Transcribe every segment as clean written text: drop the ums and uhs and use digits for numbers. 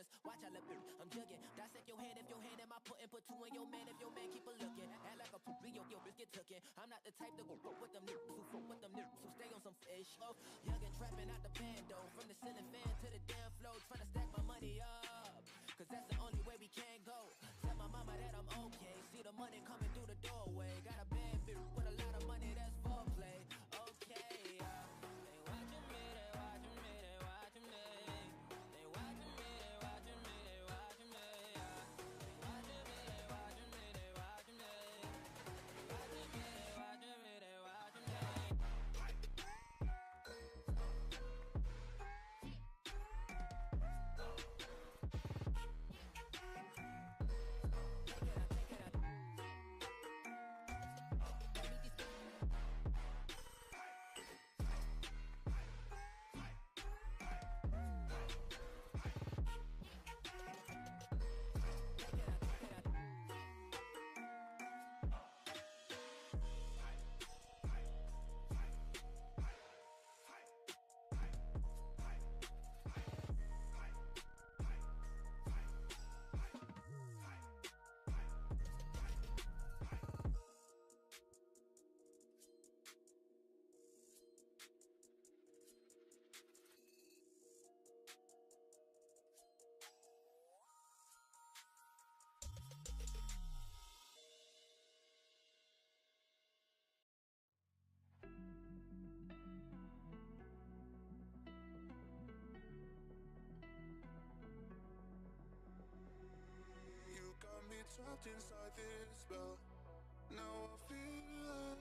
performance. Watch I look, I'm jugging. Dissect your hand if your hand in my pudding. Put two in your man if your man keep a looking. Act like a poop, your bitch get tookin'. I'm not the type to go fuck with them niggas who fuck with them niggas who stay on some fish. Oh, young and trapping out the bando. From the ceiling fan to the damn floor. Tryna stack my money up, cause that's the only way we can go. Tell my mama that I'm okay. See the money coming through the doorway. Got a bad bitch with a lot of money, that's foreplay. Okay, they watching me, they watching me, they watching me. They watching me, they watching me, they watching me. They watching me, they watching me, they watching me. They watching me, they watching me, they watching me. Trapped inside this spell. Now I feel it.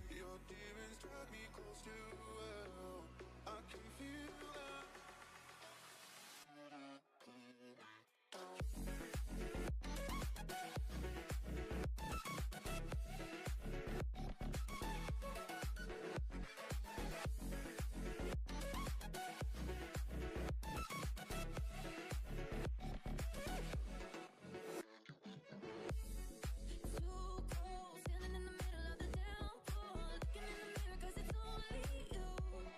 Your demons drag me close to hell. I can feel it. Too cold, standing in the middle of the downpour, looking in the mirror 'cause it's only you.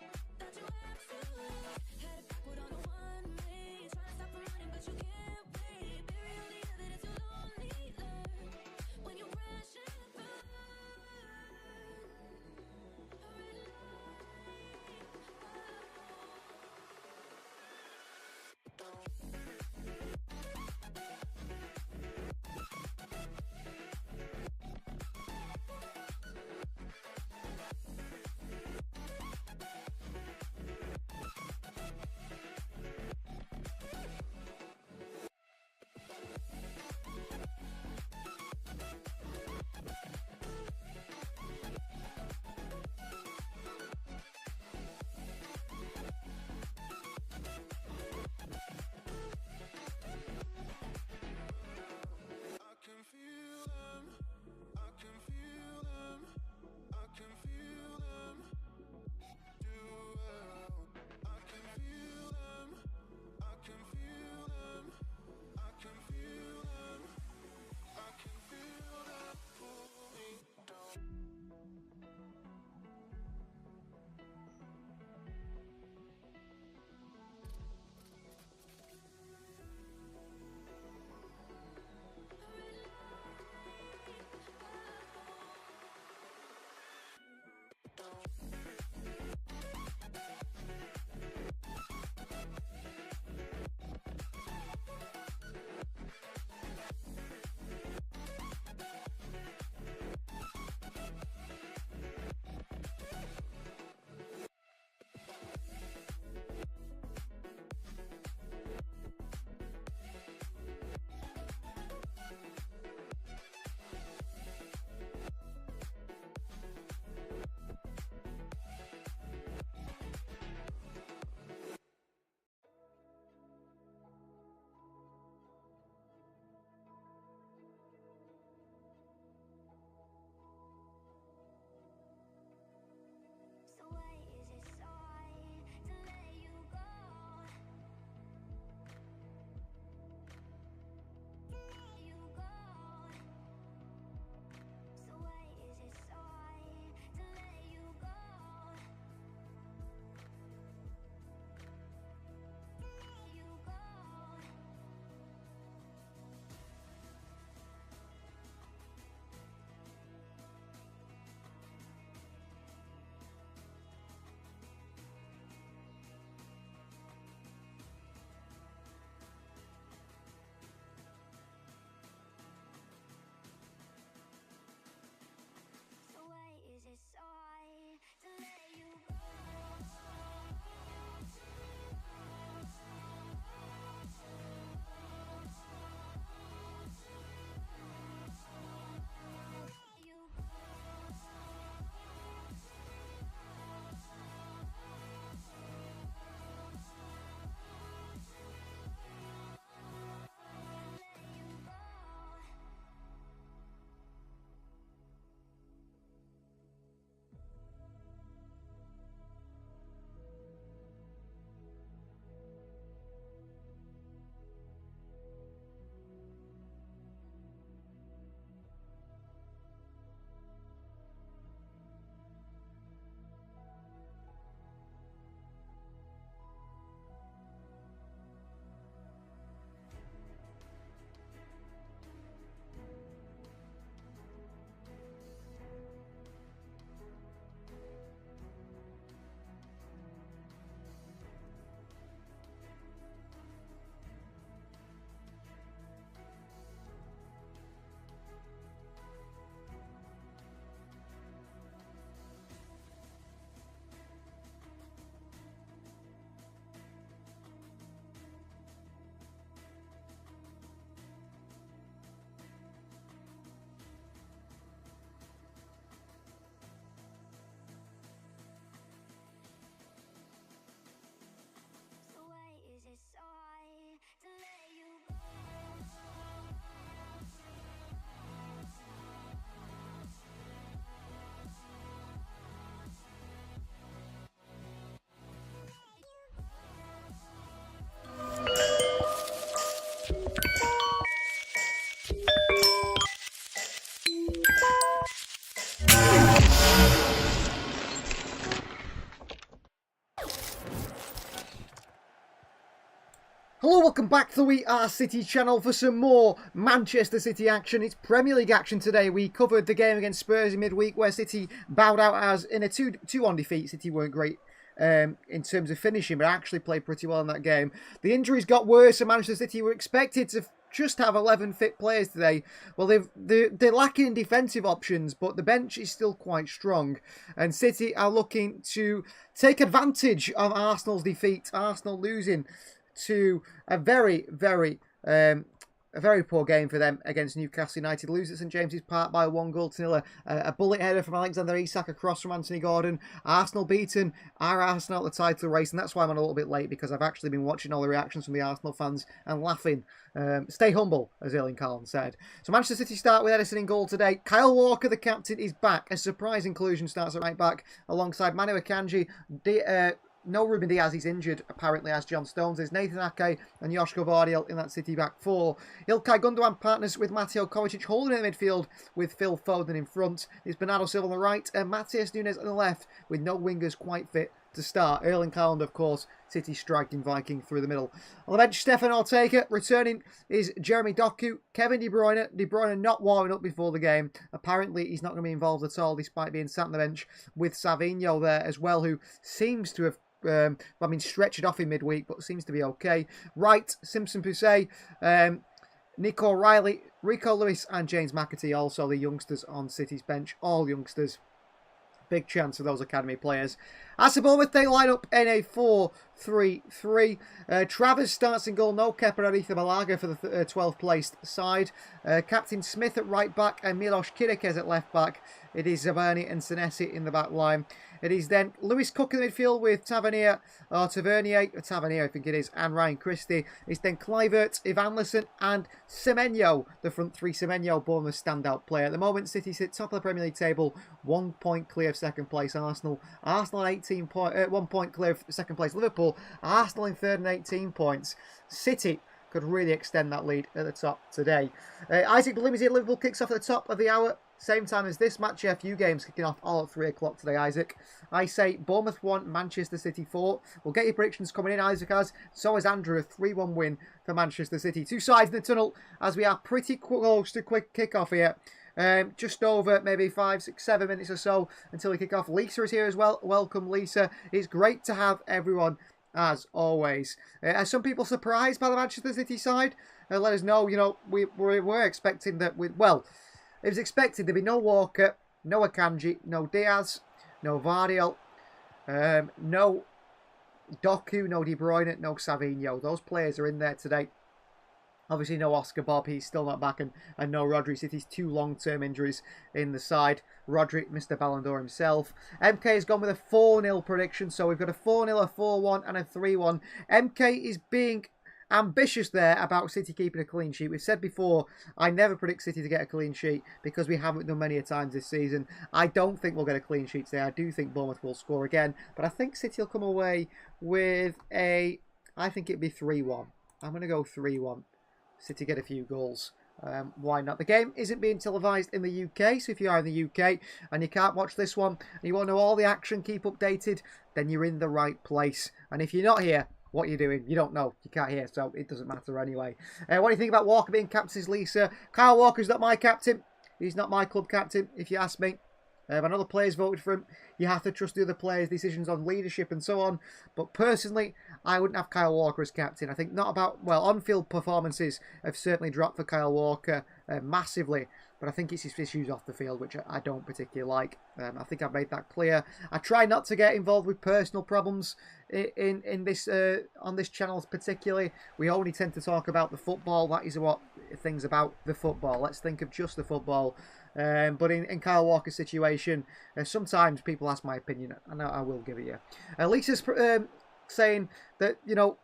Hello, welcome back to the We Are City channel for some more Manchester City action. It's Premier League action today. We covered the game against Spurs in midweek where City bowed out as in a 2-1 defeat. City weren't great in terms of finishing, but actually played pretty well in that game. The injuries got worse and Manchester City were expected to just have 11 fit players today. Well, they're lacking in defensive options, but the bench is still quite strong. And City are looking to take advantage of Arsenal's defeat. Arsenal losing to a very poor game for them against Newcastle United. Lose at St James's Park by 1-0. A bullet header from Alexander Isak across from Anthony Gordon. Arsenal beaten. Are Arsenal at the title race? And that's why I'm on a little bit late, because I've actually been watching all the reactions from the Arsenal fans and laughing. Stay humble, as Erling Haaland said. So Manchester City start with Ederson in goal today. Kyle Walker, the captain, is back. A surprise inclusion, starts at right back alongside Manu Akanji. No Ruben Diaz, he's injured, apparently, as John Stones is. Nathan Ake and Joshua Vardiel in that City back four. Ilkay Gundogan partners with Mateo Kovacic, holding in the midfield with Phil Foden in front. It's Bernardo Silva on the right and Matheus Nunes on the left, with no wingers quite fit to start. Erling Haaland, of course, City striking Viking through the middle. On the bench, Stefan Ortega. Returning is Jeremy Doku. Kevin De Bruyne. De Bruyne not warming up before the game. Apparently, he's not going to be involved at all, despite being sat on the bench with Savinho there as well, who seems to have stretched off in midweek, but seems to be okay. Wright, Simpson Pusey, Nico Riley, Rico Lewis and James McAtee, also the youngsters on City's bench. All youngsters. Big chance for those academy players. As for Bournemouth, they line up in a 4-3-3. Travers starts in goal. No Kepa Arrizabalaga Malaga for the 12th placed side. Captain Smith at right back and Milos Kirikes at left back. It is Zavarni and Senesi in the back line. It is then Lewis Cook in the midfield with Tavernier, I think it is, and Ryan Christie. It's then Kluivert, Evanilson and Semenyo, the front three. Semenyo, Bournemouth standout player. At the moment, City sit top of the Premier League table, 1 point clear of second place Arsenal. Arsenal 1 point clear of second place Liverpool. Arsenal in third and 18 points. City could really extend that lead at the top today. Isaac Belimisi at Liverpool kicks off at the top of the hour. Same time as this match, a few games kicking off all at 3 o'clock today, Isaac. I say Bournemouth 1, Manchester City 4. We'll get your predictions coming in, Isaac has. So has Andrew, a 3-1 win for Manchester City. Two sides in the tunnel as we are pretty close to quick kick-off here. Just over maybe 5, 6, 7 minutes or so until we kick off. Lisa is here as well. Welcome, Lisa. It's great to have everyone, as always. Are some people surprised by the Manchester City side? Let us know. You know, we were expecting that it was expected there'd be no Walker, no Akanji, no Diaz, no Vardiel, no Doku, no De Bruyne, no Savinho. Those players are in there today. Obviously no Oscar Bob, he's still not back, and no Rodri. City's 2 long-term injuries in the side. Rodri, Mr. Ballon d'Or himself. MK has gone with a 4-0 prediction, so we've got a 4-0, a 4-1 and a 3-1. MK is being ambitious there about City keeping a clean sheet. We've said before, I never predict City to get a clean sheet because we haven't done many a times this season. I don't think we'll get a clean sheet today. I do think Bournemouth will score again, but I think City will come away with I think it'd be 3-1. I'm going to go 3-1. City get a few goals. Why not? The game isn't being televised in the UK, so if you are in the UK and you can't watch this one and you want to know all the action, keep updated, then you're in the right place. And if you're not here, what you're doing, you don't know, you can't hear, so it doesn't matter anyway. What do you think about Walker being captain, Lisa? Kyle Walker's not my captain. He's not my club captain, if you ask me. I know the players voted for him. You have to trust the other players' decisions on leadership and so on. But personally, I wouldn't have Kyle Walker as captain. I think not about, well, on-field performances have certainly dropped for Kyle Walker massively. But I think it's his issues off the field, which I don't particularly like. I think I've made that clear. I try not to get involved with personal problems in this on this channel particularly. We only tend to talk about the football. That is what things about the football. Let's think of just the football. But in Kyle Walker's situation, sometimes people ask my opinion, and I will give it you. Lisa's saying that, you know,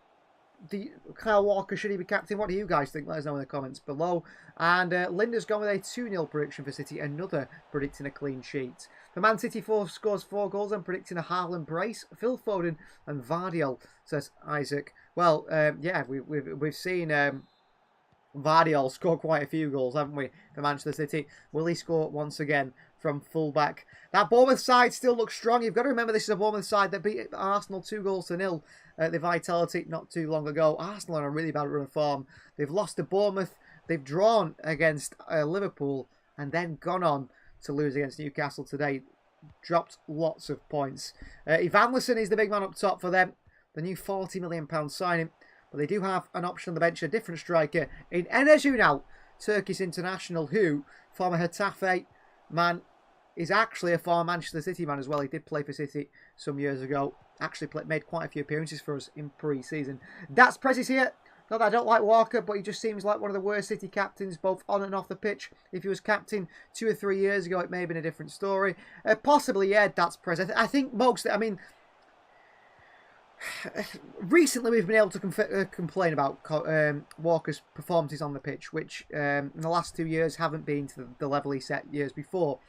Kyle Walker, should he be captain? What do you guys think? Let us know in the comments below. And Linda's gone with a 2-0 prediction for City, another predicting a clean sheet. For Man City, scores 4 goals. I'm predicting a Haaland brace. Phil Foden and Vardiel, says Isaac. Well, yeah, we've seen Vardiel score quite a few goals, haven't we, for Manchester City? Will he score once again from fullback. That Bournemouth side still looks strong. You've got to remember this is a Bournemouth side that beat Arsenal 2-0 at the Vitality not too long ago. Arsenal are on a really bad run of form. They've lost to Bournemouth. They've drawn against Liverpool and then gone on to lose against Newcastle today. Dropped lots of points. Evanilson is the big man up top for them. The new £40 million signing. But they do have an option on the bench, a different striker in Enes Ünal, Turkish international, who, former Getafe man, is actually a former Manchester City man as well. He did play for City some years ago. Actually made quite a few appearances for us in pre-season. That's Prez here. Not that I don't like Walker, but he just seems like one of the worst City captains, both on and off the pitch. If he was captain 2 or 3 years ago, it may have been a different story. Possibly, yeah, that's Prez. I think most, I mean, recently we've been able to complain about Walker's performances on the pitch, which in the last 2 years haven't been to the level he set years before.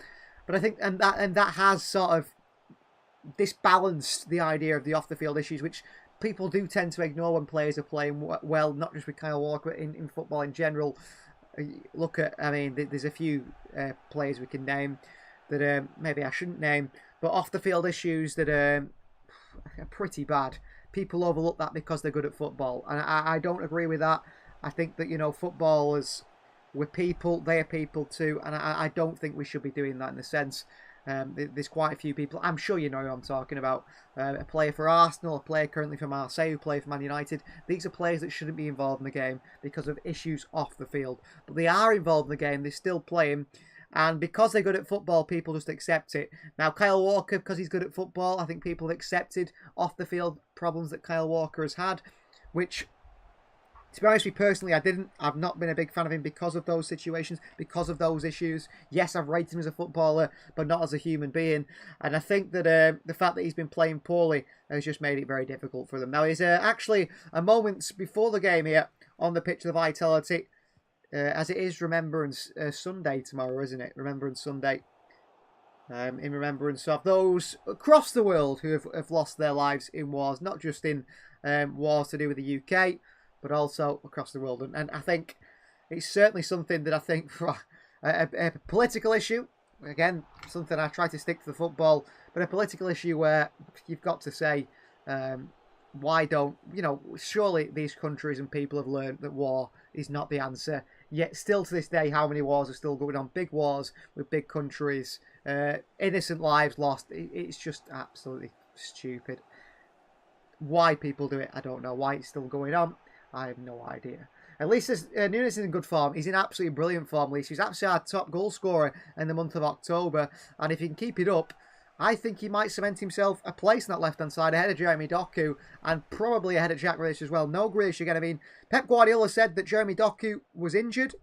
But I think, and that has sort of disbalanced the idea of the off-the-field issues, which people do tend to ignore when players are playing well, not just with Kyle Walker, but in football in general. Look at, I mean, there's a few players we can name that maybe I shouldn't name, but off-the-field issues that are pretty bad. People overlook that because they're good at football, and I don't agree with that. I think that, you know, footballers, we're people, they are people too, and I don't think we should be doing that in the sense. There's quite a few people, I'm sure you know who I'm talking about, a player for Arsenal, a player currently for Marseille who play for Man United. These are players that shouldn't be involved in the game because of issues off the field, but they are involved in the game, they're still playing, and because they're good at football, people just accept it. Now Kyle Walker, because he's good at football, I think people have accepted off the field problems that Kyle Walker has had, which, to be honest with you personally, I've not been a big fan of him because of those situations, because of those issues. Yes, I've rated him as a footballer, but not as a human being. And I think that the fact that he's been playing poorly has just made it very difficult for them. Now, there's actually a moment before the game here on the pitch of the Vitality, as it is Remembrance Sunday tomorrow, isn't it? Remembrance Sunday. In remembrance of those across the world who have lost their lives in wars, not just in wars to do with the UK, but also across the world. And I think it's certainly something that I think for a political issue, again, something I try to stick to the football, but a political issue where you've got to say, why don't, you know, surely these countries and people have learned that war is not the answer. Yet still to this day, how many wars are still going on? Big wars with big countries, innocent lives lost. It's just absolutely stupid. Why people do it, I don't know. Why it's still going on, I have no idea. At least Nunes is in good form. He's in absolutely brilliant form. At least he's actually our top goal scorer in the month of October. And if he can keep it up, I think he might cement himself a place on that left-hand side ahead of Jeremy Doku and probably ahead of Jack Grealish as well. No Grealish again. I mean, Pep Guardiola said that Jeremy Doku was injured.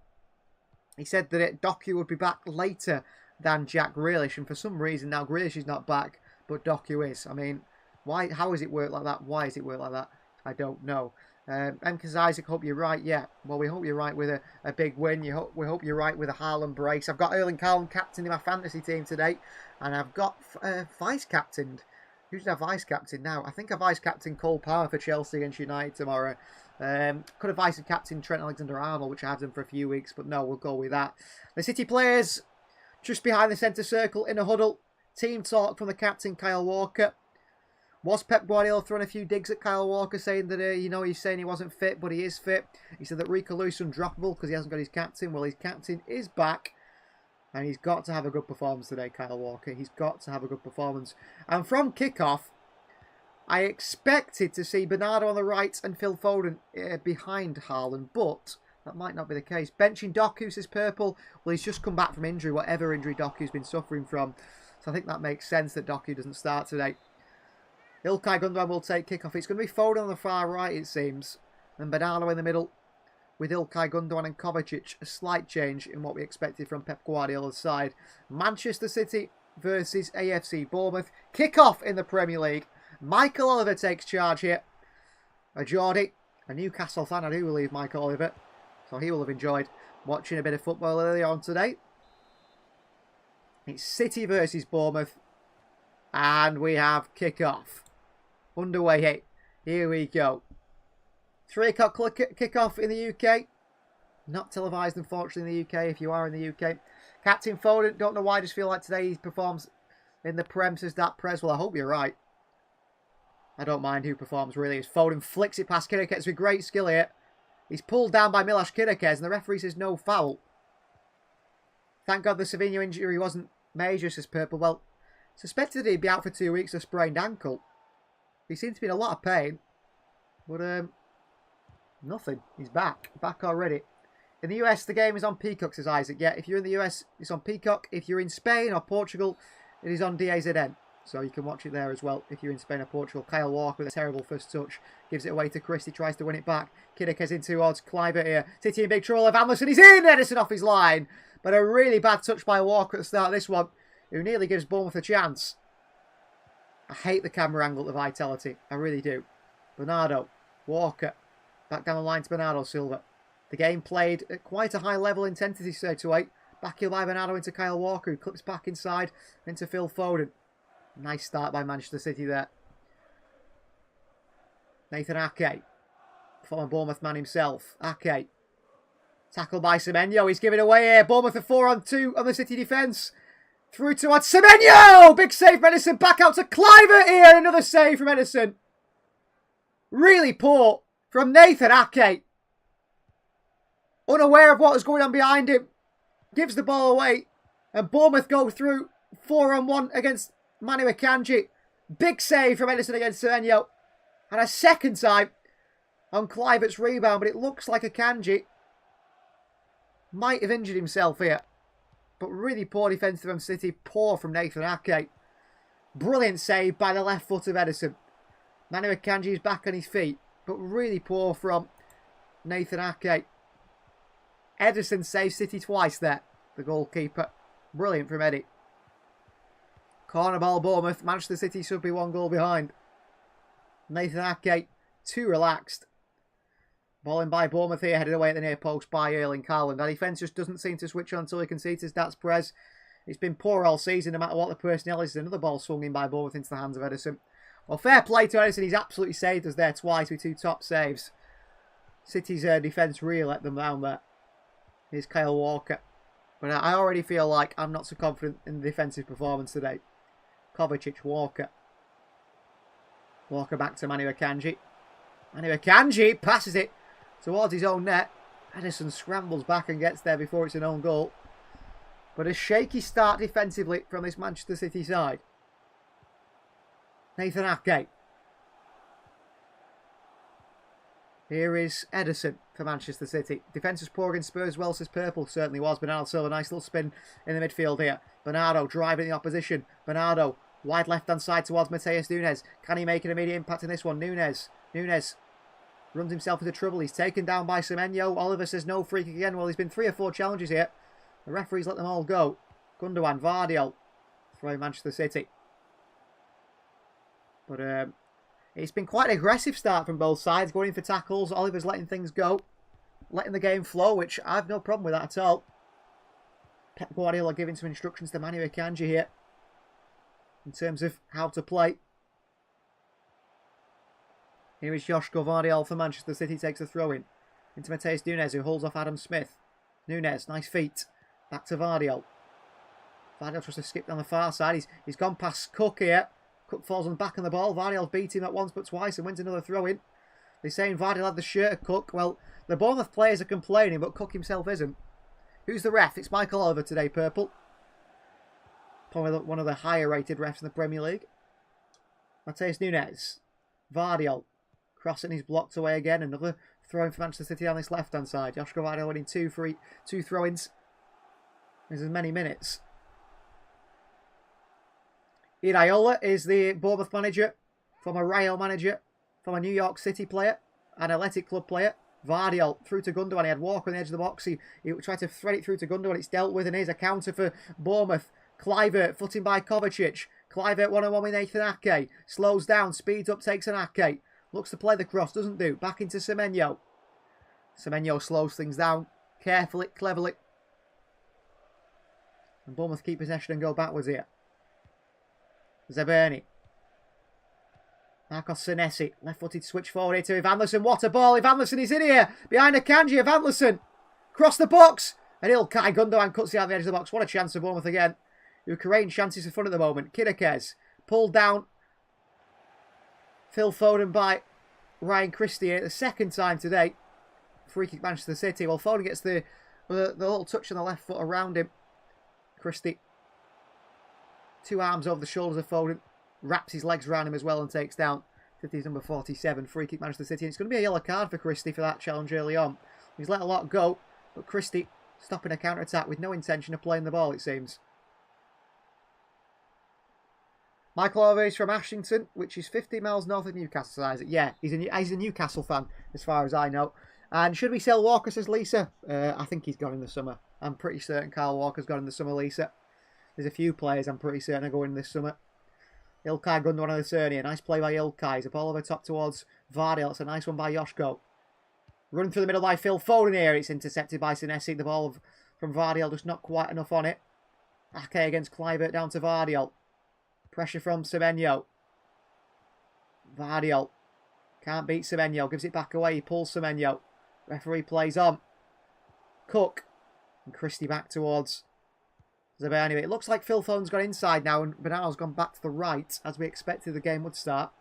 He said that Doku would be back later than Jack Grealish. And for some reason now Grealish is not back, but Doku is. I mean, why? How has it worked like that? Why has it worked like that? I don't know. MK's Isaac, hope you're right. Yeah, well, we hope you're right with a big win. We hope you're right with a Haaland brace. I've got Erling Haaland captain in my fantasy team today, and I've got vice-captained. Who's our vice-captain now? I think I vice-captain Cole Palmer for Chelsea against United tomorrow. Could have vice-captain Trent Alexander-Arnold, which I had him for a few weeks, but no, we'll go with that. The City players just behind the centre circle in a huddle. Team talk from the captain, Kyle Walker. Was Pep Guardiola throwing a few digs at Kyle Walker, saying that, he's saying he wasn't fit, but he is fit. He said that Rico Lewis is undroppable because he hasn't got his captain. Well, his captain is back, and he's got to have a good performance today, Kyle Walker. He's got to have a good performance. And from kickoff, I expected to see Bernardo on the right and Phil Foden behind Haaland, but that might not be the case. Benching Doku, says Purple. Well, he's just come back from injury, whatever injury Doku's been suffering from. So I think that makes sense that Doku doesn't start today. Ilkay Gundogan will take kickoff. It's going to be Foden on the far right, it seems. And Bernardo in the middle with Ilkay Gundogan and Kovacic. A slight change in what we expected from Pep Guardiola's side. Manchester City versus AFC Bournemouth. Kickoff in the Premier League. Michael Oliver takes charge here. A Geordie, a Newcastle fan, I do believe, Michael Oliver. So he will have enjoyed watching a bit of football earlier on today. It's City versus Bournemouth. And we have kickoff. Underway here we go. 3 o'clock kickoff in the UK. Not televised, unfortunately, in the UK, if you are in the UK. Captain Foden, don't know why, I just feel like today he performs in the Prem says that Prez. Well, I hope you're right. I don't mind who performs, really. As Foden flicks it past Kinekes with great skill here. He's pulled down by Miloš Kinekes, and the referee says no foul. Thank God the Savinho injury wasn't major, says Purple. Well, suspected he'd be out for 2 weeks of sprained ankle. He seems to be in a lot of pain. But, nothing. He's back. Back already. In the US, the game is on Peacock, says Isaac. Yeah, if you're in the US, it's on Peacock. If you're in Spain or Portugal, it is on DAZN. So you can watch it there as well if you're in Spain or Portugal. Kyle Walker with a terrible first touch. Gives it away to Christie. Tries to win it back. Kinekes in towards Kluivert here. City in big trouble. Evan Anderson, he's in! Edison off his line. But a really bad touch by Walker at the start of this one, who nearly gives Bournemouth a chance. I hate the camera angle to Vitality. I really do. Bernardo. Walker. Back down the line to Bernardo Silva. The game played at quite a high level intensity straight away. Back here by Bernardo into Kyle Walker, who clips back inside into Phil Foden. Nice start by Manchester City there. Nathan Ake. Former Bournemouth man himself. Ake. Tackled by Semenyo. He's giving away here. Bournemouth are 4-on-2 on the City defence. Through towards Semenyo! Big save from Edison. Back out to Kluivert here. Another save from Edison. Really poor from Nathan Ake. Unaware of what was going on behind him. Gives the ball away. And Bournemouth go through 4-on-1 against Manu Akanji. Big save from Edison against Semenyo. And a second time on Kluivert's rebound. But it looks like Akanji might have injured himself here. But really poor defence from City. Poor from Nathan Ake. Brilliant save by the left foot of Edison. Manu Akanji is back on his feet. But really poor from Nathan Ake. Edison saves City twice there. The goalkeeper. Brilliant from Eddie. Corner ball Bournemouth. Manchester City should be 1 goal behind. Nathan Ake too relaxed. Ball in by Bournemouth here, headed away at the near post by Erling Haaland. Our defence just doesn't seem to switch on until he concedes his stats press. It's been poor all season, no matter what the personnel is. Another ball swung in by Bournemouth into the hands of Edison. Well, fair play to Edison. He's absolutely saved us there twice with 2 top saves. City's defence really let them down there. Here's Kyle Walker. But I already feel like I'm not so confident in the defensive performance today. Kovacic, Walker. Walker back to Manu Akanji. Manu Akanji passes it towards his own net. Edison scrambles back and gets there before it's an own goal. But a shaky start defensively from this Manchester City side. Nathan Ake. Here is Edison for Manchester City. Defence was poor against Spurs, well, says Purple. Certainly was. Bernardo Silva, nice little spin in the midfield here. Bernardo driving the opposition. Bernardo, wide left-hand side towards Mateus Nunes. Can he make an immediate impact in this one? Nunes runs himself into trouble. He's taken down by Semenyo. Oliver says no free kick again. Well, he's been 3 or 4 challenges here. The referees let them all go. Gundogan, Vardiol, throwing Manchester City. But it's been quite an aggressive start from both sides, going in for tackles. Oliver's letting things go, letting the game flow, which I've no problem with that at all. Pep Guardiola giving some instructions to Manu Akanji here in terms of how to play. Here is Joško Vardiol for Manchester City, takes a throw in into Mateus Nunes, who holds off Adam Smith. Nunes, nice feet, back to Vardiol. Vardiol tries to skip down the far side. He's gone past Cook here. Cook falls on the back of the ball. Vardiol beat him at once but twice and wins another throw in. They're saying Vardiol had the shirt of Cook. Well, the Bournemouth players are complaining, but Cook himself isn't. Who's the ref? It's Michael Oliver today, Purple. Probably one of the higher rated refs in the Premier League. Mateus Nunes. Vardiol. Crossing, he's blocked away again. Another throw-in for Manchester City on this left-hand side. Joško Vardiol winning 2 throw-ins. There's as many minutes. Iraola is the Bournemouth manager, former Real manager, former New York City player, an Athletic Club player. Vardiol through to Gundogan. He had Walker on the edge of the box. He tried to thread it through to Gundogan. It's dealt with, and here's a counter for Bournemouth. Kluivert, footing by Kovacic. Kluivert 1-on-1 with Nathan Ake. Slows down, speeds up, takes an Ake. Looks to play the cross, doesn't do. Back into Semenyo. Semenyo slows things down carefully, cleverly. And Bournemouth keep possession and go backwards here. Zeberni. Marcos Senesi. Left-footed switch forward here to Evanderson. What a ball. Evanderson is in here. Behind Akanji. Evanderson. Cross the box. And Ilkay Gundogan cuts it out the edge of the box. What a chance for Bournemouth again. Who are creating chances for fun at the moment. Kidekes pulled down. Phil Foden by Ryan Christie the second time today. Free kick Manchester City. Well, Foden gets the little touch on the left foot around him. Christie. 2 arms over the shoulders of Foden. Wraps his legs around him as well and takes down City's number 47. Free kick Manchester City. And it's going to be a yellow card for Christie for that challenge early on. He's let a lot go. But Christie stopping a counter-attack with no intention of playing the ball, it seems. Michael Alves from Ashington, which is 50 miles north of Newcastle, Isaac. Yeah, he's a Newcastle fan, as far as I know. And should we sell Walker, says Lisa? I think he's gone in the summer. I'm pretty certain Kyle Walker's gone in the summer, Lisa. There's a few players I'm pretty certain are going this summer. Ilkay Gundogan on the turn here. Nice play by Ilkay. It's a ball over top towards Vardy. It's a nice one by Joshko. Run through the middle by Phil Foden here. It's intercepted by Senesi. The ball from Vardiol, just not quite enough on it. Ake against Kluivert down to Vardiol. Pressure from Semenyo. Vardiol. Can't beat Semenyo. Gives it back away. He pulls Semenyo. Referee plays on. Cook. And Christie back towards Zabay. Anyway, it looks like Phil Foden's gone inside now and Bernardo's gone back to the right as we expected the game would start.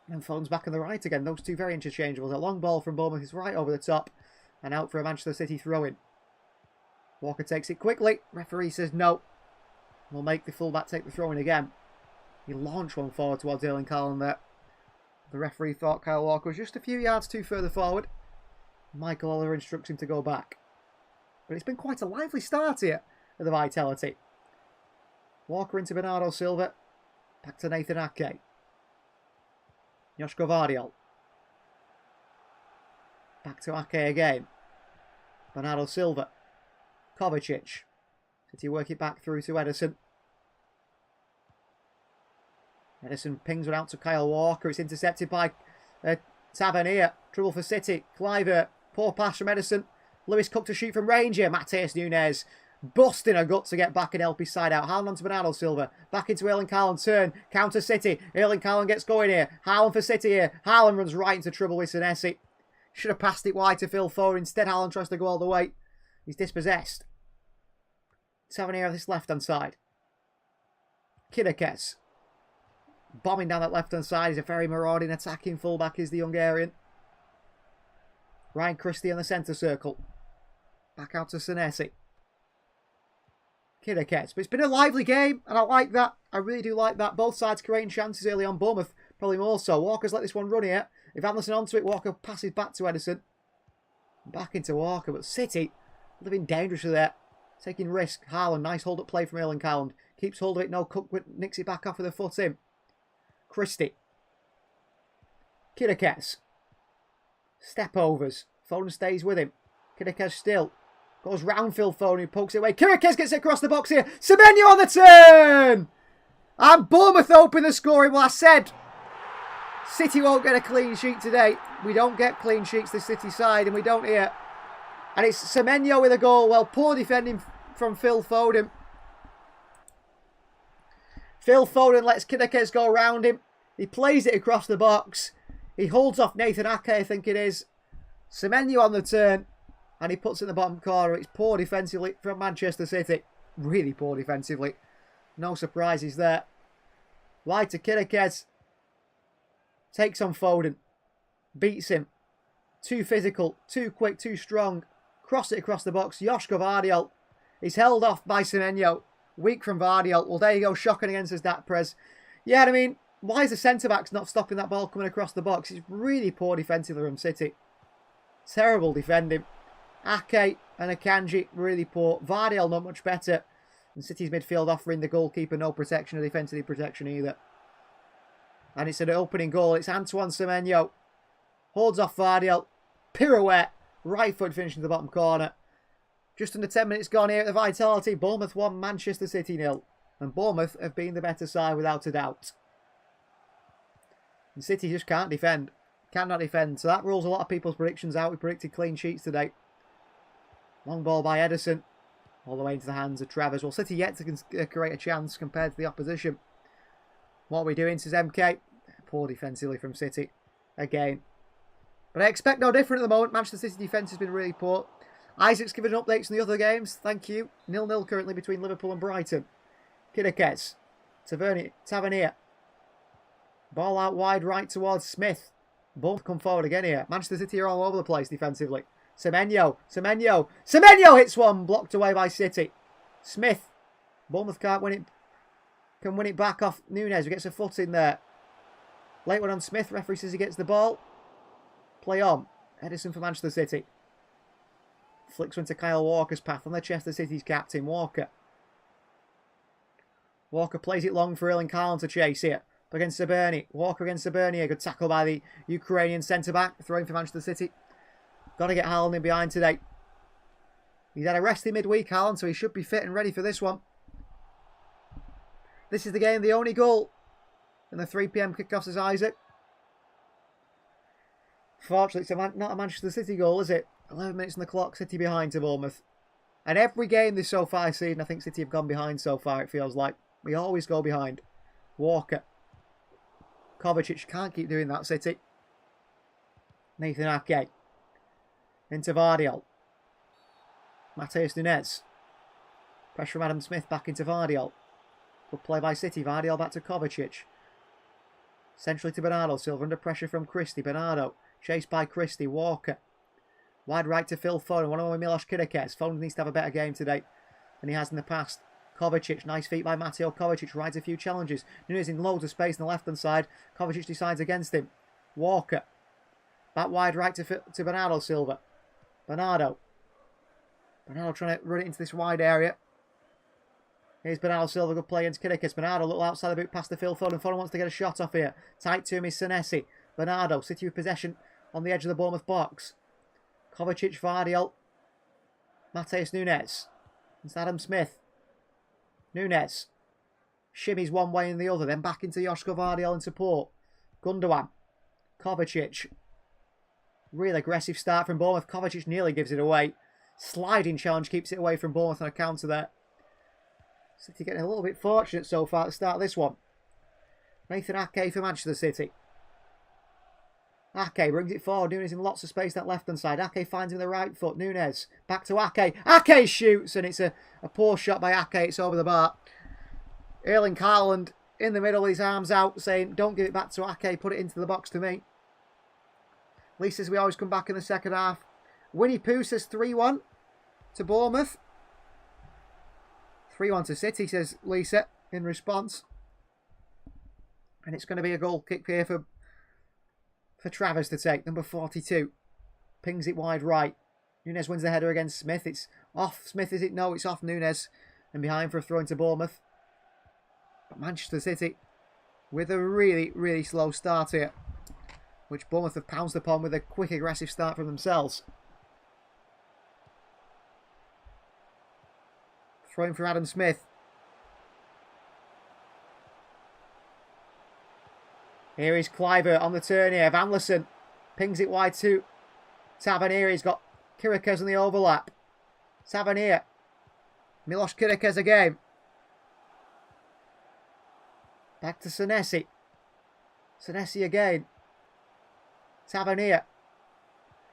And Foden's back on the right again. Those two very interchangeable. A long ball from Bournemouth is right over the top and out for a Manchester City throw-in. Walker takes it quickly. Referee says no. We'll make the fullback take the throw-in again. He launched one forward towards Erling Haaland there. The referee thought Kyle Walker was just a few yards too further forward. Michael Oliver instructs him to go back. But it's been quite a lively start here at the Vitality. Walker into Bernardo Silva. Back to Nathan Ake. Joshko Vardiol. Back to Ake again. Bernardo Silva. Kovacic. City work it back through to Ederson. Ederson pings one out to Kyle Walker. It's intercepted by Tavernier. Trouble for City. Kluivert. Poor pass from Ederson. Lewis Cook to shoot from range here. Matheus Nunes busting a gut to get back and help his side out. Haaland on to Bernardo Silva. Back into Erling Haaland. Turn. Counter City. Erling Haaland gets going here. Haaland for City here. Haaland runs right into trouble with Senesi. Should have passed it wide to Phil Foden. Instead, Haaland tries to go all the way. He's dispossessed. Tavernier on this left-hand side. Kidekes. Bombing down that left-hand side. He's a very marauding attacking fullback, is the Hungarian. Ryan Christie on the centre circle. Back out to Senesi. Kidekes. But it's been a lively game, and I like that. I really do like that. Both sides creating chances early on. Bournemouth probably more so. Walker's let this one run here. If Anderson onto it, Walker passes back to Ederson. Back into Walker, but City living dangerously there. Taking risk. Haaland, nice hold-up play from Erling Haaland. Keeps hold of it. No, Cook nicks it back off with a foot in. Christie. Kidekes. Step overs. Foden stays with him. Kidekes still. Goes round Phil Foden, who pokes it away. Kidekes gets it across the box here. Semenyo on the turn! And Bournemouth open the scoring. Well, I said City won't get a clean sheet today. We don't get clean sheets this City side, and we don't here. And it's Semenyo with a goal. Well, poor defending from Phil Foden. Phil Foden lets Kidekes go around him. He plays it across the box. He holds off Nathan Ake, I think it is. Semenyo on the turn. And he puts it in the bottom corner. It's poor defensively from Manchester City. Really poor defensively. No surprises there. Wide to Kidekes. Takes on Foden. Beats him. Too physical. Too quick. Too strong. Cross it across the box. Joshko Vardiol. He's held off by Semenyo. Weak from Vardiol. Well, there you go. Shocking against his Prez. Yeah, I mean, why is the centre-backs not stopping that ball coming across the box? It's really poor defensively from City. Terrible defending. Ake and Akanji, really poor. Vardiol, not much better. And City's midfield offering the goalkeeper no protection or defensive protection either. And it's an opening goal. It's Antoine Semenyo. Holds off Vardiol. Pirouette. Right foot finish in the bottom corner. Just under 10 minutes gone here at the Vitality. Bournemouth 1, Manchester City 0. And Bournemouth have been the better side without a doubt. And City just can't defend. Cannot defend. So that rules a lot of people's predictions out. We predicted clean sheets today. Long ball by Ederson. All the way into the hands of Travers. Well, City yet to create a chance compared to the opposition. What are we doing, says MK? Poor defensively from City. Again. But I expect no different at the moment. Manchester City defence has been really poor. Isaac's giving updates on the other games. Thank you. 0-0 currently between Liverpool and Brighton. Kidakes. Tavernier. Ball out wide right towards Smith. Both come forward again here. Manchester City are all over the place defensively. Semenyo hits one. Blocked away by City. Smith. Bournemouth can't win it. Can win it back off Nunes, who gets a foot in there. Late one on Smith. Referee says he gets the ball. Play on. Edison for Manchester City. Flicks into Kyle Walker's path on the Chester City's captain, Walker. Walker plays it long for Erling Haaland to chase here. Against Saberni. Walker against Saberni. A good tackle by the Ukrainian centre-back. Throwing for Manchester City. Got to get Haaland in behind today. He's had a rest in midweek, Haaland, so he should be fit and ready for this one. This is the game, the only goal in the 3 PM kickoffs is Isaac. Fortunately, it's not a Manchester City goal, is it? 11 minutes on the clock, City behind to Bournemouth. And every game this so far season, I think City have gone behind so far, it feels like. We always go behind. Walker. Kovacic can't keep doing that, City. Nathan Ake. Into Vardiol. Mateus Nunes. Pressure from Adam Smith back into Vardiol. Good play by City. Vardiol back to Kovacic. Centrally to Bernardo Silva under pressure from Christie. Bernardo chased by Christie. Walker. Wide right to Phil Foden. One on one with Milos Kidakes. Foden needs to have a better game today than he has in the past. Kovacic. Nice feet by Mateo Kovacic. Rides a few challenges. Nunes in loads of space on the left hand side. Kovacic decides against him. Walker. Back wide right to Bernardo Silva. Bernardo trying to run it into this wide area. Here's Bernardo Silva, good play against Kidakes. Bernardo, little outside the boot, past the Phil Foden. Foden wants to get a shot off here. Tight to him is Senesi. Bernardo, City with possession on the edge of the Bournemouth box. Kovacic, Vardiol. Mateus Nunes. It's Adam Smith. Nunes. Shimmies one way and the other, then back into Joško Vardiol in support. Gundogan. Kovacic. Real aggressive start from Bournemouth. Kovacic nearly gives it away. Sliding challenge keeps it away from Bournemouth on a counter there. City getting a little bit fortunate so far to start this one. Nathan Ake for Manchester City. Ake brings it forward. Nunes in lots of space that left hand side. Ake finds him with the right foot. Nunes back to Ake. Ake shoots and it's a poor shot by Ake. It's over the bar. Erling Haaland in the middle, his arms out saying don't give it back to Ake, put it into the box to me. Lee says we always come back in the second half. Winnie Pooh says 3-1 to Bournemouth. 3-1 to City, says Lisa in response. And it's going to be a goal kick here for Travers to take. Number 42. Pings it wide right. Nunes wins the header against Smith. It's off Smith, is it? No, it's off Nunes. And behind for a throw into Bournemouth. But Manchester City with a really, really slow start here, which Bournemouth have pounced upon with a quick, aggressive start from themselves. Throwing for Adam Smith. Here is Kluivert on the turn here. Van Lessen pings it wide to Tavernier. He's got Kyrgios on the overlap. Tavernier. Milos Kyrgios again. Back to Senesi. Senesi again. Tavernier.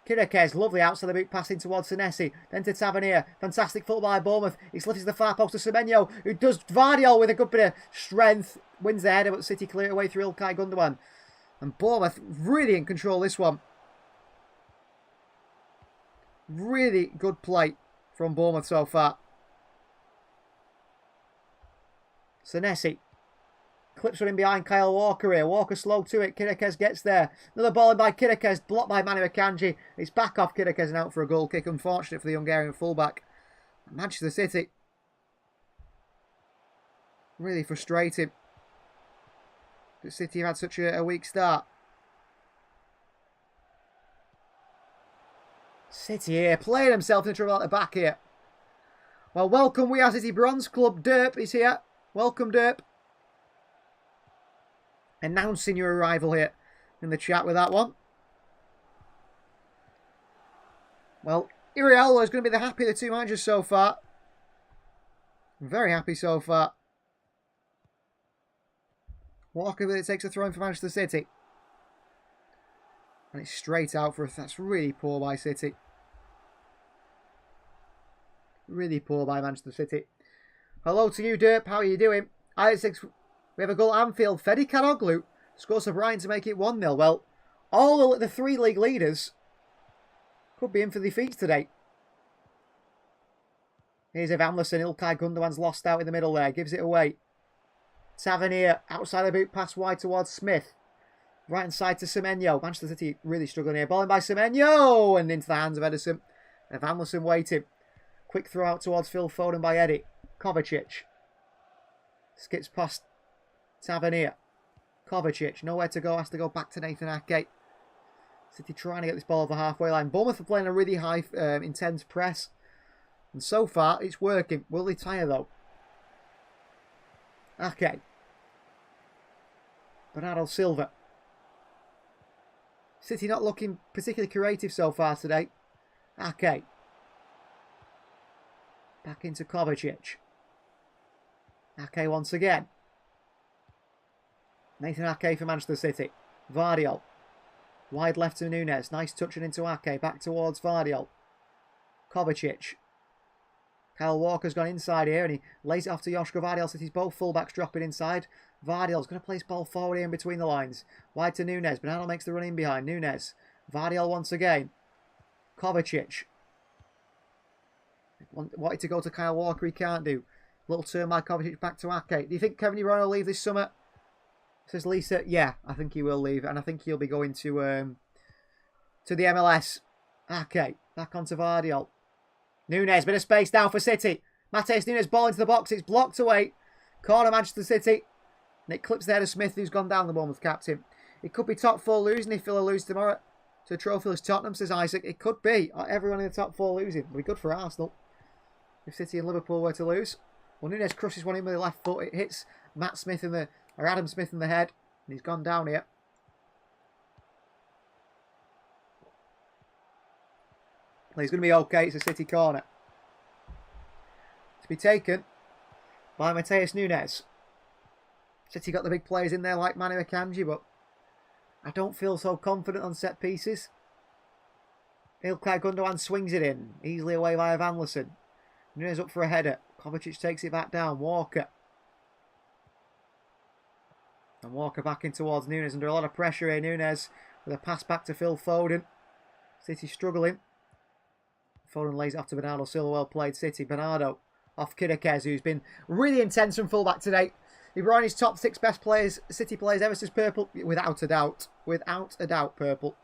Kyrgios, lovely outside the boot passing towards Senesi. Then to Tavernier. Fantastic football by Bournemouth. He slips the far post to Semenyo, who does Vardiol with a good bit of strength. Wins the header, but City clear it away through Ilkay Gundogan. And Bournemouth really in control of this one. Really good play from Bournemouth so far. Senesi. Clips running behind Kyle Walker here. Walker slow to it. Kyrgios gets there. Another ball in by Kyrgios. Blocked by Manu Akanji. It's back off Kyrgios and out for a goal kick. Unfortunate for the Hungarian fullback. Manchester City. Really frustrating that City have had such a weak start. City here. Playing himself into trouble at the back here. Well, welcome. We are City Bronze Club. Derp is here. Welcome, Derp. Announcing your arrival here in the chat with that one. Well, Iriolo is going to be the happy of the two managers so far. Very happy so far. Walker with it takes a throw in for Manchester City. And it's straight out for us. That's really poor by City. Really poor by Manchester City. Hello to you, Derp. How are you doing? Isaac, we have a goal at Anfield. Fedi Kanoglu scores for Brighton to make it 1-0. Well, all the 3 league leaders could be in for defeats today. Here's Evanderson. Ilkay Gundogan's lost out in the middle there. Gives it away. Tavernier outside the boot. Pass wide towards Smith. Right hand side to Semenyo. Manchester City really struggling here. Ball in by Semenyo. And into the hands of Ederson. And Evanderson waiting. Quick throw out towards Phil Foden by Eddie. Kovacic. Skips past Tavernier. Kovacic. Nowhere to go. Has to go back to Nathan Ake. City trying to get this ball over the halfway line. Bournemouth are playing a really high, intense press. And so far, it's working. Will they tire, though? Okay. Bernardo Silva. City not looking particularly creative so far today. Ake. Back into Kovacic. Ake once again. Nathan Ake for Manchester City. Vardiol. Wide left to Nunes. Nice touching into Ake. Back towards Vardiol. Kovacic. Kyle Walker's gone inside here and he lays it off to Joshua Vardiol. City's both fullbacks dropping inside. Vardiol's going to place ball forward here in between the lines. Wide to Nunes. Bernardo makes the run in behind. Nunes. Vardiol once again. Kovacic. Wanted to go to Kyle Walker. He can't do. Little turn by Kovacic back to Ake. Do you think Kevin De Bruyne will leave this summer? Says Lisa. Yeah, I think he will leave. And I think he'll be going to the MLS. Ake. Back onto Vardiol. Nunes, bit of space down for City. Matheus Nunes, ball into the box. It's blocked away. Corner Manchester City. And it clips there to Smith, who's gone down, the Bournemouth captain. It could be top 4 losing if Villa lose tomorrow to trophyless Tottenham, says Isaac. It could be. Everyone in the top 4 losing. It'll be good for Arsenal if City and Liverpool were to lose. Well, Nunes crushes one in with the left foot. It hits Adam Smith in the head. And he's gone down here. Well, he's going to be okay. It's a City corner. To be taken by Matheus Nunes. City got the big players in there like Manu Akanji, but I don't feel so confident on set pieces. Ilkay Gundogan swings it in. Easily away by Evanderson. Nunes up for a header. Kovacic takes it back down. Walker. And Walker back in towards Nunes. Under a lot of pressure here. Nunes with a pass back to Phil Foden. City struggling. Foden lays it off to Bernardo Silva. Well played, City. Bernardo off Kidakes, who's been really intense from fullback today. De Bruyne's top 6 best players, City players ever since Purple. Without a doubt. Without a doubt, Purple.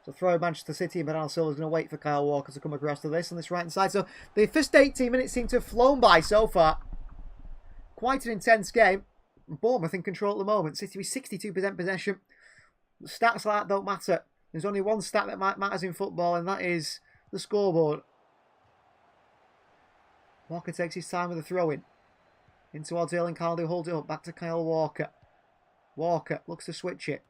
So throw Manchester City and Bernardo Silva's going to wait for Kyle Walker to come across to this on this right hand side. So the first 18 minutes seem to have flown by so far. Quite an intense game. Bournemouth in control at the moment. City with 62% possession. The stats like that don't matter. There's only one stat that matters in football, and that is the scoreboard. Walker takes his time with the throw-in. In towards Erling Haaland, who holds it up. Back to Kyle Walker. Walker looks to switch it.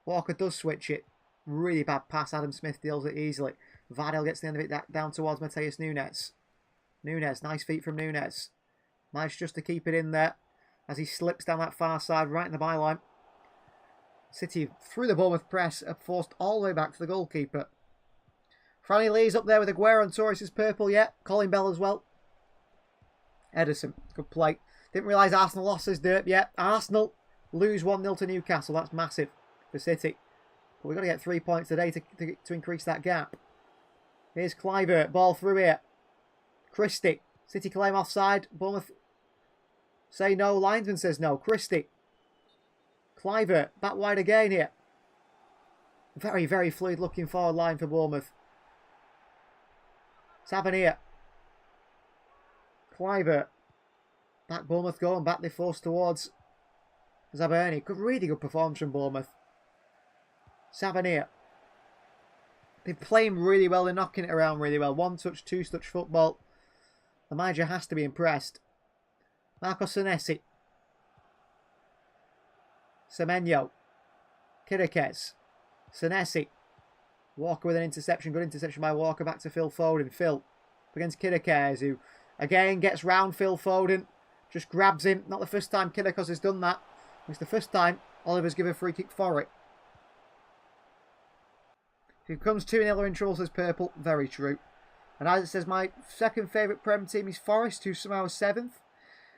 Walker does switch it. Really bad pass. Adam Smith deals it easily. Vardiol gets the end of it down towards Matheus Nunes. Nunes, nice feet from Nunes. Managed just to keep it in there as he slips down that far side right in the byline. City, through the Bournemouth press, are forced all the way back to the goalkeeper. Franny Lee's up there with Aguero and Torres' purple yet. Colin Bell as well. Ederson, good play. Didn't realise Arsenal lost his Derp yet. Arsenal lose 1-0 to Newcastle. That's massive for City. But we've got to get 3 points today to increase that gap. Here's Kluivert, ball through here. Christie, City claim offside. Bournemouth say no. Linesman says no. Christie. Kluivert, back wide again here. Very, very fluid looking forward line for Bournemouth. Tavernier. Kluivert. Back Bournemouth going, back they force towards Zaberni. Really good performance from Bournemouth. Tavernier. They're playing really well, they're knocking it around really well. 1-touch, 2-touch football. The manager has to be impressed. Marco Senesi. Semenyo. Kidakes. Senesi. Walker with an interception. Good interception by Walker. Back to Phil Foden. Phil against Kidakes, who again gets round Phil Foden. Just grabs him. Not the first time Kidakes has done that. It's the first time Oliver's given a free kick for it. If it becomes 2-0 in trouble, says Purple. Very true. And as it says, my second favourite Prem team is Forest, who's somehow 7th.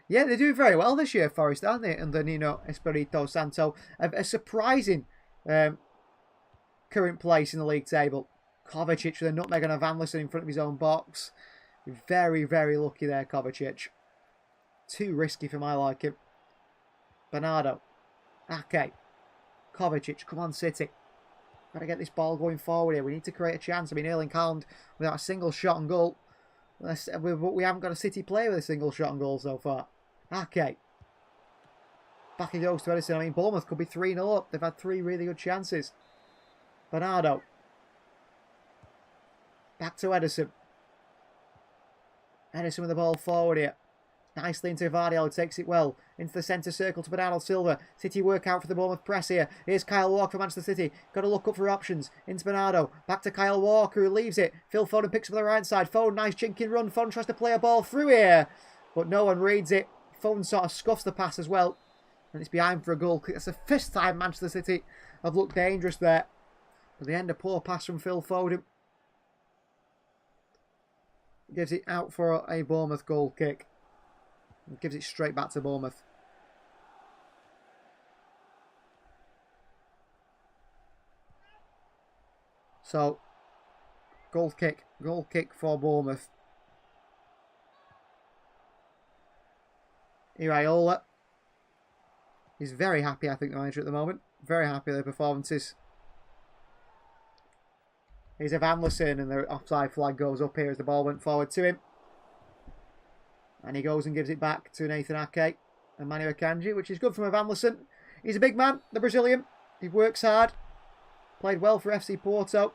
Yeah, they're doing very well this year, Forest, aren't they? Under Nuno Espirito Santo. A surprising current place in the league table. Kovacic with a nutmeg and a Van Lissen in front of his own box. Very, very lucky there, Kovacic. Too risky for my liking. Bernardo. Ake. Kovacic, come on, City. Got to get this ball going forward here. We need to create a chance. I mean, Erling Haaland without a single shot on goal. We haven't got a City player with a single shot on goal so far. Ake. Back he goes to Edison. I mean, Bournemouth could be 3-0 up. They've had 3 really good chances. Bernardo. Back to Edison. Edison with the ball forward here. Nicely into Vardy, who takes it well. Into the centre circle to Bernardo Silva. City work out for the Bournemouth press here. Here's Kyle Walker for Manchester City. Got to look up for options. Into Bernardo. Back to Kyle Walker, who leaves it. Phil Foden picks up on the right side. Foden, nice jinking run. Foden tries to play a ball through here. But no one reads it. Foden sort of scuffs the pass as well. And it's behind for a goal. It's the first time Manchester City have looked dangerous there. But the end, a poor pass from Phil Foden. Gives it out for a Bournemouth goal kick. Gives it straight back to Bournemouth. So, goal kick for Bournemouth. Iraola is very happy, I think, the manager at the moment. Very happy with their performances. Here's a Van Lissen, and the offside flag goes up here as the ball went forward to him. And he goes and gives it back to Nathan Ake and Manu Akanji, which is good from a Van Lissen. He's a big man, the Brazilian. He works hard. Played well for FC Porto.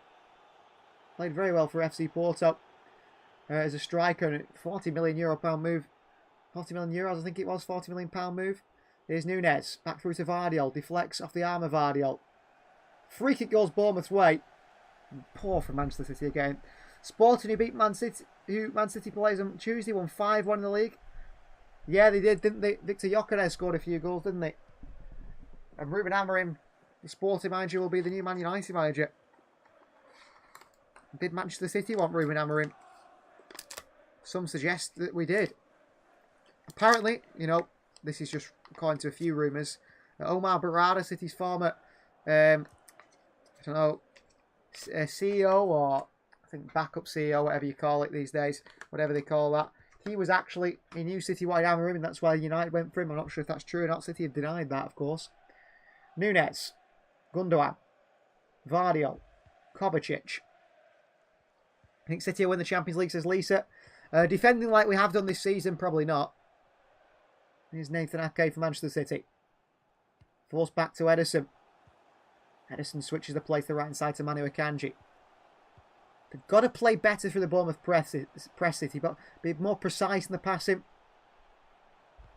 Played very well for FC Porto as a striker. £40 million pound move. 40 million euros, I think it was. £40 million pound move. Here's Nunes. Back through to Vardiol. Deflects off the arm of Vardiol. Free kick goes Bournemouth's way. Poor for Manchester City again. Sporting, who beat Man City, who Man City plays on Tuesday, won 5-1 in the league. Yeah, they did, didn't they? Victor Gyökeres scored a few goals, didn't they? And Ruben Amorim, the Sporting manager, will be the new Man United manager. Did Manchester City want Ruben Amorim? Some suggest that we did. Apparently, you know, this is just according to a few rumours. Omar Barada, City's former, I don't know, CEO or I think backup CEO, whatever you call it these days, whatever they call that. He was actually, he knew City wanted Amorim, and that's why United went for him. I'm not sure if that's true or not. City have denied that, of course. Nunes, Gundogan, Vardiol, Kovacic. I think City will win the Champions League, says Lisa. Defending like we have done this season, probably not. Here's Nathan Ake for Manchester City. Forced back to Edison. Edison switches the play to the right side to Manu Akanji. They've got to play better for the Bournemouth press City, but be more precise in the passing.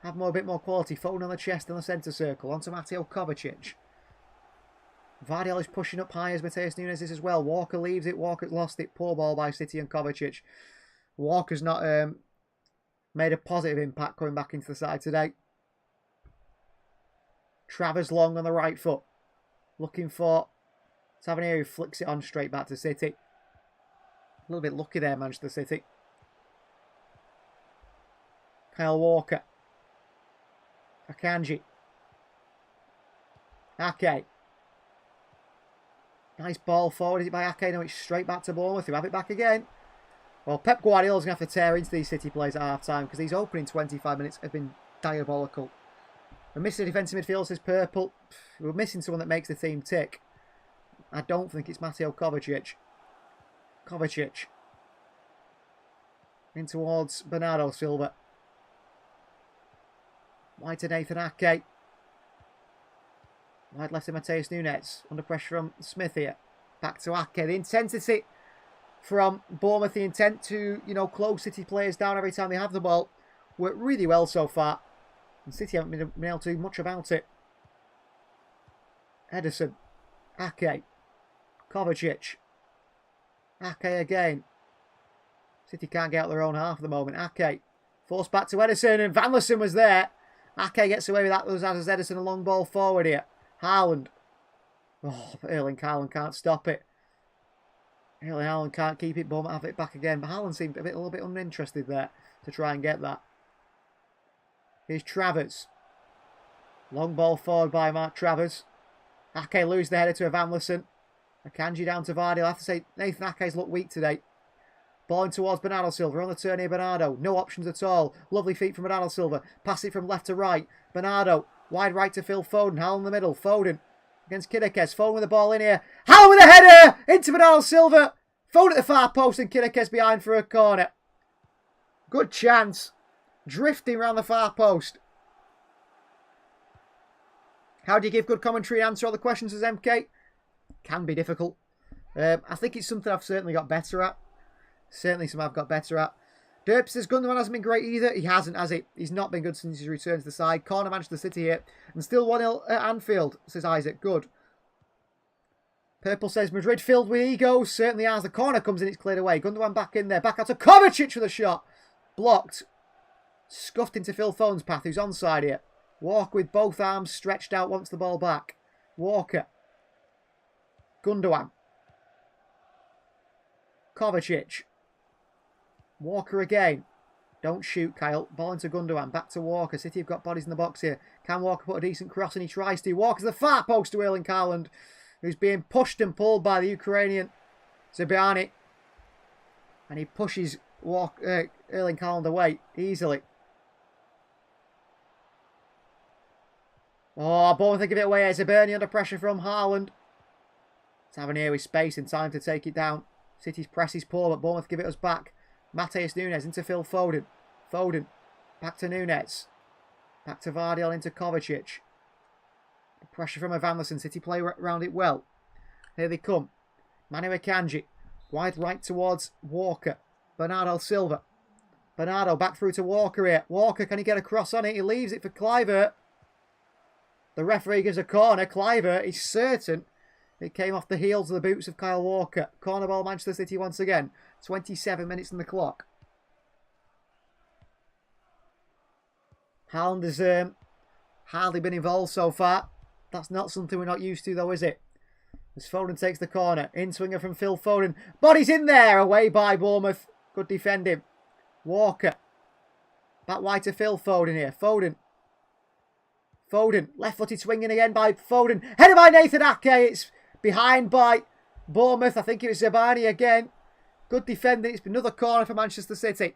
Have a bit more quality. Foden on the chest in the centre circle. On to Mateo Kovacic. Vardiol is pushing up high as Mateus Nunes is as well. Walker leaves it. Walker's lost it. Poor ball by City and Kovacic. Walker's not made a positive impact coming back into the side today. Travers Long on the right foot. Looking for Tavernier, who flicks it on straight back to City. A little bit lucky there, Manchester City. Kyle Walker. Akanji. Ake. Nice ball forward. Is it by Ake? No, it's straight back to Bournemouth, who have it back again. Well, Pep Guardiola's going to have to tear into these City players at half-time because these opening 25 minutes have been diabolical. We're missing a defensive midfield, says Purple. We're missing someone that makes the team tick. I don't think it's Mateo Kovacic. Kovacic. In towards Bernardo Silva. Wide to Nathan Ake. Wide left to Mateus Nunes. Under pressure from Smith here. Back to Ake. The intensity from Bournemouth, the intent to, you know, close City players down every time they have the ball, worked really well so far. And City haven't been able to do much about it. Edison. Ake. Kovacic. Ake again. City can't get out their own half at the moment. Ake. Forced back to Edison, and Van Lissen was there. Ake gets away with that. There's Edison, a long ball forward here. Haaland. Oh, Erling Haaland can't stop it. Erling Haaland can't keep it. Bournemouth have it back again. But Haaland seemed a little bit uninterested there to try and get that. Here's Travers. Long ball forward by Mark Travers. Ake loses the header to Evanilson. Akanji down to Vardy. I'll have to say Nathan Ake's looked weak today. Ball in towards Bernardo Silva. On the turn here, Bernardo. No options at all. Lovely feet from Bernardo Silva. Pass it from left to right. Bernardo. Wide right to Phil Foden. Haaland in the middle. Foden against Kidekes. Foden with the ball in here. Haaland with a header! Into Bernardo Silva. Foden at the far post and Kidekes behind for a corner. Good chance. Drifting around the far post. How do you give good commentary and answer all the questions as MK? Can be difficult. I think it's something I've certainly got better at. Certainly something I've got better at. Derp says Gundogan hasn't been great either. He hasn't, has he? He's not been good since his return to the side. Corner Manchester City here. And still 1-0 at Anfield, says Isaac. Good. Purple says Madrid filled with egos. Certainly has. The corner comes in, it's cleared away. Gundogan back in there. Back out to Kovacic with a shot. Blocked. Scuffed into Phil Foden's path, who's onside here. Walker with both arms stretched out, wants the ball back. Walker. Gundogan. Kovacic. Walker again. Don't shoot, Kyle. Ball into Gundogan. Back to Walker. City have got bodies in the box here. Can Walker put a decent cross? And he tries to. Walker's the far post to Erling Haaland, who's being pushed and pulled by the Ukrainian Zibiani. And he pushes Erling Haaland away easily. Oh, Bournemouth give it away. Zibiani under pressure from Haaland. Tavernier with space and time to take it down. City's press is poor, but Bournemouth give it us back. Matheus Nunes into Phil Foden. Foden. Back to Nunes. Back to Vardy into Kovacic. Pressure from Evanilson. City play around it well. Here they come. Manu Akanji. Wide right towards Walker. Bernardo Silva. Bernardo back through to Walker here. Walker, can he get a cross on it? He leaves it for Kluivert. The referee gives a corner. Kluivert is certain it came off the heels of the boots of Kyle Walker. Corner ball, Manchester City once again. 27 minutes on the clock. Haaland has hardly been involved so far. That's not something we're not used to though, is it? As Foden takes the corner. In-swinger from Phil Foden. Body's in there. Away by Bournemouth. Good defending. Walker. Back wide to Phil Foden here. Foden. Foden. Left-footed swinging again by Foden. Headed by Nathan Ake. It's behind by Bournemouth. I think it was Zibiani again. Good defending. It's been another corner for Manchester City.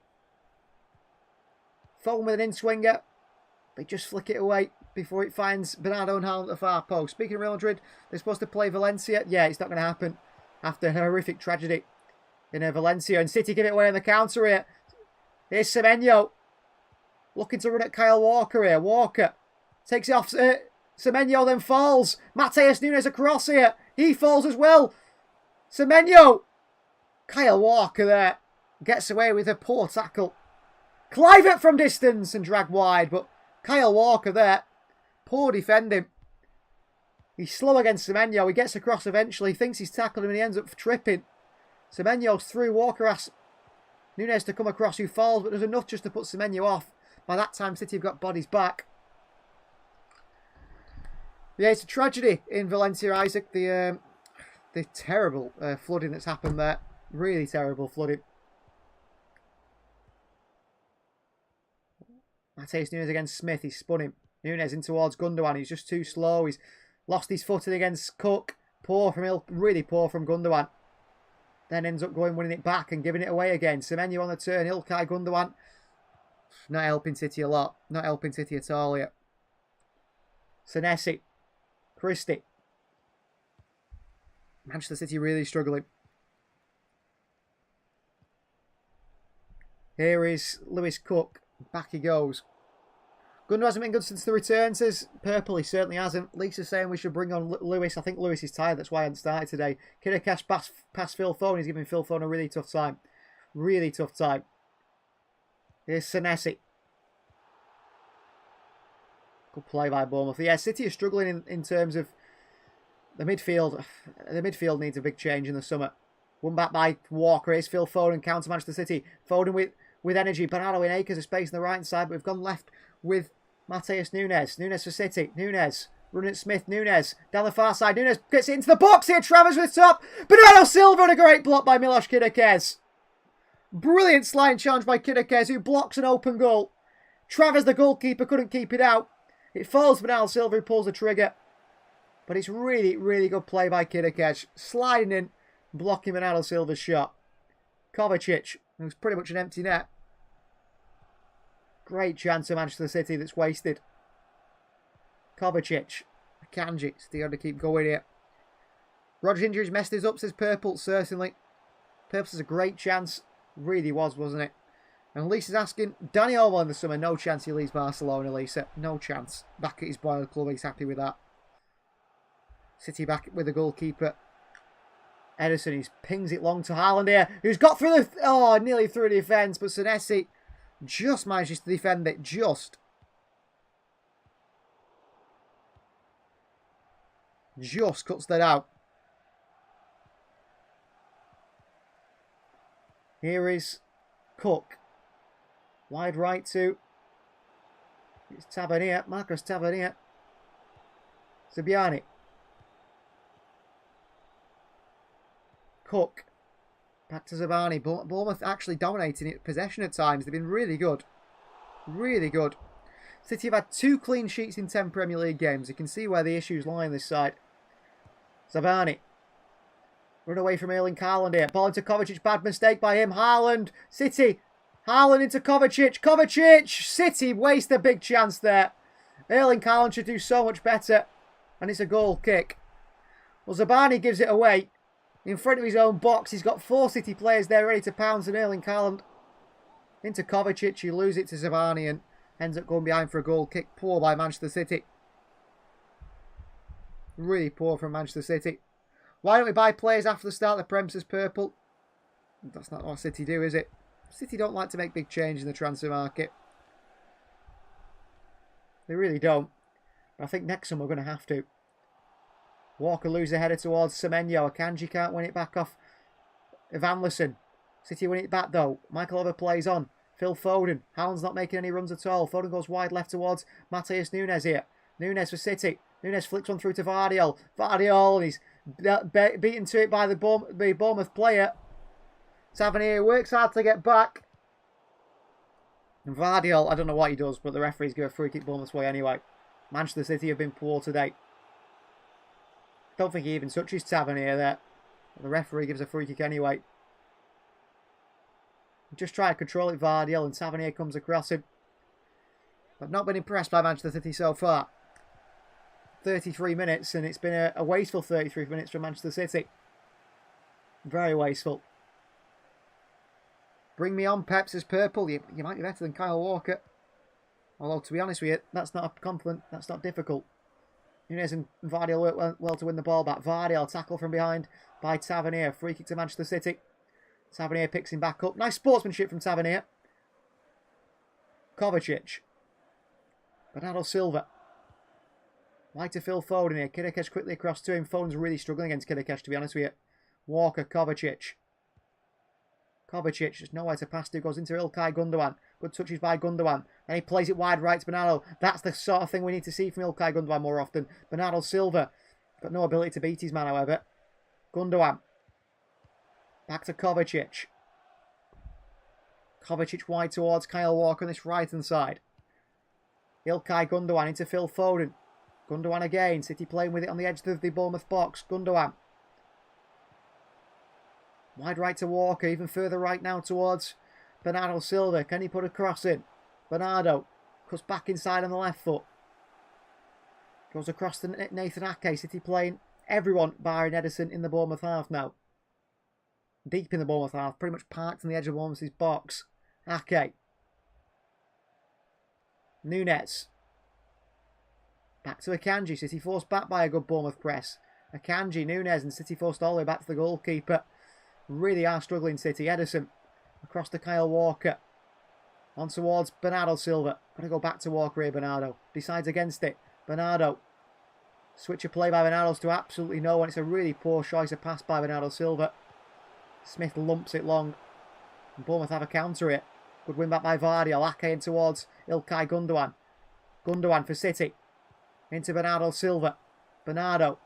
Foden with an in-swinger. They just flick it away before it finds Bernardo and Haaland at the far post. Speaking of Real Madrid, they're supposed to play Valencia. Yeah, it's not going to happen after a horrific tragedy in Valencia. And City give it away on the counter here. Here's Semenyo. Looking to run at Kyle Walker here. Walker takes it off. Semenyo then falls. Matheus Nunes across here. He falls as well. Semenyo. Kyle Walker there. Gets away with a poor tackle. Kluivert from distance and dragged wide. But Kyle Walker there. Poor defending. He's slow against Semenyo. He gets across eventually. Thinks he's tackled him and he ends up tripping. Semenyo's through. Walker asks Nunes to come across, who falls. But there's enough just to put Semenyo off. By that time, City have got bodies back. Yeah, it's a tragedy in Valencia, Isaac. The terrible flooding that's happened there. Really terrible flooding. Matheus Nunes against Smith. He's spun him. Nunes in towards Gundogan. He's just too slow. He's lost his footing against Cook. Poor from Hill. Really poor from Gundogan. Then ends up winning it back and giving it away again. Semenyo on the turn. Ilkay Gundogan. Not helping City a lot. Not helping City at all yet. Senesi. Christie. Manchester City really struggling. Here is Lewis Cook. Back he goes. Gundogan hasn't been good since the return, says Purple. He certainly hasn't. Lisa's saying we should bring on Lewis. I think Lewis is tired. That's why I haven't started today. Kidakash past Phil Foden. He's giving Phil Foden a really tough time. Really tough time. Here's Senesi. Good play by Bournemouth. Yeah, City is struggling in terms of the midfield. The midfield needs a big change in the summer. Won back by Walker. Here's Phil Foden. Counter Manchester City. Foden with energy. Bernardo in acres of space on the right side. But we've gone left with Matheus Nunes. Nunes for City. Nunes Running at Smith, Nunes. Down the far side, Nunes gets it into the box here. Travers with top. Bernardo Silva and a great block by Milos Kidakes. Brilliant sliding challenge by Kidakes, who blocks an open goal. Travers, the goalkeeper, couldn't keep it out. It falls to Bernardo Silva, who pulls the trigger. But it's really, really good play by Kidakes. Sliding in, blocking Bernardo Silva's shot. Kovacic, who's pretty much an empty net. Great chance of Manchester City that's wasted. Kovacic. Akanji. Still to keep going here. Roger's injuries messed us up, says Purple. Certainly. Purple has a great chance. Really was, wasn't it? And Lisa's asking, Danny Olmo in the summer. No chance he leaves Barcelona, Lisa. No chance. Back at his boiler club. He's happy with that. City back with the goalkeeper. Ederson, he pings it long to Haaland here. Who's got through the... Oh, nearly through the defence. But Senesi just manages to defend it. Just cuts that out. Here is Cook. Wide right to... It's Tavernier. Marcos Tavernier. Zubiani. Cook. Back to Zabani. Bournemouth actually dominating it, possession at times. They've been really good. Really good. City have had 2 clean sheets in 10 Premier League games. You can see where the issues lie on this side. Zabani. Run away from Erling Haaland here. Ball into Kovacic. Bad mistake by him. Haaland. City. Haaland into Kovacic. Kovacic. City waste a big chance there. Erling Haaland should do so much better. And it's a goal kick. Well, Zabani gives it away. In front of his own box. He's got 4 City players there ready to pounce on Erling Haaland. Into Kovacic. You lose it to Zabani and ends up going behind for a goal kick. Poor by Manchester City. Really poor from Manchester City. Why don't we buy players after the start of the Prem, says Purple? That's not what City do, is it? City don't like to make big changes in the transfer market. They really don't. But I think next summer we're going to have to. Walker loses a header towards Semenyo. Akanji can't win it back off Evanlison. City win it back though. Michael Oliver plays on. Phil Foden. Haaland's not making any runs at all. Foden goes wide left towards Matheus Nunes here. Nunes for City. Nunes flicks one through to Vardiol. Vardiol, and he's beaten to it by the Bournemouth player. Tavernier works hard to get back. And Vardiol, I don't know what he does, but the referees give a free kick Bournemouth's way anyway. Manchester City have been poor today. Don't think he even touches Tavernier there. The referee gives a free kick anyway. Just try to control it, Vardiol, and Tavernier comes across him. I've not been impressed by Manchester City so far. 33 minutes, and it's been a wasteful 33 minutes for Manchester City. Very wasteful. Bring me on, Pep, says Purple. You might be better than Kyle Walker. Although, to be honest with you, that's not a compliment. That's not difficult. Nunes and Vardiol work well to win the ball back. Vardiol tackle from behind by Tavernier. Free kick to Manchester City. Tavernier picks him back up. Nice sportsmanship from Tavernier. Kovacic. Bernardo Silva. Wide to Phil Foden here. Kidakes quickly across to him. Foden's really struggling against Kidakes, to be honest with you. Walker, Kovacic. Kovacic, there's nowhere to pass to. Goes into Ilkay Gundogan. Good touches by Gundogan. And he plays it wide right to Bernardo. That's the sort of thing we need to see from Ilkay Gundogan more often. Bernardo Silva. Got no ability to beat his man, however. Gundogan. Back to Kovacic. Kovacic wide towards Kyle Walker on this right-hand side. Ilkay Gundogan into Phil Foden. Gundogan again. City playing with it on the edge of the Bournemouth box. Gundogan. Wide right to Walker. Even further right now towards Bernardo Silva. Can he put a cross in? Bernardo cuts back inside on the left foot. Goes across to Nathan Ake. City playing everyone barring Ederson in the Bournemouth half now. Deep in the Bournemouth half. Pretty much parked on the edge of Bournemouth's box. Ake. Nunes. Back to Akanji. City forced back by a good Bournemouth press. Akanji, Nunes, and City forced all the way back to the goalkeeper. Really are struggling, City. Ederson across to Kyle Walker. On towards Bernardo Silva. Going to go back to Walker here, Bernardo. Decides against it. Bernardo. Switch of play by Bernardo's to absolutely no one. It's a really poor choice of pass by Bernardo Silva. Smith lumps it long. And Bournemouth have a counter it. Good win back by Vardiol. Ake in towards Ilkay Gundogan. Gundogan for City. Into Bernardo Silva. Bernardo.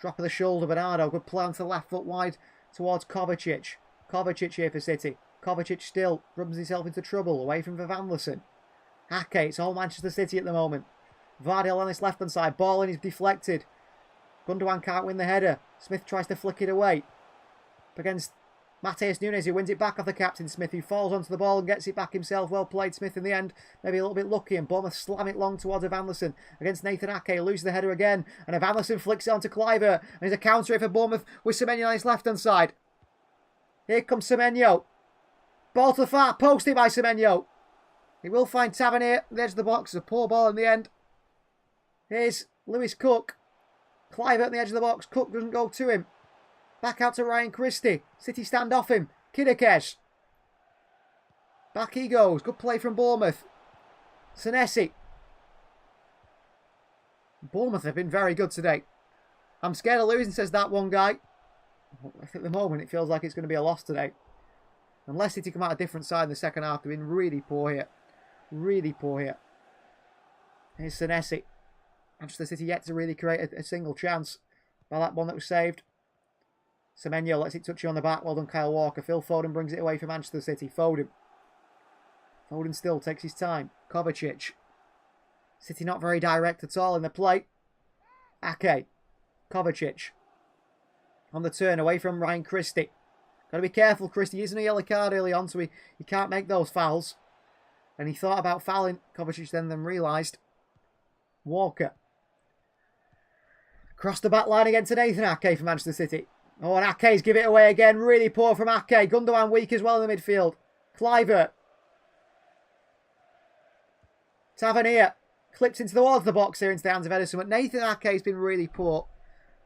Drop of the shoulder, Bernardo. Good play onto the left foot wide towards Kovacic. Kovacic here for City. Kovacic still rubs himself into trouble. Away from Vivanderson. Ake, it's all Manchester City at the moment. Vardiel on this left-hand side. Ball in is deflected. Gundogan can't win the header. Smith tries to flick it away. Up against Matheus Nunes, who wins it back off the captain Smith, who falls onto the ball and gets it back himself. Well played, Smith, in the end. Maybe a little bit lucky, and Bournemouth slam it long towards Evanderson against Nathan Ake. Loses the header again, and Evanderson flicks it onto Kluivert. And there's a counter here for Bournemouth with Semenyo on his left-hand side. Here comes Semenyo. Ball to the far post here by Semenyo. He will find Tavernier at the edge of the box. It's a poor ball in the end. Here's Lewis Cook. Kluivert at the edge of the box. Cook doesn't go to him. Back out to Ryan Christie. City stand off him. Kidekes. Back he goes. Good play from Bournemouth. Senesi. Bournemouth have been very good today. I'm scared of losing, says that one guy. At the moment, it feels like it's going to be a loss today. Unless City come out a different side in the second half, they've been really poor here. Really poor here. Here's Senesi. Manchester City yet to really create a single chance by that one that was saved. Semenyo lets it touch you on the back. Well done, Kyle Walker. Phil Foden brings it away for Manchester City. Foden still takes his time. Kovacic. City not very direct at all in the play. Ake. Kovacic. On the turn away from Ryan Christie. Got to be careful, Christie. He isn't a yellow card early on, so he can't make those fouls. And he thought about fouling Kovacic then realised. Walker. Cross the back line again to Nathan Ake for Manchester City. Oh, and Ake's give it away again. Really poor from Ake. Gundogan weak as well in the midfield. Kluivert. Tavernier. Clips into the box here into the hands of Ederson. But Nathan Ake's been really poor.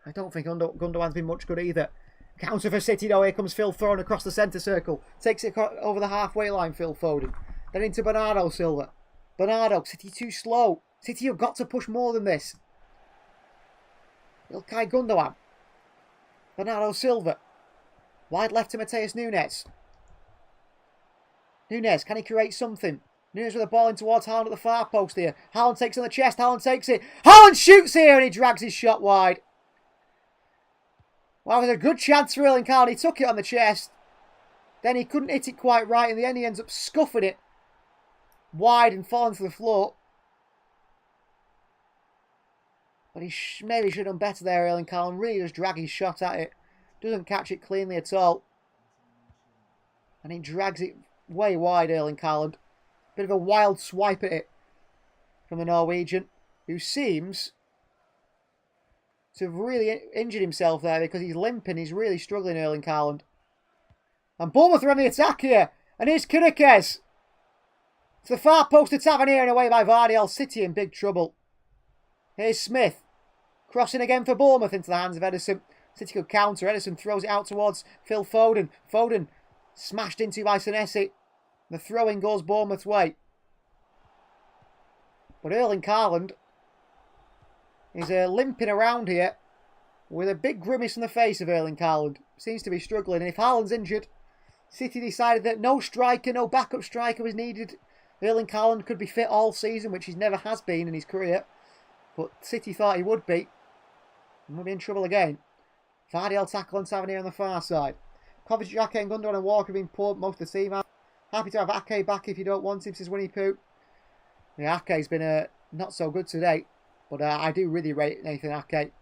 I don't think Gundogan's been much good either. Counter for City though. Here comes Phil Foden across the centre circle. Takes it over the halfway line, Phil Foden. Then into Bernardo Silva. Bernardo. City too slow. City have got to push more than this. Ilkay Gundogan. Bernardo Silva. Wide left to Matheus Nunes. Nunes, can he create something? Nunes with a ball in towards Haaland at the far post here. Haaland takes on the chest. Haaland takes it. Haaland shoots here and he drags his shot wide. Well, it was a good chance for Erling Haaland. He took it on the chest. Then he couldn't hit it quite right. In the end, he ends up scuffing it wide and falling to the floor. But he maybe should have done better there, Erling Haaland. Really does drag his shot at it. Doesn't catch it cleanly at all. And he drags it way wide, Erling Haaland. Bit of a wild swipe at it from the Norwegian, who seems to have really injured himself there because he's limping. He's really struggling, Erling Haaland. And Bournemouth are on the attack here. And here's Kidekes. To the far post to Tavernier and away by Vardiel. City in big trouble. Here's Smith. Crossing again for Bournemouth into the hands of Ederson. City could counter. Ederson throws it out towards Phil Foden. Foden smashed into by Senesi. The throw-in goes Bournemouth's way. But Erling Haaland is limping around here with a big grimace on the face of Erling Haaland. Seems to be struggling. And if Haaland's injured, City decided that no striker, no backup striker was needed. Erling Haaland could be fit all season, which he never has been in his career. But City thought he would be. And we'll be in trouble again. Vardiel tackle on Tavernier on the far side. Kovacic, Ake and Gundogan and Walker have been poor most of the team. Happy to have Ake back if you don't want him, says Winnie Pooh. Yeah, Ake's been not so good today. But I do really rate Nathan Ake.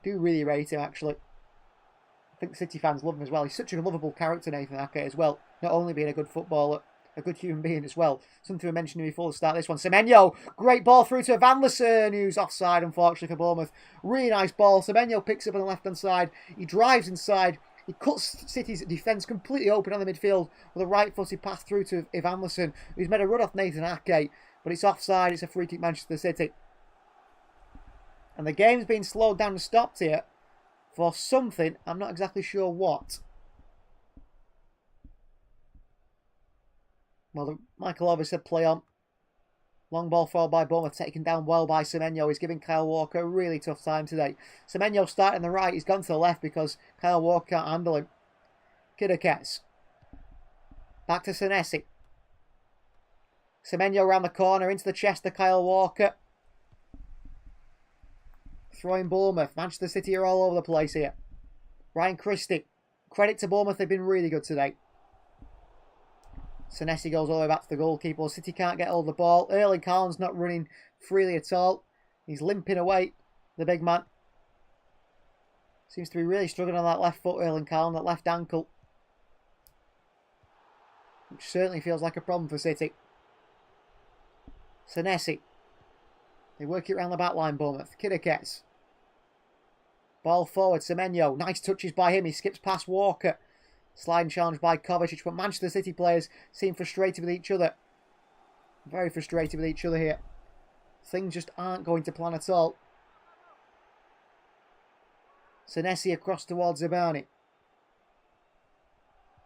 Do really rate him, actually. I think City fans love him as well. He's such a lovable character, Nathan Ake, as well. Not only being a good footballer, a good human being as well. Something we mentioned before the start of this one. Semenyo, great ball through to Evanderson, who's offside, unfortunately, for Bournemouth. Really nice ball. Semenyo picks up on the left-hand side. He drives inside. He cuts City's defence completely open on the midfield with a right-footed pass through to Evanderson, who's made a run off Nathan Ake. But it's offside. It's a free kick, Manchester City. And the game's been slowed down and stopped here for something. I'm not exactly sure what. Well, Michael Oliver said play on. Long ball forward by Bournemouth, taken down well by Semenyo. He's giving Kyle Walker a really tough time today. Semenyo starting on the right. He's gone to the left because Kyle Walker can't handle him. Kidekes. Back to Senesi. Semenyo around the corner into the chest of Kyle Walker. throwing Bournemouth. Manchester City are all over the place here. Ryan Christie. Credit to Bournemouth, they've been really good today. Senesi goes all the way back to the goalkeeper. City can't get hold of the ball. Erling Haaland's not running freely at all. He's limping away, the big man. Seems to be really struggling on that left foot, Erling Haaland, that left ankle. Which certainly feels like a problem for City. Senesi. They work it around the back line, Bournemouth. Kidikets. Ball forward, Semenyo. Nice touches by him. He skips past Walker. Sliding challenge by Kovacic. But Manchester City players seem frustrated with each other. Very frustrated with each other here. Things just aren't going to plan at all. Senesi across towards Zabani.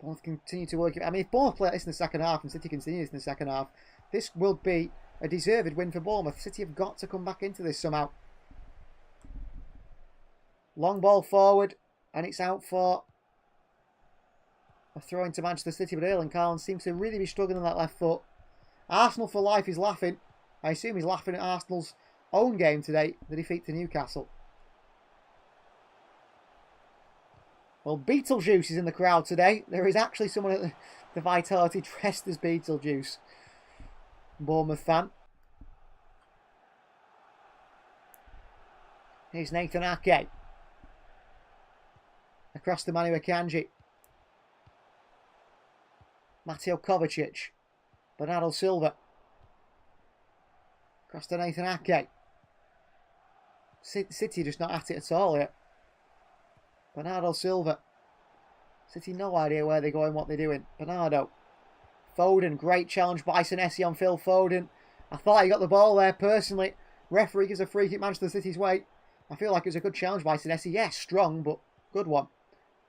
Bournemouth continue to work it. I mean, if Bournemouth play this in the second half and City continues in the second half, this will be a deserved win for Bournemouth. City have got to come back into this somehow. Long ball forward, and it's out for a throw into Manchester City, but Erling Haaland seems to really be struggling on that left foot. Arsenal for life is laughing. I assume he's laughing at Arsenal's own game today, the defeat to Newcastle. Well, Beetlejuice is in the crowd today. There is actually someone at the Vitality dressed as Beetlejuice. Bournemouth fan. Here's Nathan Ake. Across to Manu Akanji. Mateo Kovacic. Bernardo Silva. Across to Nathan Ake. City just not at it at all here. Bernardo Silva. City no idea where they're going, what they're doing. Bernardo. Foden. Great challenge by Senesi on Phil Foden. I thought he got the ball there personally. Referee gives a free kick Manchester City's way. I feel like it was a good challenge by Senesi. Yes, strong, but good one.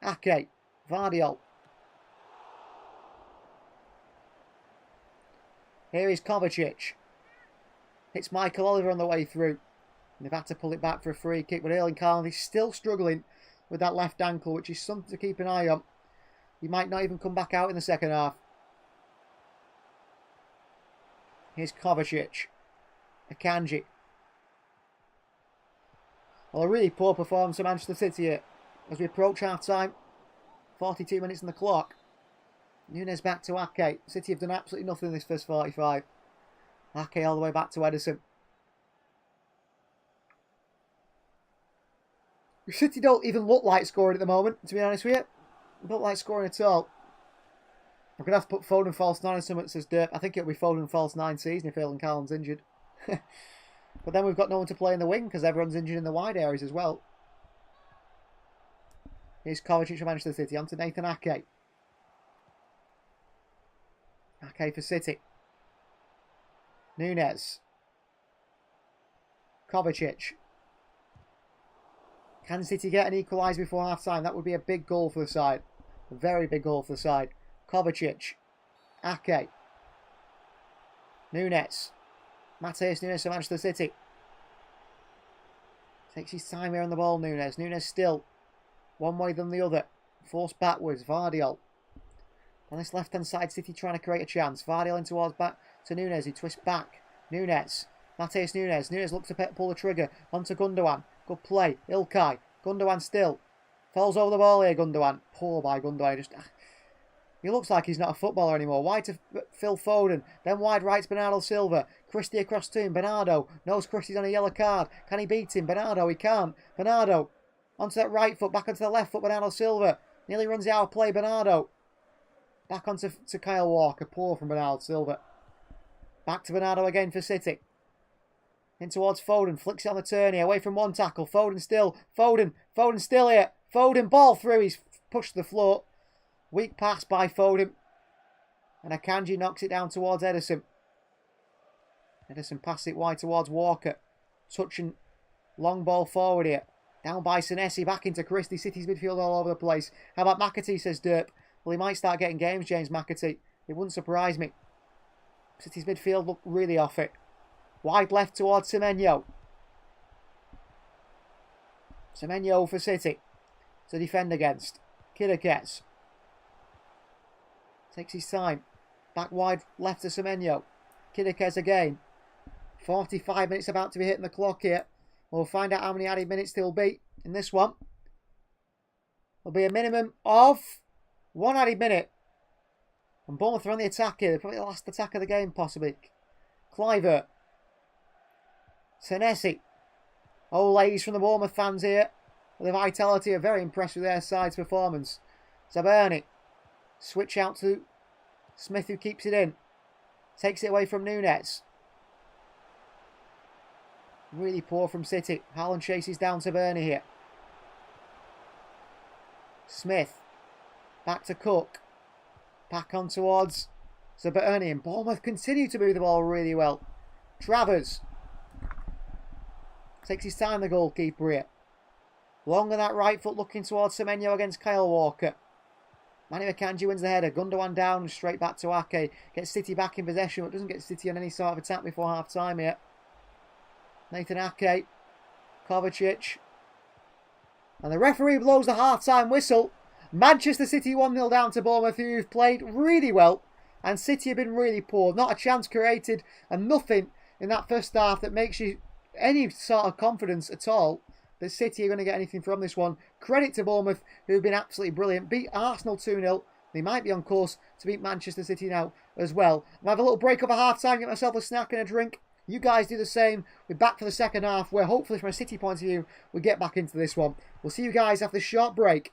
Ake. Vardiol. Here is Kovacic. It's Michael Oliver on the way through. And they've had to pull it back for a free kick, but Erling Haaland is still struggling with that left ankle, which is something to keep an eye on. He might not even come back out in the second half. Here's Kovacic. Akanji. Well, a really poor performance from Manchester City here. As we approach half-time, 42 minutes on the clock. Nunes back to Ake. City have done absolutely nothing in this first 45. Ake all the way back to Ederson. City don't even look like scoring at the moment, to be honest with you. They don't like scoring at all. I'm going to have to put Foden false 9 in something that says Derp. I think it'll be Foden false 9 season if Erling Haaland's injured. But then we've got no one to play in the wing because everyone's injured in the wide areas as well. Here's Kovacic for Manchester City. On to Nathan Ake. Ake for City. Nunes. Kovacic. Can City get an equaliser before half-time? That would be a big goal for the side. A very big goal for the side. Kovacic. Ake. Nunes. Mateus Nunes for Manchester City. Takes his time here on the ball, Nunes. Nunes still one way than the other. Forced backwards. Vardiol. On this left-hand side, City trying to create a chance. Vardiol in towards back to Nunes. He twists back. Nunes. Mateus Nunes. Nunes looks to pull the trigger. Onto Gundogan. Good play. Ilkay. Gundogan still. Falls over the ball here, Gundogan. Poor by Gundogan. He looks like he's not a footballer anymore. Wide to Phil Foden. Then wide right to Bernardo Silva. Christie across to him. Bernardo knows Christie's on a yellow card. Can he beat him? Bernardo, he can't. Bernardo onto that right foot. Back onto the left foot. Bernardo Silva. Nearly runs the out of play. Bernardo. Back onto Kyle Walker. Poor from Bernardo Silva. Back to Bernardo again for City. In towards Foden. Flicks it on the turn here. Away from one tackle. Foden still. Foden still here. Foden ball through. He's pushed to the floor. Weak pass by Foden. And Akanji knocks it down towards Ederson. Ederson passes it wide towards Walker. Touching long ball forward here. Down by Senesi. Back into Christie. City's midfield all over the place. How about McAtee, says Derp. Well, he might start getting games, James McAtee. It wouldn't surprise me. City's midfield look really off it. Wide left towards Semenyo. Semenyo for City. To defend against. Kidikets. Takes his time. Back wide left to Semenyo. Kidikes again. 45 minutes about to be hitting the clock here. We'll find out how many added minutes there'll be in this one. There'll be a minimum of 1 added minute. And Bournemouth are on the attack here. They're probably the last attack of the game, possibly. Clivert. Senesi. Olays from the Bournemouth fans here. The vitality are very impressed with their side's performance. Zaberni. Switch out to Smith, who keeps it in. Takes it away from Nunes. Really poor from City. Haaland chases down Zaberni here. Smith. Back to Cook. Back on towards Zaberni. And Bournemouth continue to move the ball really well. Travers. Takes his time, the goalkeeper here. Long on that right foot, looking towards Semenyo against Kyle Walker. Manny Akanji wins the header. Gundogan down, straight back to Ake. Gets City back in possession, but doesn't get City on any sort of attack before half-time here. Nathan Ake. Kovacic. And the referee blows the half-time whistle. Manchester City 1-0 down to Bournemouth, who've played really well. And City have been really poor. Not a chance created and nothing in that first half that makes you any sort of confidence at all that City are going to get anything from this one. Credit to Bournemouth, who have been absolutely brilliant. Beat Arsenal 2-0. They might be on course to beat Manchester City now as well. I'll have a little break over half-time, get myself a snack and a drink. You guys do the same. We're back for the second half, where hopefully from a City point of view, we'll get back into this one. We'll see you guys after this short break.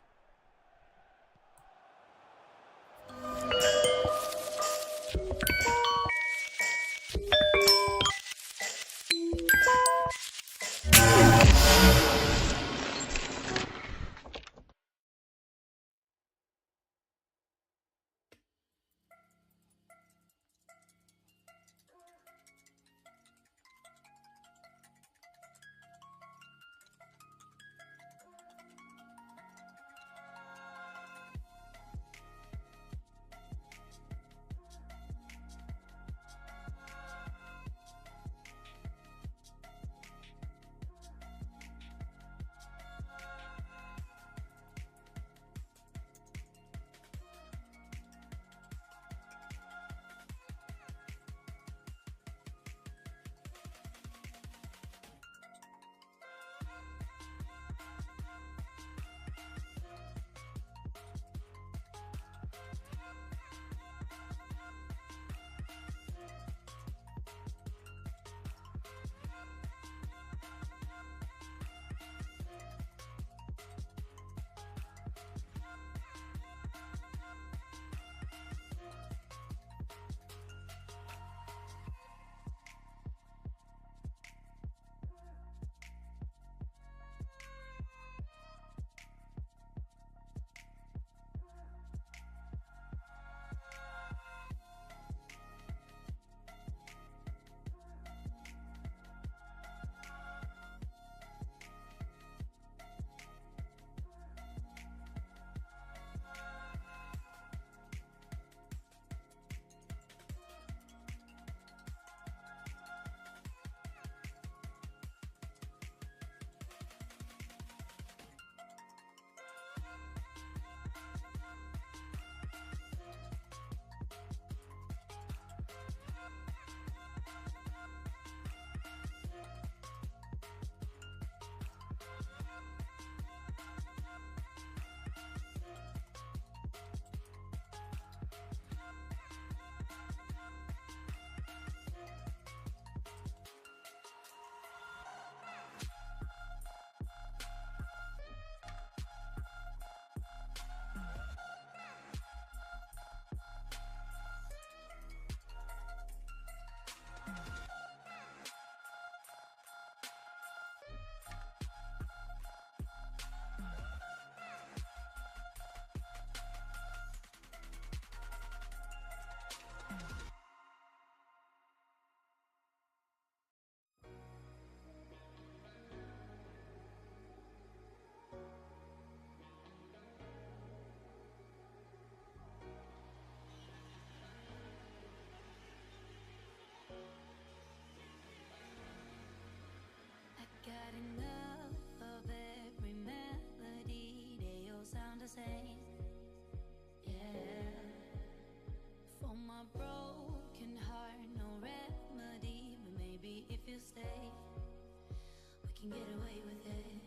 can get away with it.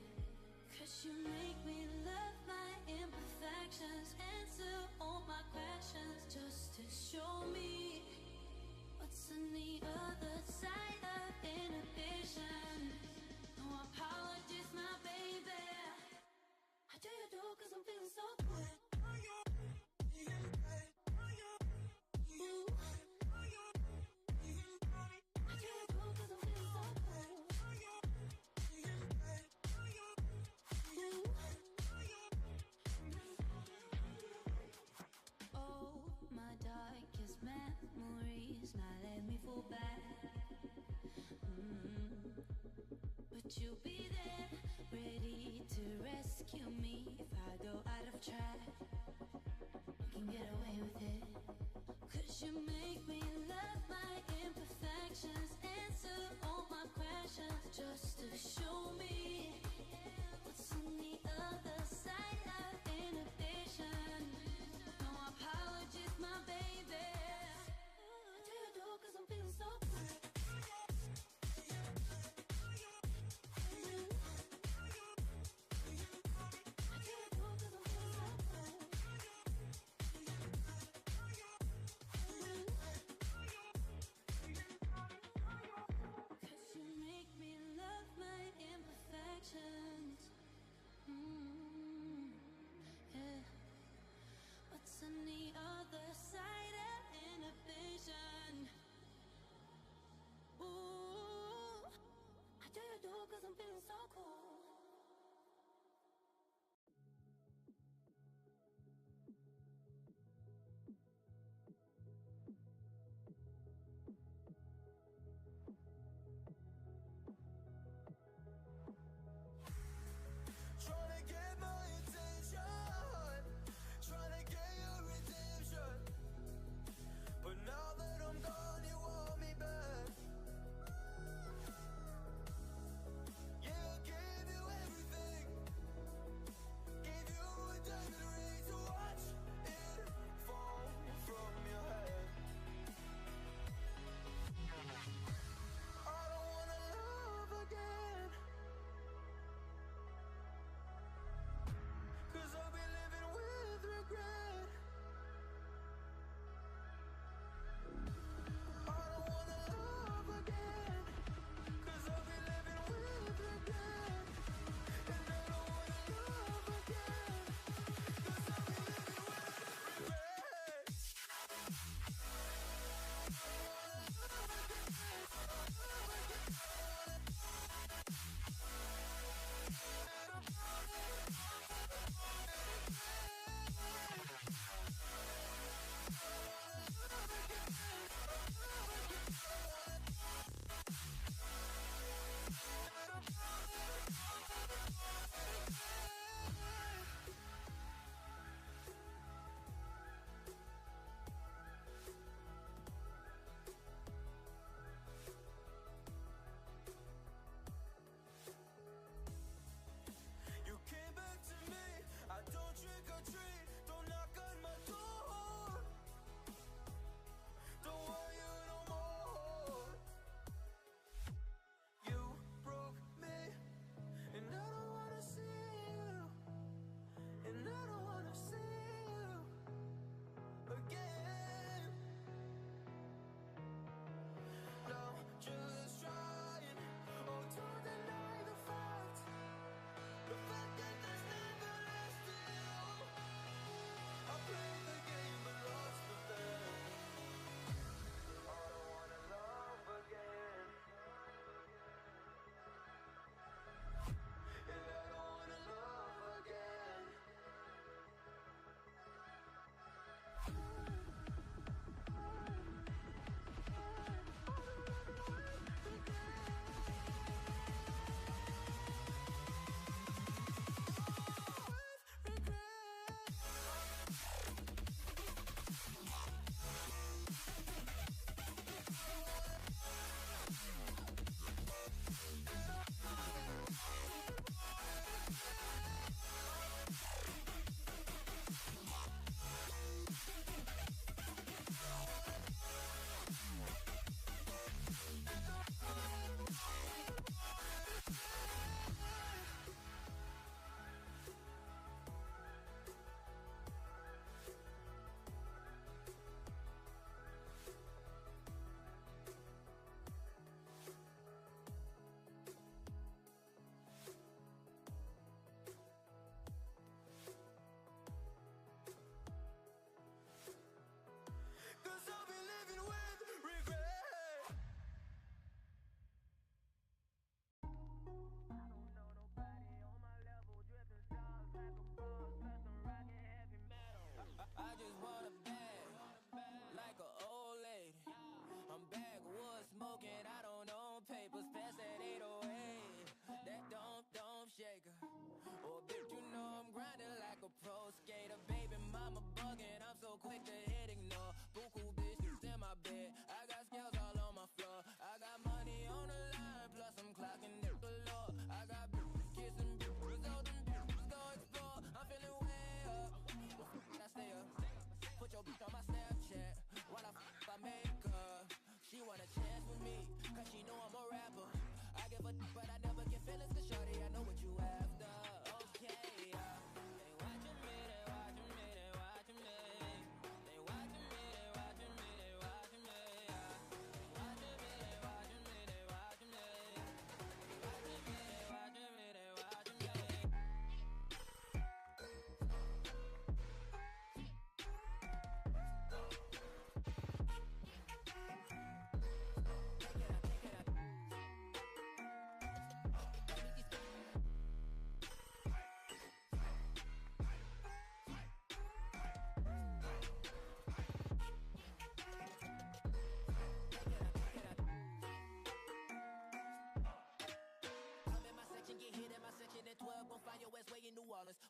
'Cause you make me love my imperfections, answer all my questions, just to show me what's on the other side of inhibition. No apologies, my baby. I do you do 'cause I'm feeling so good. But you'll be there, ready to rescue me if I go out of track. You can get away with it. 'Cause you make me love my imperfections, answer all my questions, just to show me what's on the other side of inhibition. No apologies, my baby. I do you do 'cause I'm feeling so good.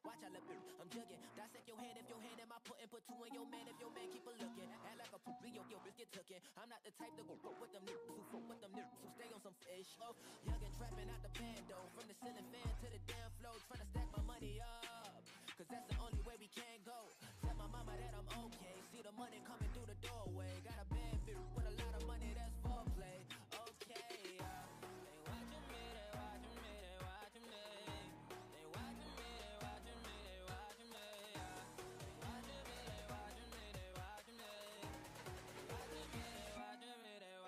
Watch I look, I'm jugging. Dissect your hand if your hand in my put two in your man if your man keep a looking. Act like a poop, your wrist get tooken. I'm not the type to go with them niggas who fuck with them niggas who stay on some fish. Oh, youngin' trapping out the bando. From the ceiling fan to the damn floor, trying to stack my money up. Cause that's the only way we can go. Tell my mama that I'm okay. See the money coming through the doorway. Got a bad bitch with a lot of money, that's foreplay. Okay, they watching me, they watching me, they watching me. They watching me, they watching me, they watching me. They watching me, they watching me, they watching me. They watching me, they watching me,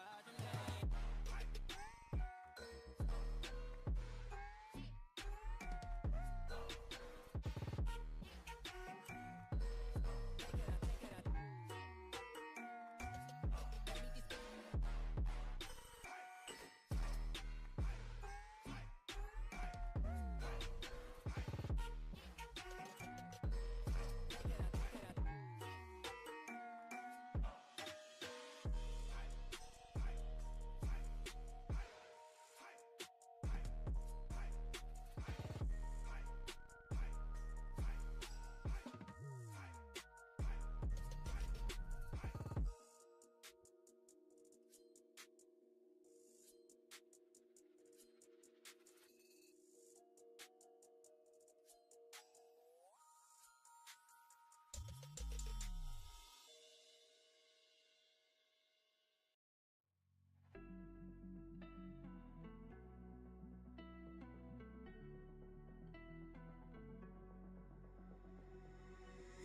they watching me.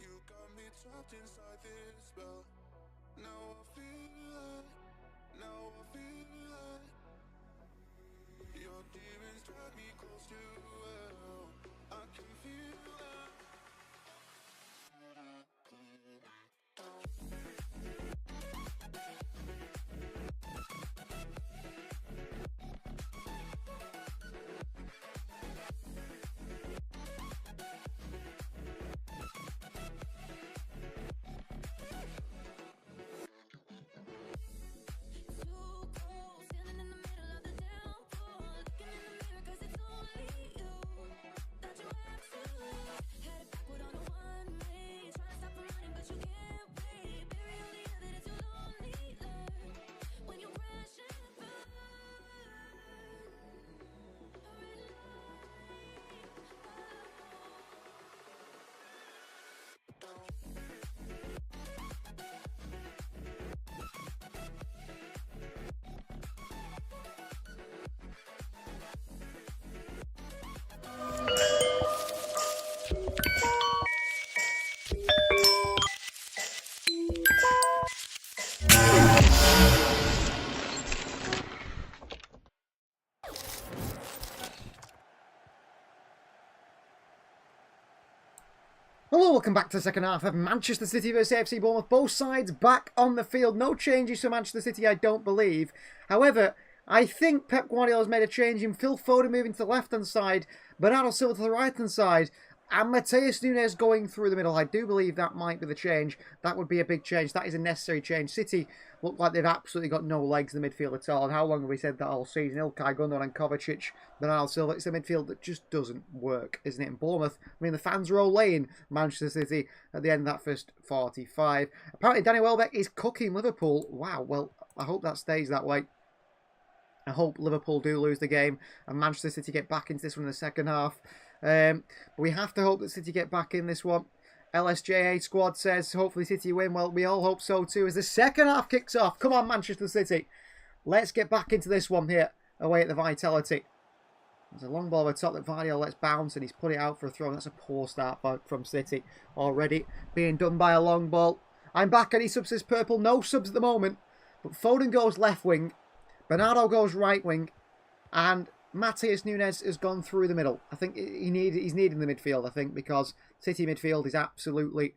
You got me trapped inside this spell. Now I feel like, now I feel like your demons drag me close to hell. I can feel that. Hello, welcome back to the second half of Manchester City vs AFC Bournemouth. Both sides back on the field. No changes for Manchester City, I don't believe. However, I think Pep Guardiola's made a change in Phil Foden moving to the left-hand side, Bernardo Silva to the right-hand side, and Matheus Nunes going through the middle. I do believe that might be the change. That would be a big change. That is a necessary change. City look like they've absolutely got no legs in the midfield at all. And how long have we said that all season? Ilkay Gundogan, Kovacic, Bernardo Silva. It's a midfield that just doesn't work, isn't it? In Bournemouth, I mean, the fans were all laying Manchester City at the end of that first 45. Apparently, Danny Welbeck is cooking Liverpool. Wow, well, I hope that stays that way. I hope Liverpool do lose the game and Manchester City get back into this one in the second half. But we have to hope that City get back in this one. LSJA squad says hopefully City win. Well, we all hope so too as the second half kicks off. Come on, Manchester City. Let's get back into this one here away at the Vitality. There's a long ball over top that Vardy lets bounce and he's put it out for a throw. That's a poor start from City already. Being done by a long ball. I'm back. Any subs is purple. No subs at the moment. But Foden goes left wing. Bernardo goes right wing. And Matheus Nunes has gone through the middle. I think he's needing the midfield, I think, because City midfield is absolutely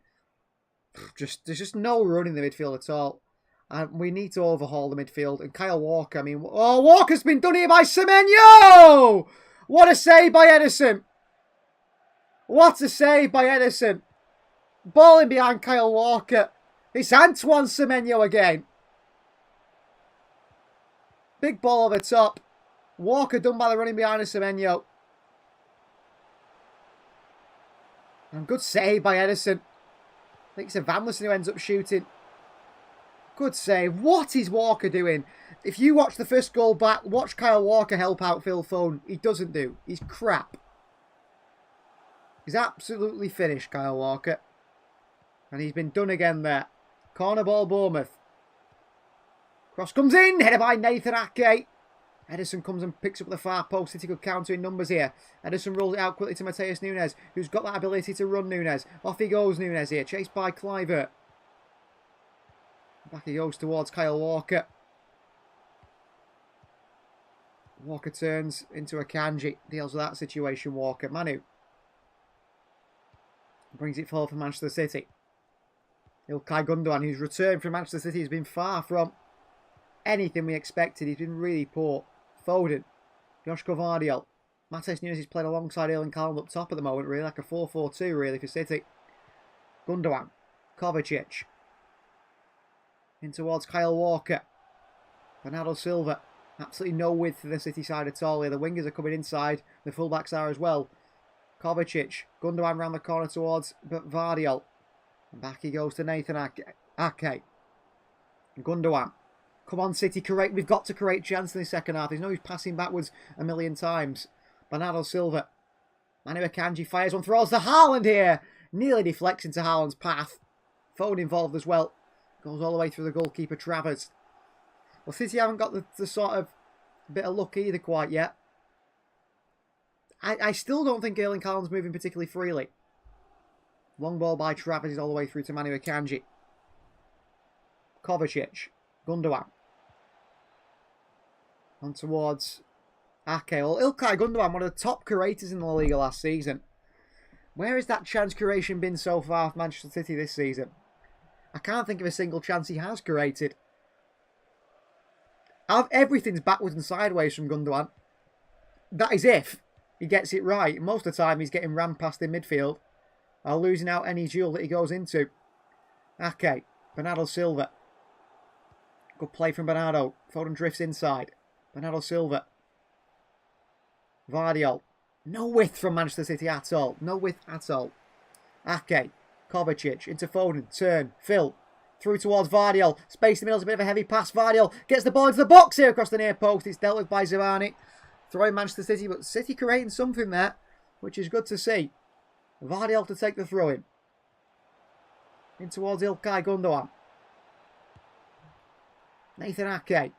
there's just no run in the midfield at all. And we need to overhaul the midfield. And Kyle Walker, I mean, oh, Walker's been done here by Semenyo! What a save by Edison! What a save by Edison! Ball in behind Kyle Walker. It's Antoine Semenyo again. Big ball over top. Walker done by the running behind of Semenyo. And good save by Edison. I think it's Van Listen who ends up shooting. Good save. What is Walker doing? If you watch the first goal back, watch Kyle Walker help out Phil Foden. He doesn't do. He's crap. He's absolutely finished, Kyle Walker. And he's been done again there. Corner ball, Bournemouth. Cross comes in. Headed by Nathan Ake. Edison comes and picks up the far post. City good countering numbers here. Edison rolls it out quickly to Mateus Nunes, who's got that ability to run Nunes. Off he goes, Nunes here. Chased by Clivert. Back he goes towards Kyle Walker. Walker turns into Akanji. Deals with that situation, Walker. Manu. Brings it forward for Manchester City. Ilkay Gundogan, who's returned from Manchester City, has been far from anything we expected. He's been really poor. Foden. Joshko Vardiol. Mateus Nunes is playing alongside Erling Haaland up top at the moment, really. Like a 4-4-2, really, for City. Gundogan. Kovacic. In towards Kyle Walker. Bernardo Silva. Absolutely no width to the City side at all here. The wingers are coming inside. The fullbacks are as well. Kovacic. Gundogan round the corner towards Vardiol. And back he goes to Nathan Ake. Gundogan. Come on, City, we've got to create chance in the second half. There's no use passing backwards a million times. Bernardo Silva. Manu Akanji fires one, throws to Haaland here. Nearly deflects into Haaland's path. Foden involved as well. Goes all the way through the goalkeeper, Travers. Well, City haven't got the sort of bit of luck either quite yet. I still don't think Erling Haaland's moving particularly freely. Long ball by Travers is all the way through to Manu Akanji. Kovacic. Gundogan. On towards Ake. Well, Ilkay Gundogan, one of the top creators in the La Liga last season. Where has that chance creation been so far for Manchester City this season? I can't think of a single chance he has created. Everything's backwards and sideways from Gundogan. That is if he gets it right. Most of the time he's getting rammed past in midfield, or losing out any duel that he goes into. Ake. Bernardo Silva. Good play from Bernardo. Foden drifts inside. Bernardo Silva. Vardiol. No width from Manchester City at all. No width at all. Ake. Kovacic. Into Foden. Turn. Phil. Through towards Vardiol. Space in the middle is a bit of a heavy pass. Vardiol gets the ball into the box here across the near post. It's dealt with by Zavani. Throwing Manchester City. But City creating something there, which is good to see. Vardiol to take the throw in. In towards Ilkay Gundogan. Nathan Ake.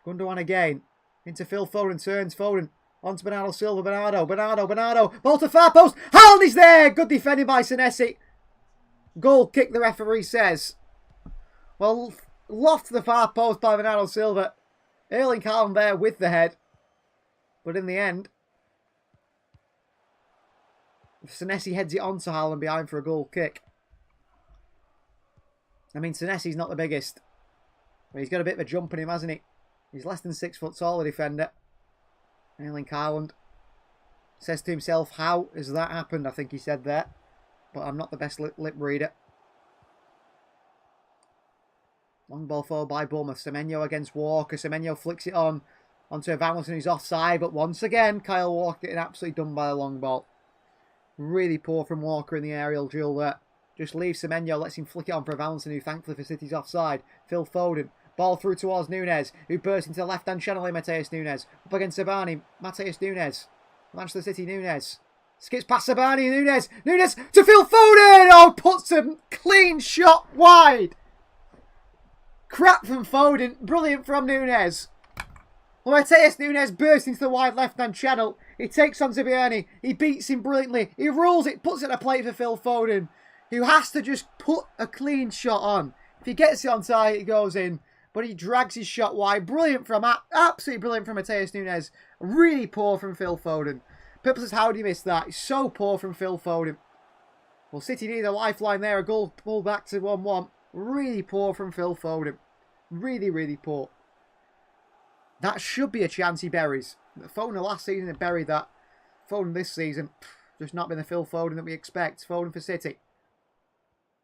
Gundogan again. Into Phil Foden. Turns Foden. On to Bernardo Silva. Bernardo. Ball to far post. Haaland is there. Good defending by Senesi. Goal kick, the referee says. Well, loft to the far post by Bernardo Silva. Erling Haaland there with the head. But in the end, Senesi heads it on to Haaland behind for a goal kick. I mean, Senesi's not the biggest. But he's got a bit of a jump in him, hasn't he? He's less than 6 foot tall, the defender. Erling Haaland says to himself, how has that happened? I think he said that. But I'm not the best lip reader. Long ball forward by Bournemouth. Semenyo against Walker. Semenyo flicks it on onto Van Listen, who's offside. But once again, Kyle Walker getting absolutely done by a long ball. Really poor from Walker in the aerial duel there. Just leaves Semenyo, lets him flick it on for Van Listen, who thankfully for City's offside. Phil Foden. Ball through towards Nunes, who bursts into the left-hand channel in Mateus Nunes. Up against Sabani. Mateus Nunes. Manchester City Nunes. Skips past Sabani. Nunes to Phil Foden! Oh, puts a clean shot wide. Crap from Foden. Brilliant from Nunes. Well, Mateus Nunes bursts into the wide left-hand channel. He takes on Zibiani. He beats him brilliantly. He rules it, puts it on a plate for Phil Foden, who has to just put a clean shot on. If he gets it on target, it goes in. But he drags his shot wide. Brilliant from, absolutely brilliant from Mateus Nunes. Really poor from Phil Foden. Pippa says, how do you miss that? It's so poor from Phil Foden. Well, City need a lifeline there. A goal pulled back to 1-1. Really poor from Phil Foden. Really, really poor. That should be a chance he buries. Foden last season had buried that. Foden this season, just not been the Phil Foden that we expect. Foden for City.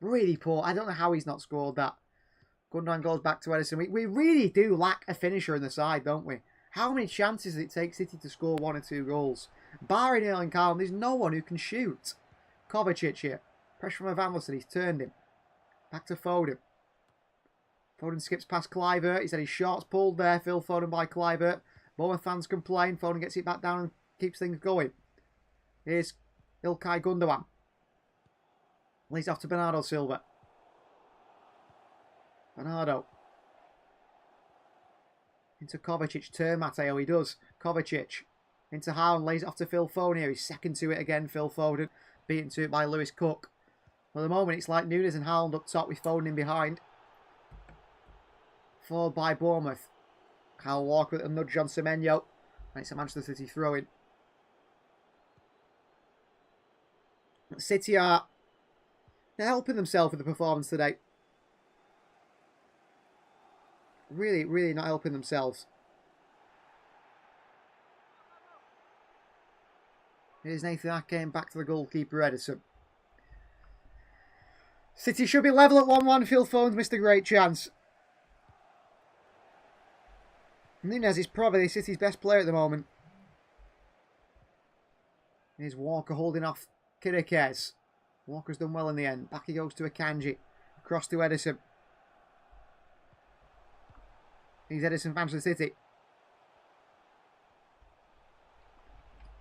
Really poor. I don't know how he's not scored that. Gundogan goes back to Edison. We really do lack a finisher in the side, don't we? How many chances does it take City to score 1 or 2 goals? Barring Erling Haaland, there's no one who can shoot. Kovacic here. Pressure from Van Vanderlei. He's turned him. Back to Foden. Foden skips past Kluivert. He's had his shots pulled there. Phil Foden by Kluivert. Bournemouth fans complain. Foden gets it back down and keeps things going. Here's Ilkay Gundogan. Leads off to Bernardo Silva. Bernardo. Into Kovacic. Turn Matteo. He does. Kovacic. Into Haaland. Lays it off to Phil Foden here. He's second to it again. Phil Foden. Beaten to it by Lewis Cook. For the moment, it's like Nunes and Haaland up top with Foden in behind. Followed by Bournemouth. Kyle Walker with a nudge on Semenyo. And it's a Manchester City throw-in. City are... they're helping themselves with the performance today. Really, really not helping themselves. Here's Nathan Ake back to the goalkeeper Edison. City should be level at 1-1. Phil Foden's missed a great chance. Nunes is probably City's best player at the moment. Here's Walker holding off Kirikez. Walker's done well in the end. Back he goes to Akanji. Across to Edison. He's Edison for Manchester City.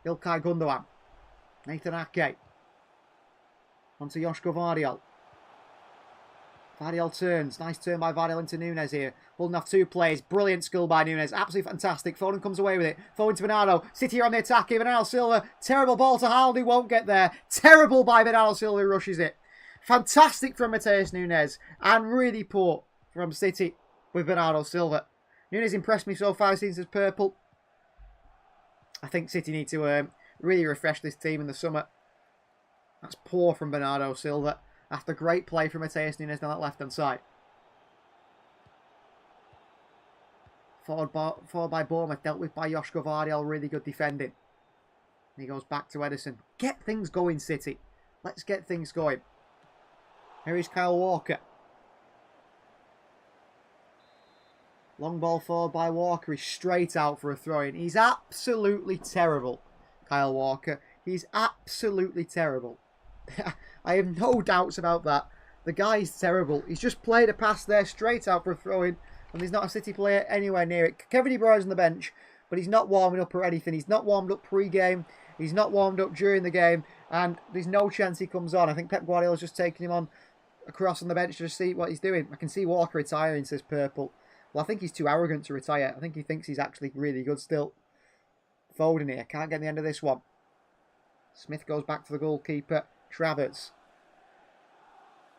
Ilkay Gundogan. Nathan Ake. Onto Joško Vardiol. Vardiol turns. Nice turn by Vardiol into Nunes here. Holding off 2 players. Brilliant skill by Nunes. Absolutely fantastic. Foden comes away with it. Foden to Bernardo. City are on the attack here. Bernardo Silva. Terrible ball to Haaland. He won't get there. Terrible by Bernardo Silva who rushes it. Fantastic from Matheus Nunes. And really poor from City with Bernardo Silva. Nunes impressed me so far since his purple. I think City need to really refresh this team in the summer. That's poor from Bernardo Silva. After great play from Matheus Nunes down that left-hand side. Forward by Bournemouth. Dealt with by Joško Vardiol. Really good defending. And he goes back to Edison. Get things going, City. Let's get things going. Here is Kyle Walker. Long ball forward by Walker. He's straight out for a throw-in. He's absolutely terrible, Kyle Walker. He's absolutely terrible. I have no doubts about that. The guy's terrible. He's just played a pass there straight out for a throw-in, and there's not a City player anywhere near it. Kevin De Bruyne's on the bench, but he's not warming up or anything. He's not warmed up pre-game. He's not warmed up during the game, and there's no chance he comes on. I think Pep Guardiola's just taking him on across on the bench to see what he's doing. I can see Walker retiring, says Purple. Well, I think he's too arrogant to retire. I think he thinks he's actually really good still. Foden here. Can't get the end of this one. Smith goes back to the goalkeeper. Travers.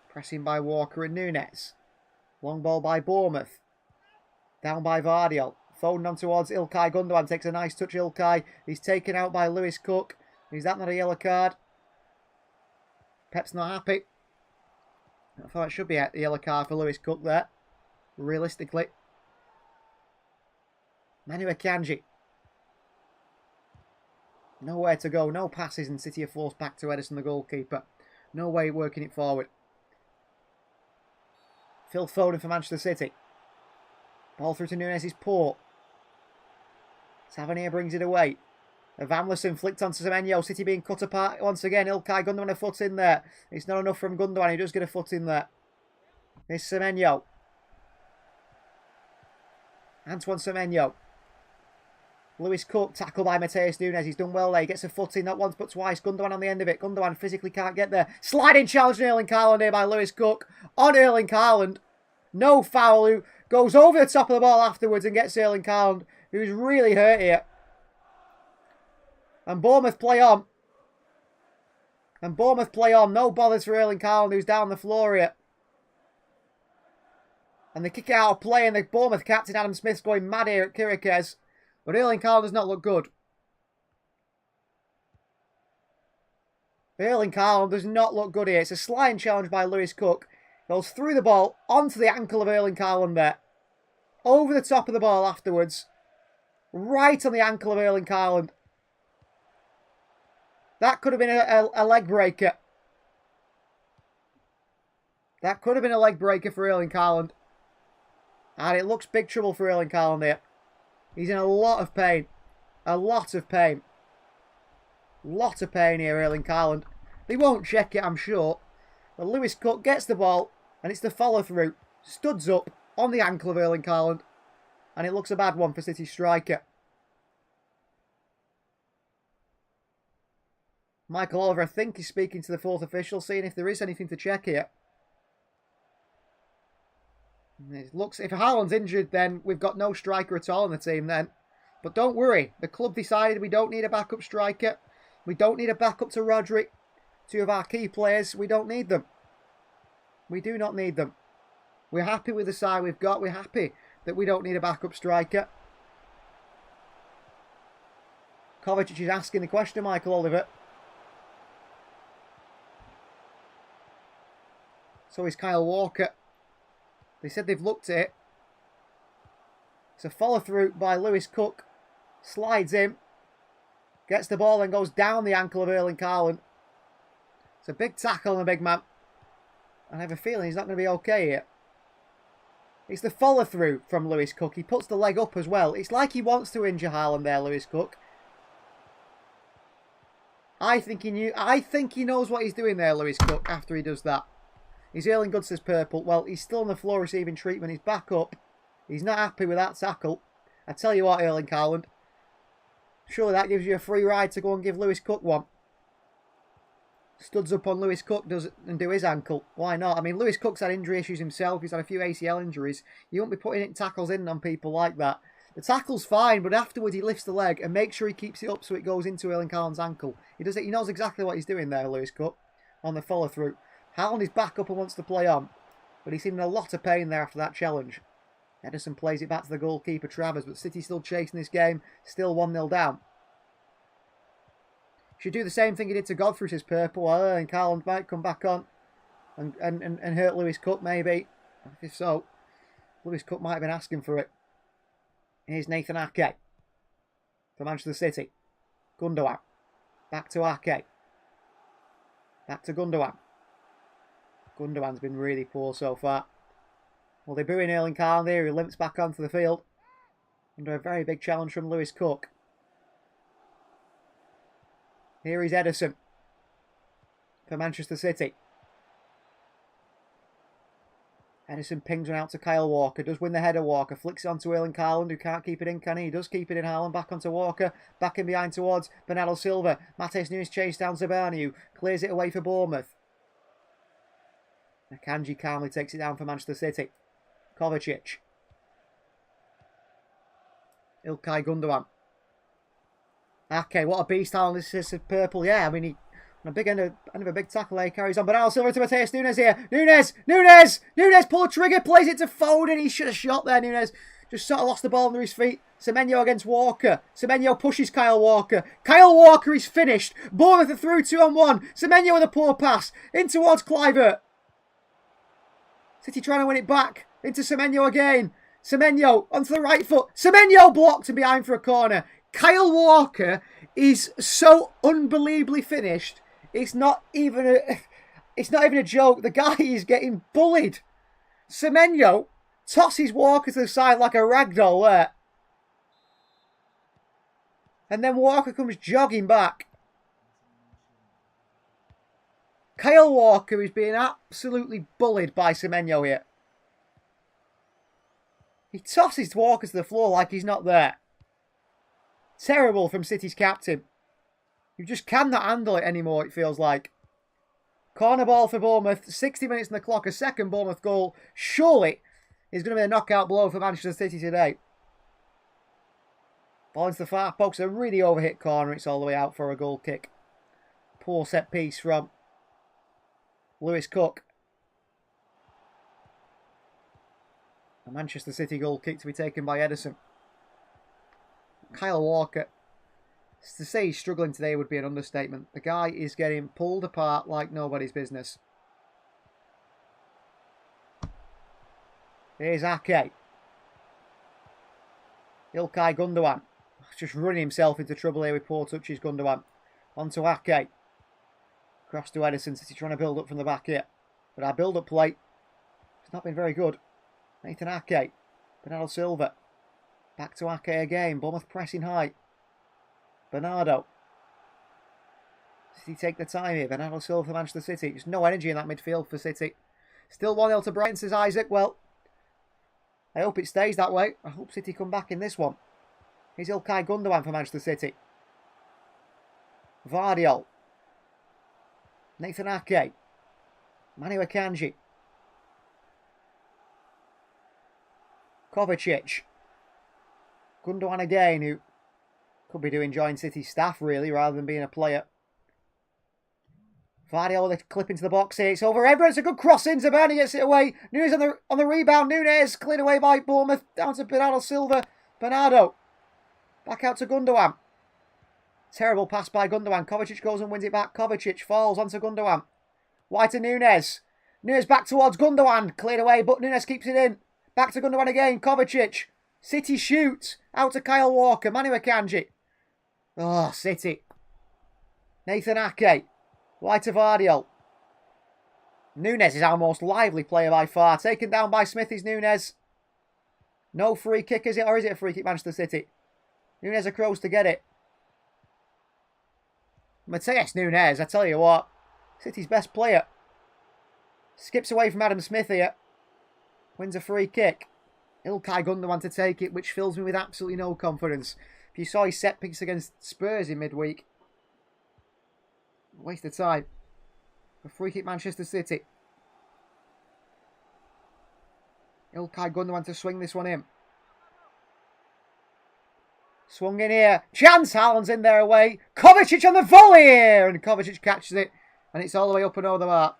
Pressing by Walker and Nunes. Long ball by Bournemouth. Down by Vardiol. Foden on towards Ilkay Gundogan. Takes a nice touch, Ilkay. He's taken out by Lewis Cook. Is that not a yellow card? Pep's not happy. I thought it should be a yellow card for Lewis Cook there. Realistically. Manu Akanji. Nowhere to go. No passes, and City are forced back to Edison, the goalkeeper. No way working it forward. Phil Foden for Manchester City. Ball through to Nunes is poor. Tavernier brings it away. Van Vanderlei flicked onto Semenyo. City being cut apart once again. Ilkay Gundogan a foot in there. It's not enough from Gundogan. He does get a foot in there. This Semenyo. Antoine Semenyo. Lewis Cook tackled by Matheus Nunes. He's done well there. He gets a foot in not once but twice. Gundogan on the end of it. Gundogan physically can't get there. Sliding challenge on Erling Haaland here by Lewis Cook. On Erling Haaland. No foul. Who goes over the top of the ball afterwards and gets Erling Haaland, who's really hurt here. And Bournemouth play on. No bothers for Erling Haaland, who's down the floor here. And they kick it out of play, and the Bournemouth captain Adam Smith's going mad here at Kirikez. But Erling Haaland does not look good. Erling Haaland does not look good here. It's a sliding challenge by Lewis Cook. Goes through the ball, onto the ankle of Erling Haaland there. Over the top of the ball afterwards. Right on the ankle of Erling Haaland. That could have been a leg breaker. That could have been a leg breaker for Erling Haaland. And it looks big trouble for Erling Haaland here. He's in a lot of pain. A lot of pain. Lot of pain here, Erling Haaland. They won't check it, I'm sure. But Lewis Cook gets the ball, and it's the follow-through. Studs up on the ankle of Erling Haaland. And it looks a bad one for City striker. Michael Oliver, I think, is speaking to the fourth official, seeing if there is anything to check here. It looks, if Haaland's injured, then we've got no striker at all in the team then. But don't worry, the club decided we don't need a backup striker. We don't need a backup to Rodri. Two of our key players, we don't need them. We do not need them. We're happy with the side we've got. We're happy that we don't need a backup striker. Kovacic is asking the question, Michael Oliver. So is Kyle Walker. They said they've looked at it. It's a follow-through by Lewis Cook. Slides in. Gets the ball and goes down the ankle of Erling Haaland. It's a big tackle on the big man. I have a feeling he's not going to be okay here. It's the follow-through from Lewis Cook. He puts the leg up as well. It's like he wants to injure Haaland there, Lewis Cook. I think he knows what he's doing there, Lewis Cook, after he does that. He's Erling Good, says Purple. Well, he's still on the floor receiving treatment. He's back up. He's not happy with that tackle. I tell you what, Erling Haaland. Surely that gives you a free ride to go and give Lewis Cook one. Studs up on Lewis Cook and do his ankle. Why not? I mean, Lewis Cook's had injury issues himself. He's had a few ACL injuries. You won't be putting tackles in on people like that. The tackle's fine, but afterwards he lifts the leg and makes sure he keeps it up so it goes into Erling Haaland's ankle. He does it. He knows exactly what he's doing there, Lewis Cook, on the follow-through. Haaland is back up and wants to play on, but he's in a lot of pain there after that challenge. Ederson plays it back to the goalkeeper, Travers, but City still chasing this game, still 1-0 down. Should do the same thing he did to Godfrey, says Purple. Well, Erling Haaland might come back on and hurt Lewis Cook, maybe. If so, Lewis Cook might have been asking for it. Here's Nathan Ake for Manchester City. Gundogan. Back to Ake. Back to Gundogan. Gundogan's been really poor so far. Well, they're booing Erling Haaland here. He limps back onto the field under a very big challenge from Lewis Cook. Here is Ederson for Manchester City. Ederson pings one out to Kyle Walker. Does win the header, Walker. Flicks it onto Erling Haaland, who can't keep it in, can he? He does keep it in, Haaland. Back onto Walker. Back in behind towards Bernardo Silva. Matheus Nunes chased down Zabani, who clears it away for Bournemouth. Akanji calmly takes it down for Manchester City. Kovacic. Ilkay Gundogan. Okay, what a beast Haaland is of Purple. Yeah, I mean, he on a big end of a big tackle there, carries on. Bernardo Silva to Matheus Nunes here. Nunes, pull the trigger, plays it to Foden. He should have shot there, Nunes. Just sort of lost the ball under his feet. Semenyo against Walker. Semenyo pushes Kyle Walker. Kyle Walker is finished. Bournemouth are through 2-on-1. Semenyo with a poor pass. In towards Kluivert. City trying to win it back. Into Semenyo again. Semenyo onto the right foot. Semenyo blocked and behind for a corner. Kyle Walker is so unbelievably finished. It's not even a joke. The guy is getting bullied. Semenyo tosses Walker to the side like a ragdoll there. And then Walker comes jogging back. Kyle Walker is being absolutely bullied by Semenyo here. He tosses Walker to the floor like he's not there. Terrible from City's captain. You just cannot handle it anymore, it feels like. Corner ball for Bournemouth. 60 minutes on the clock. A second Bournemouth goal. Surely is going to be a knockout blow for Manchester City today. Ball into the far post. A really overhit corner. It's all the way out for a goal kick. Poor set piece from Lewis Cook. A Manchester City goal kick to be taken by Ederson. Kyle Walker. To say he's struggling today would be an understatement. The guy is getting pulled apart like nobody's business. Here's Ake. Ilkay Gundogan. Just running himself into trouble here with poor touches, Gundogan. On to Ake. Cross to Ederson. City trying to build up from the back here. But our build-up play has not been very good. Nathan Ake. Bernardo Silva. Back to Ake again. Bournemouth pressing high. Bernardo. City take the time here. Bernardo Silva for Manchester City. Just no energy in that midfield for City. Still 1-0 to Brighton, says Isaac. Well, I hope it stays that way. I hope City come back in this one. Here's İlkay Gundogan for Manchester City. Vardiol. Nathan Ake. Manu Akanji. Kovacic. Gundogan again, who could be doing join City staff, really, rather than being a player. Vardiol with a clip into the box here. It's over. Everett's a good cross in. Zabani gets it away. Nunes on the rebound. Nunes cleared away by Bournemouth. Down to Bernardo Silva. Bernardo. Back out to Gundogan. Terrible pass by Gundogan. Kovacic goes and wins it back. Kovacic falls onto Gundogan. Wide to Nunes. Nunes back towards Gundogan. Cleared away, but Nunes keeps it in. Back to Gundogan again. Kovacic. City shoot. Out to Kyle Walker. Manu Akanji. Oh, City. Nathan Ake. Wide to Vardiol. Nunes is our most lively player by far. Taken down by Smithies Nunes. No free kick, is it? Or is it a free kick, Manchester City? Nunes across to get it. Mateus Nunes, I tell you what. City's best player. Skips away from Adam Smith here. Wins a free kick. İlkay Gundogan to take it, which fills me with absolutely no confidence. If you saw his set piece against Spurs in midweek. Waste of time. A free kick Manchester City. İlkay Gundogan to swing this one in. Swung in here. Chance. Haaland's in there away. Kovacic on the volley here. And Kovacic catches it. And it's all the way up and over the mark.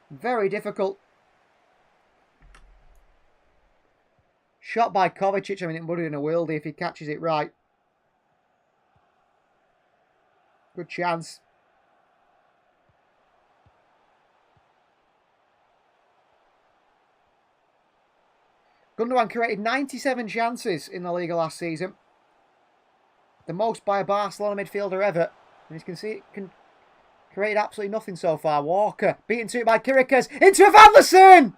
Very difficult. Shot by Kovacic. I mean, it would have been a worldie if he catches it right. Good chance. Gundogan created 97 chances in the league last season. The most by a Barcelona midfielder ever. And you can see it can create absolutely nothing so far. Walker beaten to it by Kirikas. Into Van der Sar!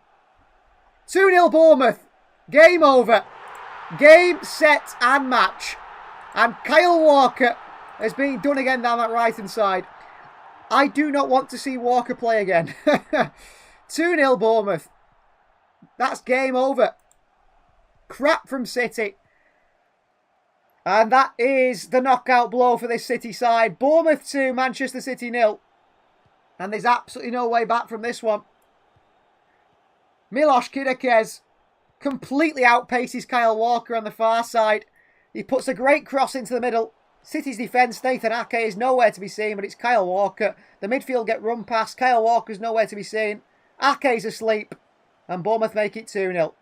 2-0 Bournemouth. Game over. Game, set and match. And Kyle Walker has been done again down that right-hand side. I do not want to see Walker play again. 2-0 Bournemouth. That's game over. Crap from City. And that is the knockout blow for this City side. Bournemouth 2, Manchester City 0. And there's absolutely no way back from this one. Milos Kirikas completely outpaces Kyle Walker on the far side. He puts a great cross into the middle. City's defence, Nathan Ake is nowhere to be seen, but it's Kyle Walker. The midfield get run past. Kyle Walker's nowhere to be seen. Ake's asleep. And Bournemouth make it 2-0.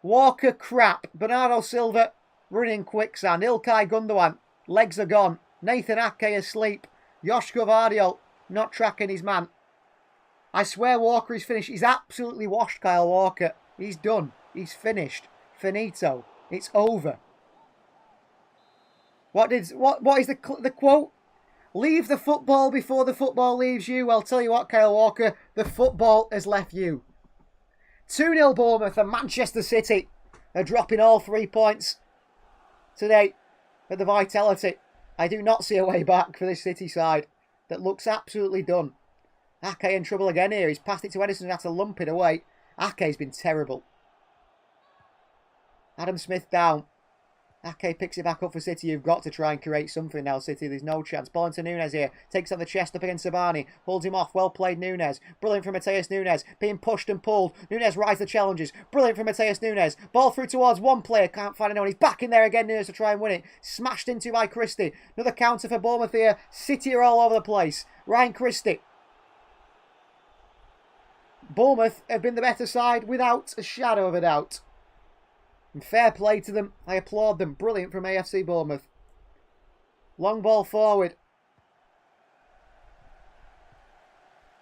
Walker crap. Bernardo Silva running quicksand. İlkay Gundogan, legs are gone. Nathan Ake asleep. Joshko Vardiol not tracking his man. I swear Walker is finished. He's absolutely washed, Kyle Walker. He's done. He's finished. Finito. It's over. What is the quote? Leave the football before the football leaves you. Well, tell you what, Kyle Walker, the football has left you. 2-0 Bournemouth and Manchester City are dropping all 3 points today at the Vitality. I do not see a way back for this City side that looks absolutely done. Ake in trouble again here. He's passed it to Edison and had to lump it away. Ake's been terrible. Adam Smith down. Ake picks it back up for City. You've got to try and create something now, City. There's no chance. Ball into Nunes here. Takes on the chest up against Sabani. Holds him off. Well played, Nunes. Brilliant from Mateus Nunes. Being pushed and pulled. Nunes rides the challenges. Brilliant from Mateus Nunes. Ball through towards one player. Can't find anyone. He's back in there again, Nunes, to try and win it. Smashed into by Christie. Another counter for Bournemouth here. City are all over the place. Ryan Christie. Bournemouth have been the better side without a shadow of a doubt. And fair play to them. I applaud them. Brilliant from AFC Bournemouth. Long ball forward.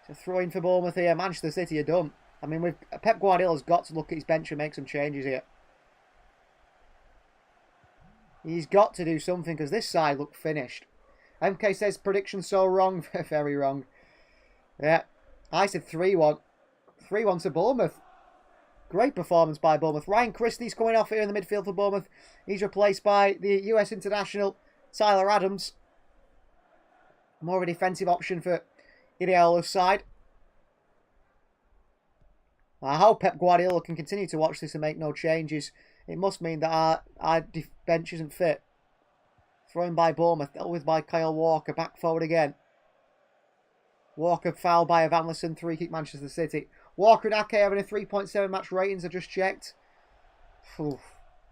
It's a throw-in for Bournemouth here. Manchester City are done. I mean, Pep Guardiola's got to look at his bench and make some changes here. He's got to do something because this side look finished. MK says prediction so wrong. Very wrong. Yeah. I said 3-1. 3-1 to Bournemouth. Great performance by Bournemouth. Ryan Christie's coming off here in the midfield for Bournemouth. He's replaced by the US international Tyler Adams. More of a defensive option for Iraola's side. I hope Pep Guardiola can continue to watch this and make no changes. It must mean that our bench isn't fit. Thrown by Bournemouth, dealt with by Kyle Walker, back forward again. Walker fouled by Evanilson, 3-kick Manchester City. Walker and Ake having a 3.7 match ratings, I just checked. Oof.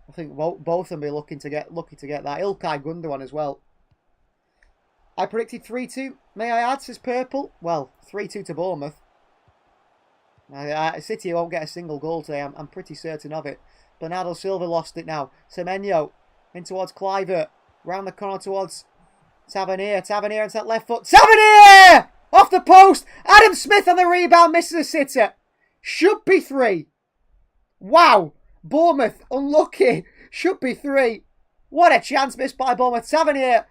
I think both of them be lucky to get that. Ilkay Gundogan as well. I predicted 3-2. May I add, says Purple? Well, 3-2 to Bournemouth. City won't get a single goal today. I'm pretty certain of it. Bernardo Silva lost it now. Semenyo in towards Clivert. Round the corner towards Tavernier. Tavernier into that left foot. Tavernier! Off the post. Adam Smith on the rebound. Misses a sitter. Should be 3. Wow. Bournemouth. Unlucky. Should be 3. What a chance missed by Bournemouth. Tavernier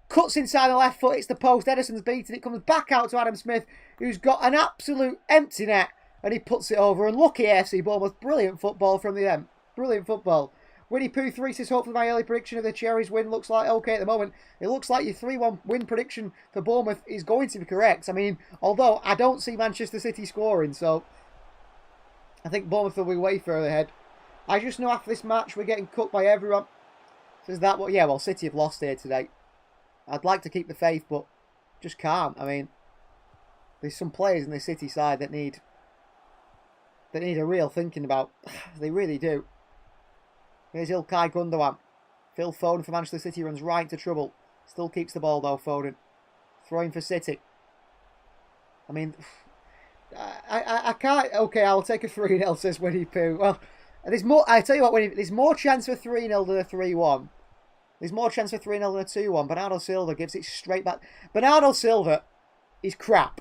cuts inside the left foot. It's the post. Ederson's beaten. It comes back out to Adam Smith, who's got an absolute empty net. And he puts it over. Unlucky AFC Bournemouth. Brilliant football from the end. Brilliant football. Winnie Pooh 3 says, hopefully my early prediction of the Cherries win looks like okay at the moment. It looks like your 3-1 win prediction for Bournemouth is going to be correct. I mean, although I don't see Manchester City scoring, so I think Bournemouth will be way further ahead. I just know after this match we're getting cooked by everyone. Says that what? Yeah, well, City have lost here today. I'd like to keep the faith, but just can't. I mean, there's some players in the City side that need a real thinking about. They really do. Here's Ilkay Gundogan. Phil Foden for Manchester City runs right into trouble. Still keeps the ball though, Foden. Throwing for City. I mean, I can't... Okay, I'll take a 3-0, says Winnie Pooh. Well, there's more... I tell you what, there's more chance for 3-0 than a 3-1. There's more chance for 3-0 than a 2-1. Bernardo Silva gives it straight back. Bernardo Silva is crap.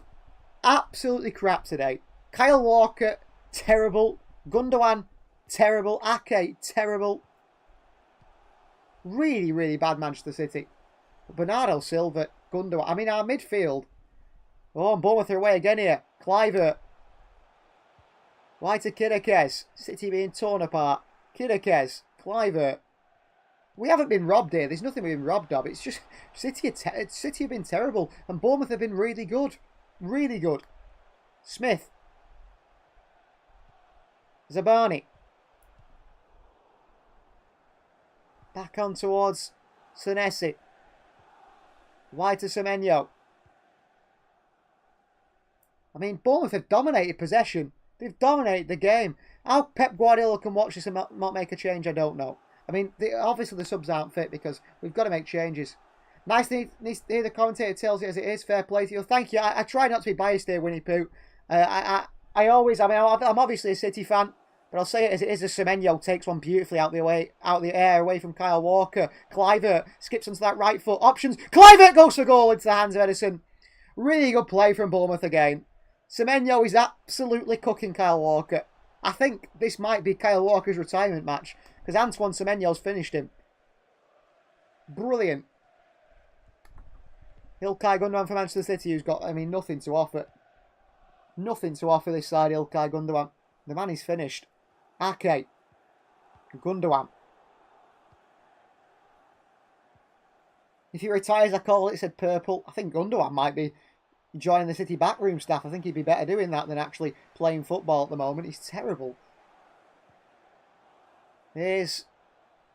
Absolutely crap today. Kyle Walker, terrible. Gundogan, terrible. Ake, terrible. Really, really bad Manchester City. Bernardo Silva, Gundogan. I mean, our midfield. Oh, and Bournemouth are away again here. Clivert. Wide to Kidakes. City being torn apart. Kidakes. Clivert. We haven't been robbed here. There's nothing we've been robbed of. It's just City have been terrible. And Bournemouth have been really good. Really good. Smith. Zabani. Back on towards Senesi. Wide to Semenyo. I mean, Bournemouth have dominated possession. They've dominated the game. How Pep Guardiola can watch this and not make a change, I don't know. I mean, obviously the subs aren't fit because we've got to make changes. Nice to hear the commentator tells you as it is. Fair play to you. Thank you. I try not to be biased here, Winnie Pooh. I'm obviously a City fan, but I'll say it as it is. As Semenyo takes one beautifully out the air, away from Kyle Walker. Clivert skips onto that right foot. Options. Clivert goes for goal into the hands of Ederson. Really good play from Bournemouth again. Semenyo is absolutely cooking Kyle Walker. I think this might be Kyle Walker's retirement match because Antoine Semenyo's finished him. Brilliant. Ilkay Gundogan for Manchester City, who's got, I mean, nothing to offer. Nothing to offer this side, Ilkay Gundogan. The man is finished. Ake. Gundogan. If he retires, I call it, said Purple. I think Gundogan might be joining the City backroom staff. I think he'd be better doing that than actually playing football at the moment. He's terrible. Here's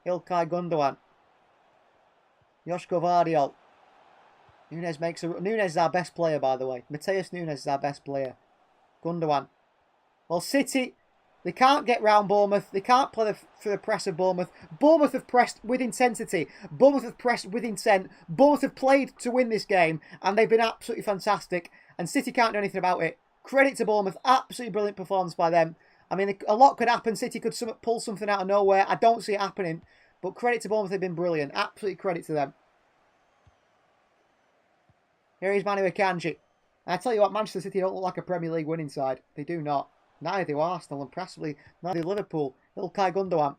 Ilkay Gundogan. Joško Vardiol. Nunes is our best player, by the way. Mateus Nunes is our best player. Gundogan. Well, City, they can't get round Bournemouth. They can't play for the press of Bournemouth. Bournemouth have pressed with intensity. Bournemouth have pressed with intent. Bournemouth have played to win this game, and they've been absolutely fantastic. And City can't do anything about it. Credit to Bournemouth. Absolutely brilliant performance by them. I mean, a lot could happen. City could pull something out of nowhere. I don't see it happening. But credit to Bournemouth. They've been brilliant. Absolutely credit to them. Here is Manu Akanji. And I tell you what, Manchester City don't look like a Premier League winning side. They do not. Neither do Arsenal, and possibly neither do Liverpool. Ilkay Gundogan.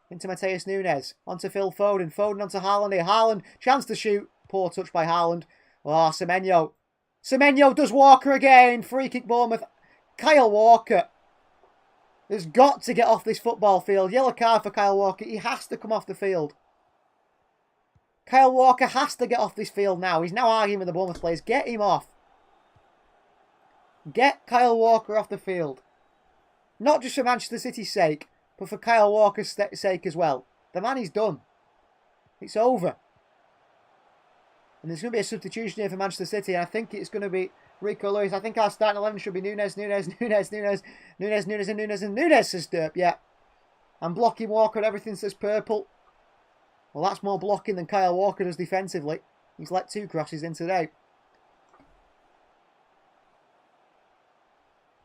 Into Mateus Nunes. Onto Phil Foden. Foden onto Haaland here. Haaland, chance to shoot. Poor touch by Haaland. Oh, Semenyo. Semenyo does Walker again. Free kick Bournemouth. Kyle Walker. There's got to get off this football field. Yellow card for Kyle Walker. He has to come off the field. Kyle Walker has to get off this field now. He's now arguing with the Bournemouth players. Get him off. Get Kyle Walker off the field. Not just for Manchester City's sake, but for Kyle Walker's sake as well. The man is done. It's over. And there's going to be a substitution here for Manchester City. And I think it's going to be Rico Lewis. I think our starting 11 should be Nunes, and Nunes says Derp. Yeah. I'm blocking Walker and everything says purple. Well, that's more blocking than Kyle Walker does defensively. He's let 2 crosses in today.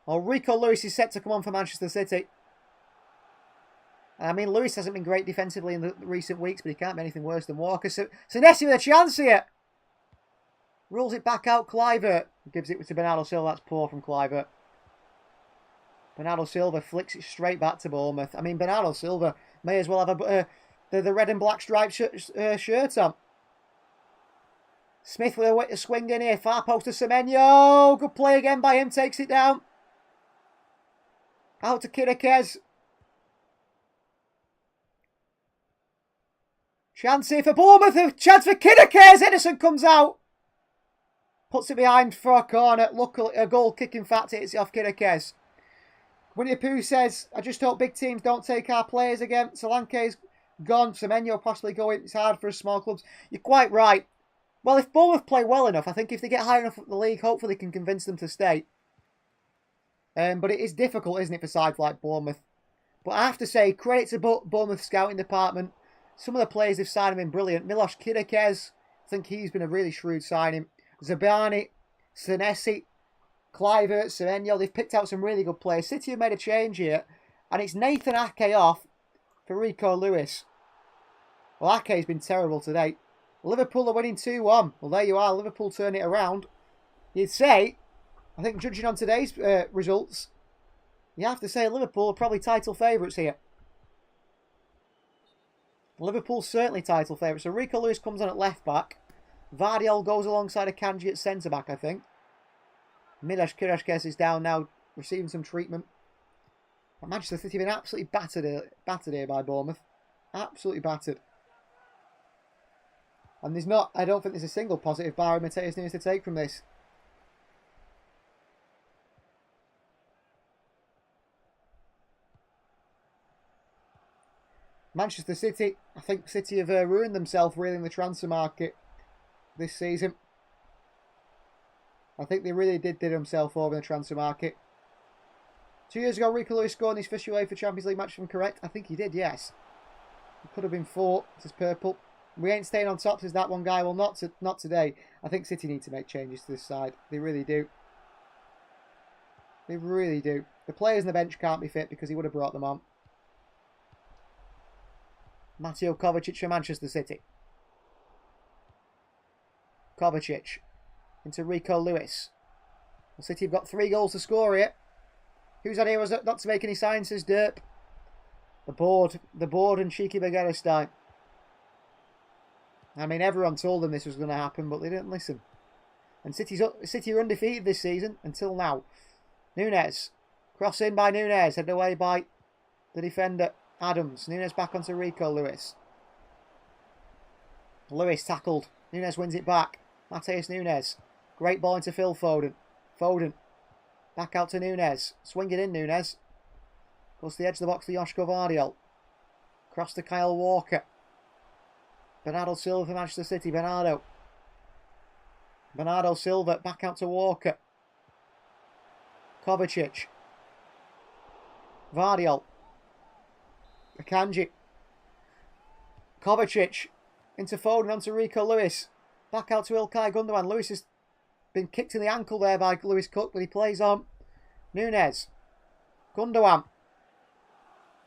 Well, Rico Lewis is set to come on for Manchester City. I mean, Lewis hasn't been great defensively in the recent weeks, but he can't be anything worse than Walker. So Senesi with a chance here. Rolls it back out, Kluivert. Gives it to Bernardo Silva. That's poor from Kluivert. Bernardo Silva flicks it straight back to Bournemouth. I mean, Bernardo Silva may as well have the red and black striped shirt on. Smith with a way to swing in here. Far post to Semenyo. Good play again by him. Takes it down. Out to Kirikez. Chance here for Bournemouth. A chance for Kirikez. Edison comes out. Puts it behind for a corner. Luckily, a goal kick, in fact, hits it off Kirikez. Winnie the Pooh says, I just hope big teams don't take our players again. Solanke's gone. Semenyo possibly going. It's hard for small clubs. You're quite right. Well, if Bournemouth play well enough, I think if they get high enough in the league, hopefully they can convince them to stay. But it is difficult, isn't it, for sides like Bournemouth? But I have to say, credit to Bournemouth scouting department. Some of the players they've signed have been brilliant. Milos Kirikez, I think he's been a really shrewd signing. Zabani, Senesi, Kluivert, Semenyo, they've picked out some really good players. City have made a change here, and it's Nathan Ake off for Rico Lewis. Well, Ake's been terrible today. Liverpool are winning 2-1. Well, there you are. Liverpool turn it around. You'd say, I think judging on today's results, you have to say Liverpool are probably title favourites here. Liverpool's certainly title favourites. So Rico Lewis comes on at left back. Vardiol goes alongside a Kanji at centre back, I think. Milos Kirikez is down now, receiving some treatment. But Manchester City have been absolutely battered here by Bournemouth. Absolutely battered. And there's not, I don't think there's a single positive Barry Mateus needs to take from this. Manchester City, I think City have ruined themselves really in the transfer market this season. I think they really did themselves over in the transfer market. 2 years ago, Rico Lewis scored his first UEFA Champions League match, if I'm correct. I think he did, yes. It could have been 4. This is purple. We ain't staying on top, says that one guy. Well, not today. I think City need to make changes to this side. They really do. They really do. The players on the bench can't be fit because he would have brought them on. Mateo Kovacic for Manchester City. Kovacic into Rico Lewis. Well, City have got 3 goals to score here. Who's on here was not to make any signs, says Derp. The board and Cheeky Begarestain. I mean, everyone told them this was going to happen, but they didn't listen. And City are undefeated this season until now. Nunes. Cross in by Nunes. Headed away by the defender, Adams. Nunes back onto Rico Lewis. Lewis tackled. Nunes wins it back. Mateus Nunes. Great ball into Phil Foden. Foden. Back out to Nunes. Swing it in, Nunes. Goes to the edge of the box for Joshko Vardiol. Cross to Kyle Walker. Bernardo Silva for Manchester City. Bernardo Silva back out to Walker. Kovacic. Vardiol. Akanji. Kovacic. Into Foden onto Rico Lewis. Back out to Ilkay Gundogan. Lewis has been kicked in the ankle there by Lewis Cook, but he plays on. Nunes. Gundogan.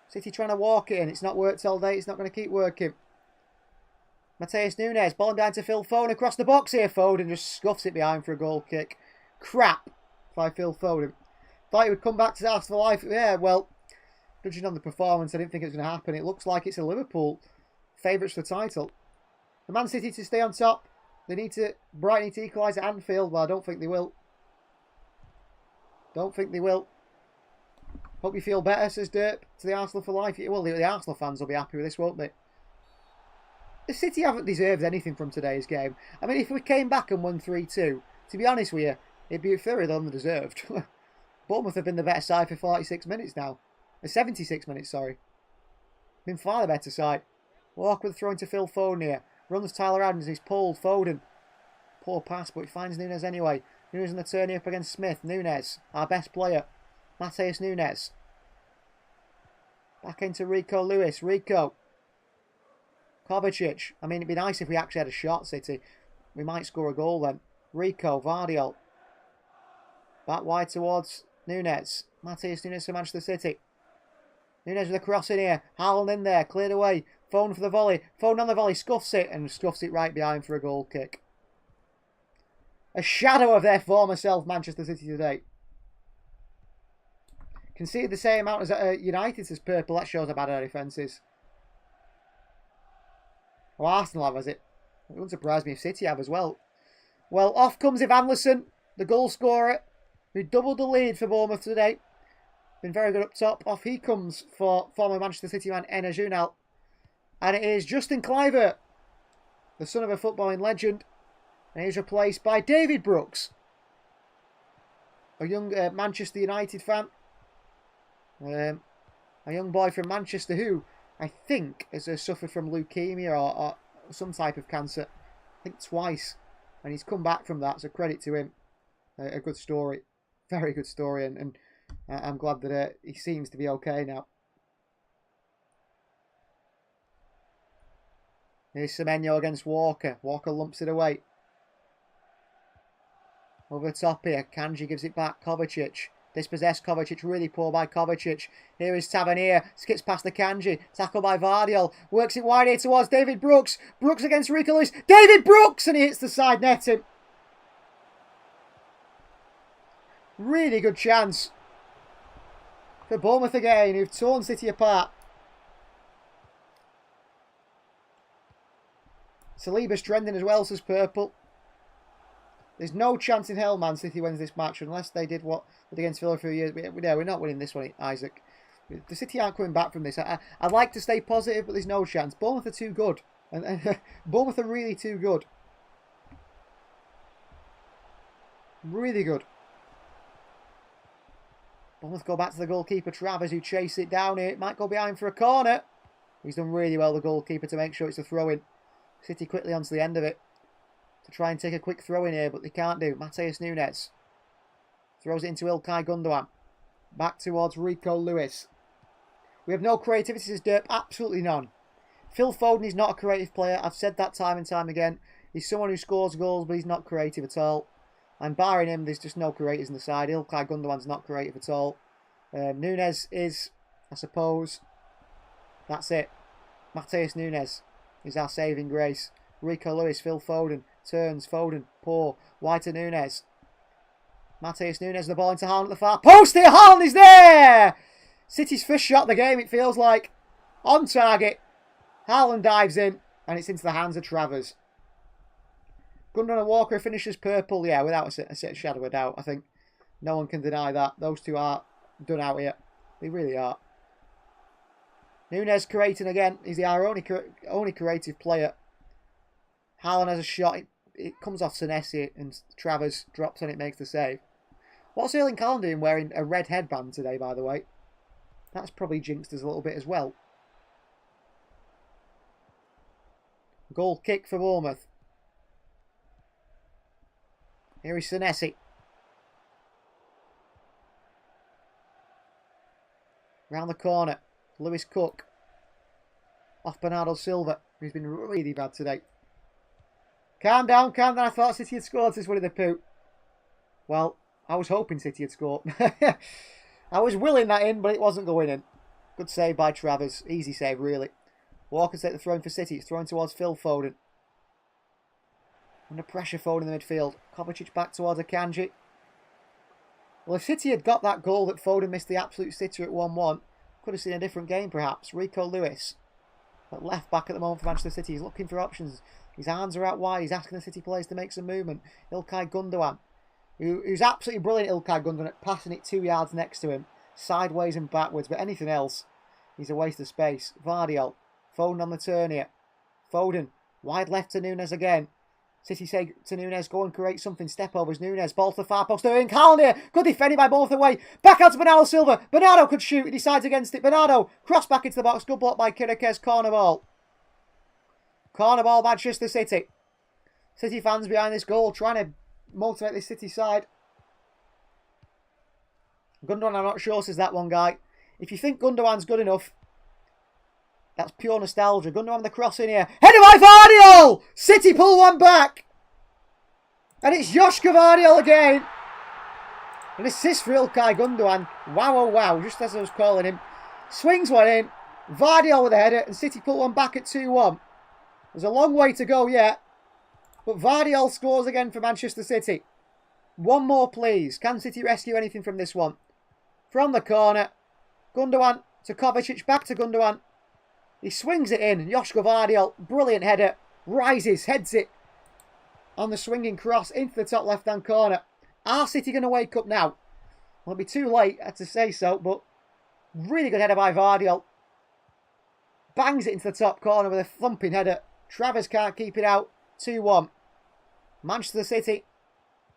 City trying to walk it in. It's not worked all day. It's not going to keep working. Mateus Nunes, ball down to Phil Foden across the box here. Foden just scuffs it behind for a goal kick. Crap by Phil Foden. Thought he would come back to that for life. Yeah, well, judging on the performance, I didn't think it was going to happen. It looks like it's a Liverpool favourites for the title. The Man City to stay on top. Brighton need to equalise at Anfield. Well, I don't think they will. Don't think they will. Hope you feel better, says Derp to the Arsenal for life. Well, the Arsenal fans will be happy with this, won't they? The City haven't deserved anything from today's game. I mean, if we came back and won 3-2, to be honest with you, it'd be thoroughly undeserved. Bournemouth have been the better side for 46 minutes now. 76 minutes, sorry. Been far the better side. Walker with the throw into Phil Foden here. Runs Tyler Adams, he's pulled. Foden. Poor pass, but he finds Nunes anyway. Nunes on the turn here up against Smith. Nunes, our best player. Mateus Nunes. Back into Rico Lewis. Rico. Kovacic. I mean, it'd be nice if we actually had a shot, City. We might score a goal then. Rico, Vardiol. Back wide towards Nunes. Mateus Nunes for Manchester City. Nunes with a cross in here. Haaland in there. Cleared away. Foden for the volley. Foden on the volley. Scuffs it. And scuffs it right behind for a goal kick. A shadow of their former self, Manchester City today. Conceded the same amount as United as purple. That shows how bad our defence is. Oh, Arsenal have, has it? It wouldn't surprise me if City have as well. Well, off comes Evanderson, the goal scorer, who doubled the lead for Bournemouth today. Been very good up top. Off he comes for former Manchester City man Enner Junal. And it is Justin Kluivert, the son of a footballing legend. And he's replaced by David Brooks, a young Manchester United fan. A young boy from Manchester who, I think, has suffered from leukemia or some type of cancer. I think twice. And he's come back from that, so credit to him. A good story. Very good story. And I'm glad that he seems to be okay now. Here's Semenyo against Walker. Walker lumps it away. Over the top here. Kanji gives it back. Kovacic. Dispossessed Kovacic. Really poor by Kovacic. Here is Tavernier. Skips past the Kanji. Tackled by Vardiol. Works it wide here towards David Brooks. Brooks against Rico Lewis. David Brooks! And he hits the side netting. Really good chance for Bournemouth again, who've torn City apart. Saliba's trending as well, says Purple. There's no chance in hell Man City wins this match unless they did what they did against Villa for a few years. We're not winning this one, Isaac. The City aren't coming back from this. I'd like to stay positive, but there's no chance. Bournemouth are too good. And Bournemouth are really too good. Really good. Bournemouth go back to the goalkeeper, Travers, who chased it down here. It might go behind for a corner. He's done really well, the goalkeeper, to make sure it's a throw-in. City quickly onto the end of it to try and take a quick throw in here, but they can't do. Mateus Nunes throws it into Ilkay Gundogan. Back towards Rico Lewis. We have no creativity, says Derp. Absolutely none. Phil Foden is not a creative player. I've said that time and time again. He's someone who scores goals, but he's not creative at all. And barring him, there's just no creators in the side. Ilkay Gundogan's not creative at all. Nunes is, I suppose. That's it. Mateus Nunes is our saving grace. Rico Lewis, Phil Foden. Turns, Foden, poor. Wide to Nunes. Mateus Nunes, the ball into Haaland at the far post here. Haaland is there! City's first shot of the game, it feels like. On target. Haaland dives in, and it's into the hands of Travers. Gundogan and Walker finishes purple, yeah, without a shadow of a doubt, I think. No one can deny that. Those two are done out here. They really are. Nunes creating again. He's our only creative player. Haaland has a shot. It comes off Senesi and Travers drops and it makes the save. What's Erling Haaland doing wearing a red headband today, by the way? That's probably jinxed us a little bit as well. Goal kick for Bournemouth. Here is Senesi. Round the corner. Lewis Cook. Off Bernardo Silva, who's been really bad today. Calm down, calm down. I thought City had scored this one in the poo. Well, I was hoping City had scored. I was willing that in, but it wasn't going in. Good save by Travers. Easy save, really. Walker take the throw in for City. It's thrown towards Phil Foden. Under pressure, Foden in the midfield. Kovacic back towards Akanji. Well, if City had got that goal that Foden missed the absolute sitter at 1-1, could have seen a different game, perhaps. Rico Lewis, at left back at the moment for Manchester City. He's looking for options. His arms are out wide. He's asking the City players to make some movement. Ilkay Gundogan, who's absolutely brilliant, Ilkay Gundogan, at passing it 2 yards next to him. sideways and backwards, but anything else, he's a waste of space. Vardiol, Foden on the turn here. Foden, wide left to Nunes again. City say to Nunes, go and create something. Step overs Nunes, ball to the far post. Doing Haaland here. Good defending by both the way. Back out to Bernardo Silva. Bernardo could shoot. He decides against it. Bernardo, cross back into the box. Good block by Kirikes. Corner ball. Corner ball, Manchester City. City fans behind this goal trying to motivate this City side. Gundogan, I'm not sure, says that one guy. If you think Gundogan's good enough, that's pure nostalgia. Gundogan the cross in here. Header by Vardiol! City pull one back. And it's Joshka Vardiol again. An assist for Ilkay Gundogan. Wow, oh wow, just as I was calling him. Swings one in. Vardiol with a header, and City pull one back at 2-1. There's a long way to go yet. But Vardiol scores again for Manchester City. One more, please. Can City rescue anything from this one? From the corner. Gundogan to Kovacic. Back to Gundogan. He swings it in. Joshka Vardiol, brilliant header. Rises, heads it on the swinging cross into the top left-hand corner. Are City going to wake up now? Well, it'll be too late to say so, but really good header by Vardiol. Bangs it into the top corner with a thumping header. Travers can't keep it out. 2-1. Manchester City.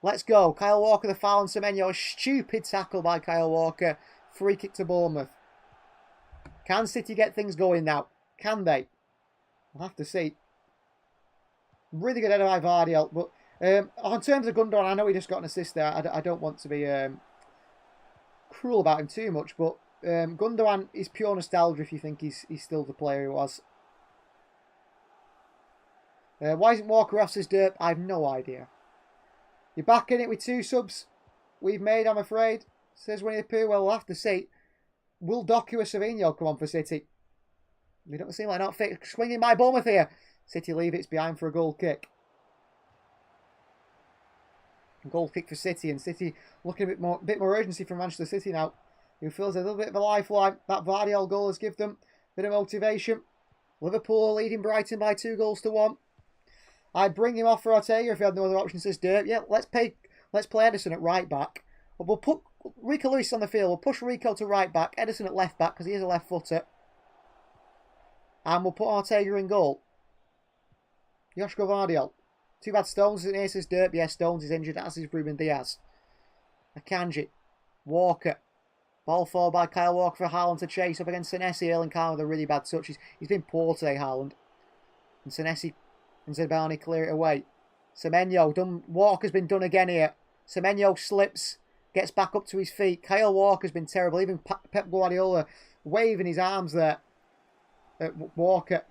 Let's go. Kyle Walker the foul on Semenyo. A stupid tackle by Kyle Walker. Free kick to Bournemouth. Can City get things going now? Can they? We'll have to see. Really good header by Vardiol. But in terms of Gundogan, I know he just got an assist there. I don't want to be cruel about him too much. But Gundogan is pure nostalgia if you think he's still the player he was. Why isn't Walker off, says Derp? I have no idea. You're back in it with 2 subs we've made, I'm afraid. Says Winnie the Pooh. Well, we'll have to see. Will Doku or Savinho come on for City? They don't seem like not fit. Swinging by Bournemouth here. City leave it's behind for a goal kick. Goal kick for City, and City looking a bit more urgency from Manchester City now, who feels a little bit of a lifeline. That Vardiol goal has given them a bit of motivation. Liverpool leading Brighton by 2-1. I'd bring him off for Ortega if he had no other option, says Derp. Yeah, let's play Ederson at right back. But we'll put Rico Lewis on the field. We'll push Rico to right back, Ederson at left back because he is a left footer. And we'll put Ortega in goal. Joshka Vardiol. Too bad Stones isn't here, says Derp. Yeah, Stones is injured, as is Ruben Diaz. Akanji. Walker. Ball forward by Kyle Walker for Haaland to chase up against Senesi. Erling Haaland with a really bad touch. He's been poor today, Haaland. And Senesi and Zidane clear it away. Semenyo. Walker's been done again here. Semenyo slips. Gets back up to his feet. Kyle Walker's been terrible. Even Pep Guardiola waving his arms there at Walker.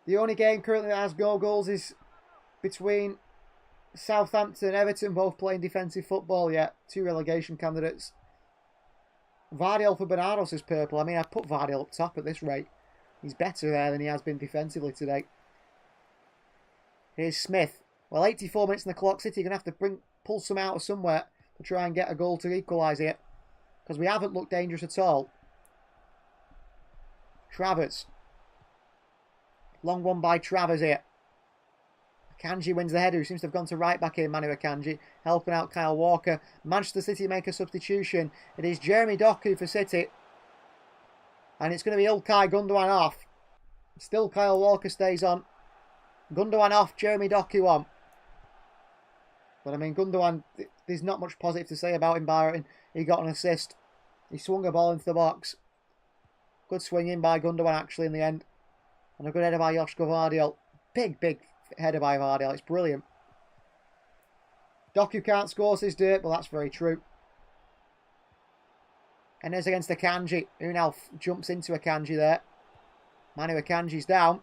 The only game currently that has goals is between Southampton and Everton, both playing defensive football yet. 2 relegation candidates. Vardiol for Bernardo, says Purple. I mean, I'd put Vardiol up top at this rate. He's better there than he has been defensively today. Here's Smith. Well, 84 minutes in the clock. City are going to have to pull some out of somewhere to try and get a goal to equalise it. Because we haven't looked dangerous at all. Travers. Long one by Travers here. Akanji wins the header, who seems to have gone to right back here, Manu Akanji, helping out Kyle Walker. Manchester City make a substitution. It is Jeremy Doku for City. And it's going to be Ilkay Gundogan off. Still Kyle Walker stays on. Gundogan off, Jeremy Doku on. But I mean, Gundogan, there's not much positive to say about him, Byron. He got an assist. He swung a ball into the box. Good swing in by Gundogan, actually, in the end. And a good header by Joshka Vardiol. Big header by Vardiol. It's brilliant. Doku can't score, says Dirt. Well, that's very true. And there's against Akanji, who now jumps into Akanji there. Manu Akanji's down.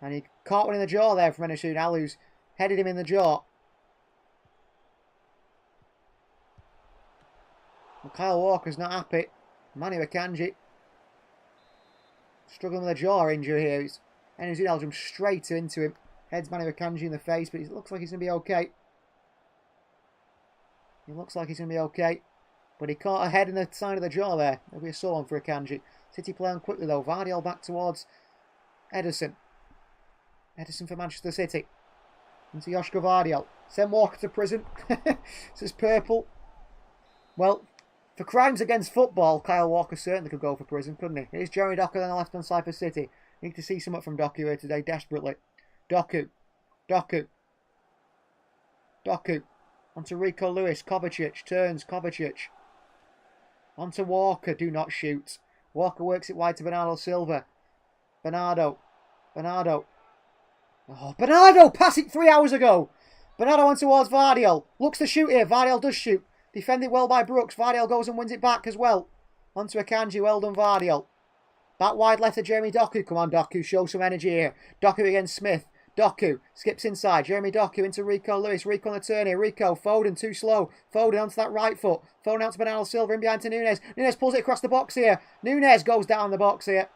And he caught one in the jaw there from Enes Ünal, who's headed him in the jaw. Well, Kyle Walker's not happy. Manu Akanji struggling with a jaw injury here. Enes Ünal jumps straight into him. Heads Manu Akanji in the face, but it looks like he's going to be okay. He looks like he's going to be okay. But he caught a head in the side of the jaw there. There'll be a sore one for Akanji. City play on quickly though. Vardiol back towards Ederson. Ederson for Manchester City. Into Joshka Vardiol. Send Walker to prison. This is Purple. Well, For crimes against football, Kyle Walker certainly could go for prison, couldn't he? Here's Jeremy Doku on the left-hand side for City. Need to see something from Doku here today, desperately. Doku. Doku. Doku. Onto Rico Lewis. Kovacic. Turns. Kovacic. Onto Walker. Do not shoot. Walker works it wide to Bernardo Silva. Bernardo. Bernardo. Oh, Bernardo! Pass it 3 hours ago! Bernardo on towards Vardiel. Looks to shoot here. Vardiel does shoot. Defended well by Brooks. Vardiel goes and wins it back as well. Onto Akanji. Well done, Vardiel. Back wide left to Jeremy Doku. Come on, Doku. Show some energy here. Doku against Smith. Doku skips inside. Jeremy Doku into Rico Lewis. Rico on the turn here. Rico. Foden too slow. Foden onto that right foot. Foden out to Bernardo Silva. In behind to Nunes. Nunes pulls it across the box here. Nunes goes down the box here.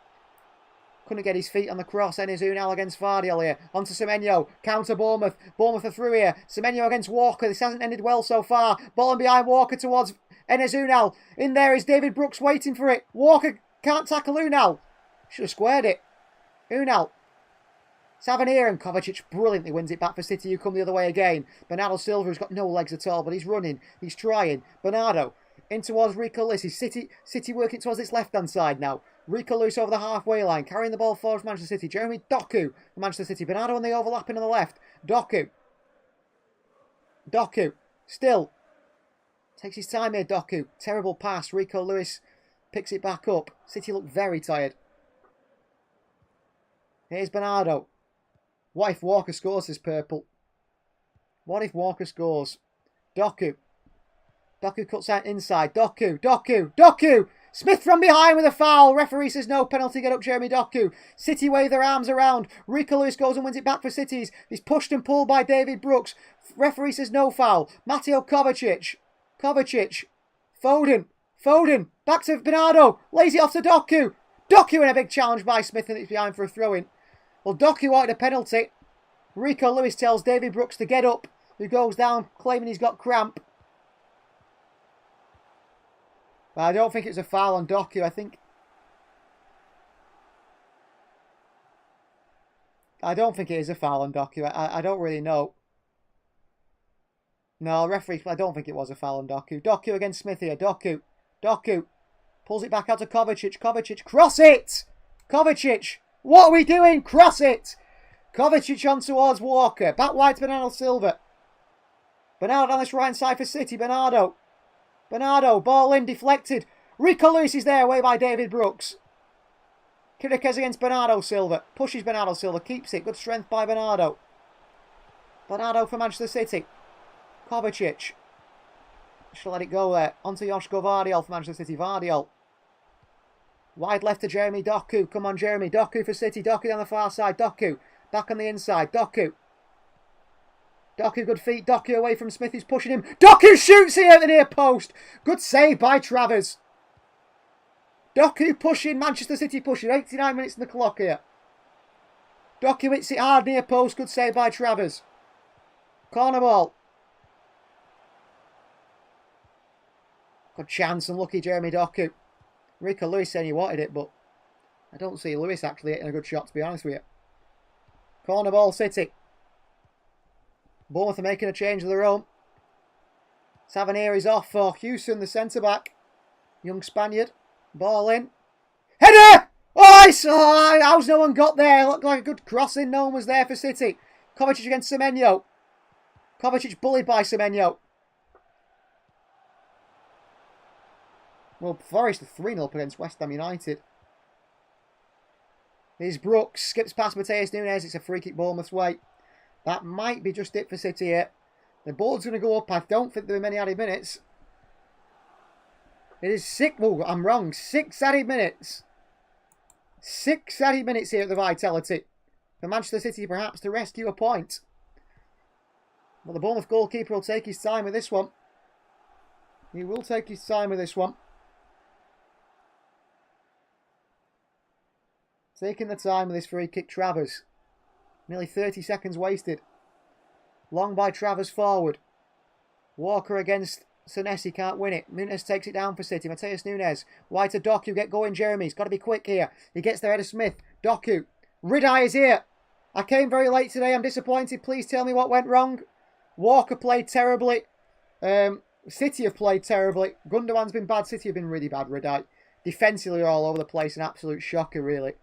Couldn't get his feet on the cross. Enes Unal against Vardiel here. Onto Semenyo. Counter Bournemouth. Bournemouth are through here. Semenyo against Walker. This hasn't ended well so far. Ball in behind Walker towards Enes Unal. In there is David Brooks waiting for it. Walker can't tackle Unal. Should have squared it. Unal. Savanier and Kovacic brilliantly wins it back for City, who come the other way again. Bernardo Silva has got no legs at all, but he's running. He's trying. Bernardo in towards Rico Lewis. City working towards its left-hand side now. Rico Lewis over the halfway line, carrying the ball forward for Manchester City. Jeremy Doku for Manchester City. Bernardo on the overlapping on the left. Doku. Doku. Still. Takes his time here, Doku. Terrible pass. Rico Lewis picks it back up. City look very tired. Here's Bernardo. What if Walker scores this purple? What if Walker scores? Doku. Doku cuts out inside. Doku. Doku. Doku. Smith from behind with a foul. Referee says no penalty. Get up Jeremy Doku. City wave their arms around. Rico Lewis goes and wins it back for Cities. He's pushed and pulled by David Brooks. Referee says no foul. Mateo Kovacic. Kovacic. Foden. Foden. Back to Bernardo. Lays it off to Doku. Doku in a big challenge by Smith and it's behind for a throw-in. Well, Doku wanted a penalty. Rico Lewis tells David Brooks to get up, who goes down claiming he's got cramp. But I don't think it's a foul on Doku. I don't think it is a foul on Doku. I don't really know. No, referee, I don't think it was a foul on Doku. Doku against Smith here. Doku. Doku. Pulls it back out to Kovacic. Kovacic. Cross it! Kovacic. What are we doing? Cross it! Kovacic on towards Walker. Back wide to Bernardo Silva. Bernardo on this right side for City. Bernardo. Bernardo. Ball in. Deflected. Rico Lewis is there. Away by David Brooks. Kirikes against Bernardo Silva. Pushes Bernardo Silva. Keeps it. Good strength by Bernardo. Bernardo for Manchester City. Kovacic. Should let it go there. Onto Joško Vardiel for Manchester City. Vardiel. Wide left to Jeremy Doku. Come on, Jeremy. Doku for City. Doku down the far side. Doku. Back on the inside. Doku. Doku, good feet. Doku away from Smith. He's pushing him. Doku shoots here at the near post. Good save by Travers. Doku pushing. Manchester City pushing. 89 minutes in the clock here. Doku hits it hard near post. Good save by Travers. Corner ball. Good chance. Unlucky Jeremy Doku. Rico Lewis saying he wanted it, but I don't see Lewis actually hitting a good shot, to be honest with you. Corner ball, City. Bournemouth are making a change of their own. Savanier is off for Houston, the centre-back. Young Spaniard. Ball in. Header! Oh, I saw! How's no one got there? Looked like a good crossing. No one was there for City. Kovacic against Semenyo. Kovacic bullied by Semenyo. Well, Forest are 3-0 up against West Ham United. Here's Brooks. Skips past Mateus Nunes. It's a free kick Bournemouth's way. That might be just it for City here. The ball's going to go up. I don't think there are many added minutes. It is 6... Oh, I'm wrong. 6 added minutes. 6 added minutes here at the Vitality. For Manchester City perhaps to rescue a point. But the Bournemouth goalkeeper will take his time with this one. He will take his time with this one. Taking the time with this free kick, Travers. Nearly 30 seconds wasted. Long by Travers forward. Walker against Senesi, can't win it. Nunes takes it down for City. Mateus Nunes. Wide to Doku, get going Jeremy. He's got to be quick here. He gets there ahead of Smith. Doku. Ridai is here. I came very late today. I'm disappointed. Please tell me what went wrong. Walker played terribly. City have played terribly. Gundogan's been bad. City have been really bad, Redite. Defensively, all over the place. An absolute shocker, really.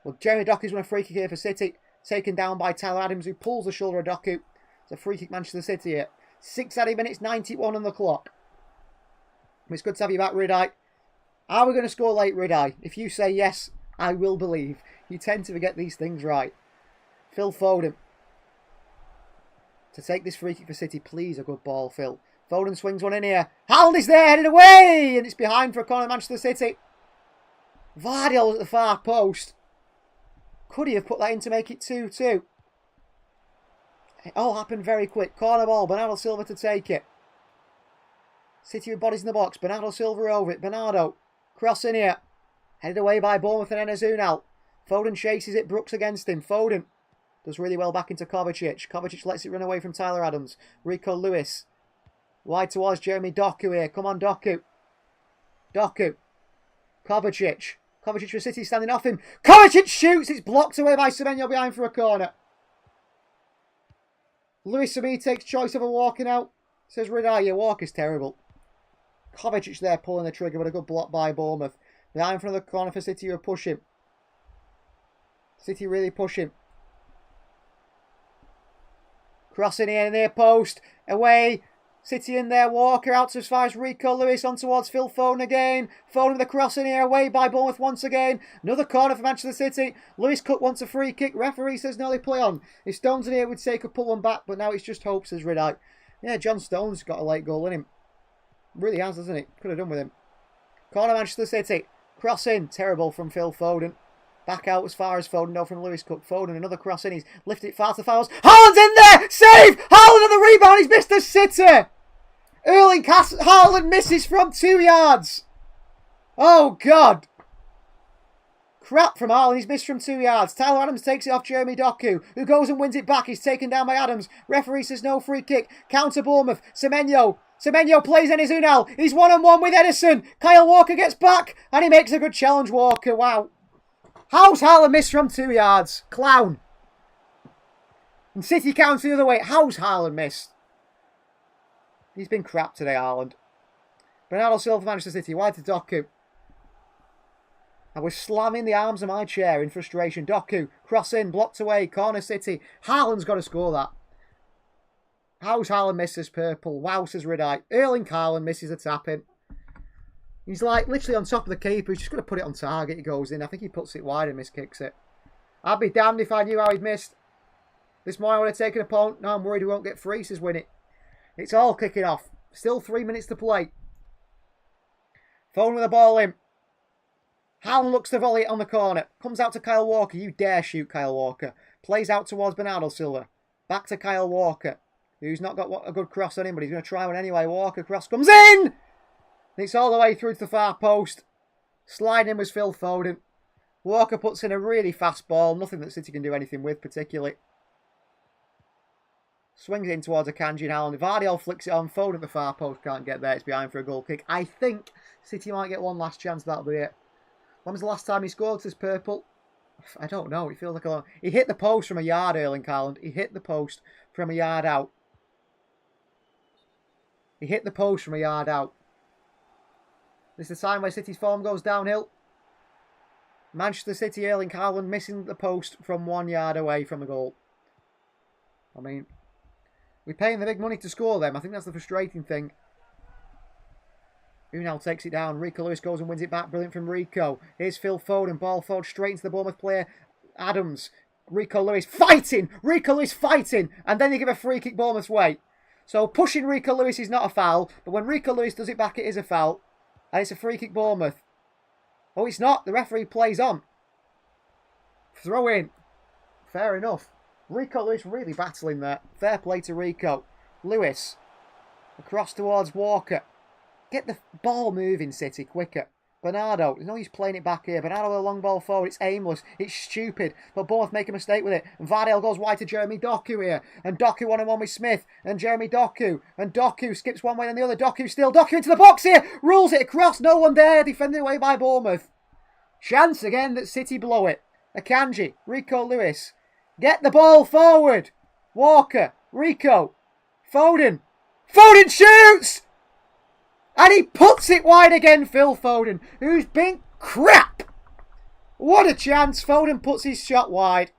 Well, Jeremy Doku's won a free kick here for City. Taken down by Tyler Adams, who pulls the shoulder of Doku. It's a free kick, Manchester City here. 6 added minutes, 91 on the clock. It's good to have you back, Redite. Are we going to score late, Redite? If you say yes, I will believe. You tend to forget these things right. Phil Foden. To take this free kick for City, please, a good ball, Phil. Foden swings one in here. Haaland is there, headed away! And it's behind for a corner, Manchester City. Vardy was at the far post. Could he have put that in to make it 2-2? It all happened very quick. Corner ball, Bernardo Silva to take it. City with bodies in the box. Bernardo Silva over it. Bernardo. Cross in here. Headed away by Bournemouth and Enes Ünal. Foden chases it. Brooks against him. Foden does really well back into Kovacic. Kovacic lets it run away from Tyler Adams. Rico Lewis. Wide towards Jeremy Doku here. Come on, Doku. Doku. Kovacic. Kovacic for City standing off him. Kovacic shoots. It's blocked away by Semenyo behind for a corner. Luis Sami takes choice of a walking out. Says Redai, your walk is terrible. Kovacic there pulling the trigger, but a good block by Bournemouth. Behind from the corner for City who are pushing. City really pushing. Crossing here near post. Away. City in there. Walker out to as far as Rico Lewis on towards Phil Foden again. Foden with a cross in here. Away by Bournemouth once again. Another corner for Manchester City. Lewis Cook wants a free kick. Referee says no, they play on. If Stones in here would say could pull one back, but now it's just hope, says Redite. Yeah, John Stones got a late goal in him. Really has, hasn't it? Could have done with him. Corner Manchester City. Cross in. Terrible from Phil Foden. Back out as far as Foden. No from Lewis Cook. Foden, another cross in. He's lifted it far to fouls. Haaland's in there! Save! Haaland on the rebound. He's missed the sitter. Erling Haaland misses from 2 yards. Oh, God. Crap from Haaland. He's missed from 2 yards. Tyler Adams takes it off Jeremy Doku, who goes and wins it back. He's taken down by Adams. Referee says no free kick. Counter Bournemouth. Semenyo. Semenyo plays Enes Ünal. He's 1-on-1 with Edison. Kyle Walker gets back, and he makes a good challenge, Walker. Wow. How's Haaland missed from 2 yards? Clown. And City counts the other way. How's Haaland missed? He's been crap today, Haaland. Bernardo Silva, Manchester City. Wide to Doku. I was slamming the arms of my chair in frustration. Doku, cross in, blocked away, corner City. Haaland's got to score that. How's Haaland missed this purple? Wow, says Redite. Erling Haaland misses a tap in. He's like literally on top of the keeper. He's just going to put it on target. He goes in. I think he puts it wide and miskicks it. I'd be damned if I knew how he'd missed. This morning I would have taken a point. Now I'm worried we won't get free, says Winnie. It's all kicking off. Still 3 minutes to play. Foden with the ball in. Haaland looks to volley it on the corner. Comes out to Kyle Walker. You dare shoot, Kyle Walker. Plays out towards Bernardo Silva. Back to Kyle Walker, who's not got a good cross on him, but he's going to try one anyway. Walker cross comes in! And it's all the way through to the far post. Sliding in was Phil Foden. Walker puts in a really fast ball. Nothing that City can do anything with, particularly. Swings it in towards Akanji and Haaland. Vardy flicks it on. Foden at the far post. Can't get there. It's behind for a goal kick. I think City might get one last chance. That'll be it. When was the last time he scored this purple? I don't know. It feels like a long... He hit the post from a yard, Erling Haaland. He hit the post from a yard out. He hit the post from a yard out. This is the time where City's form goes downhill. Manchester City, Erling Haaland missing the post from 1 yard away from the goal. I mean, we're paying the big money to score them. I think that's the frustrating thing. Ünal takes it down. Rico Lewis goes and wins it back. Brilliant from Rico. Here's Phil Foden. Ball forward straight into the Bournemouth player. Adams. Rico Lewis fighting. Rico Lewis fighting. And then they give a free kick Bournemouth's way. So pushing Rico Lewis is not a foul. But when Rico Lewis does it back, it is a foul. And it's a free kick Bournemouth. Oh, it's not. The referee plays on. Throw in. Fair enough. Rico Lewis really battling there. Fair play to Rico. Lewis. Across towards Walker. Get the ball moving, City, quicker. Bernardo, you know he's playing it back here. Bernardo with a long ball forward. It's aimless. It's stupid. But Bournemouth make a mistake with it. And Vardy goes wide to Jeremy Doku here. And Doku 1-on-1 with Smith. And Jeremy Doku. And Doku skips one way and the other. Doku still. Doku into the box here. Rules it across. No one there. Defended away by Bournemouth. Chance again that City blow it. Akanji. Rico Lewis. Get the ball forward. Walker. Rico. Foden. Foden shoots! And he puts it wide again, Phil Foden, who's been crap. What a chance. Foden puts his shot wide.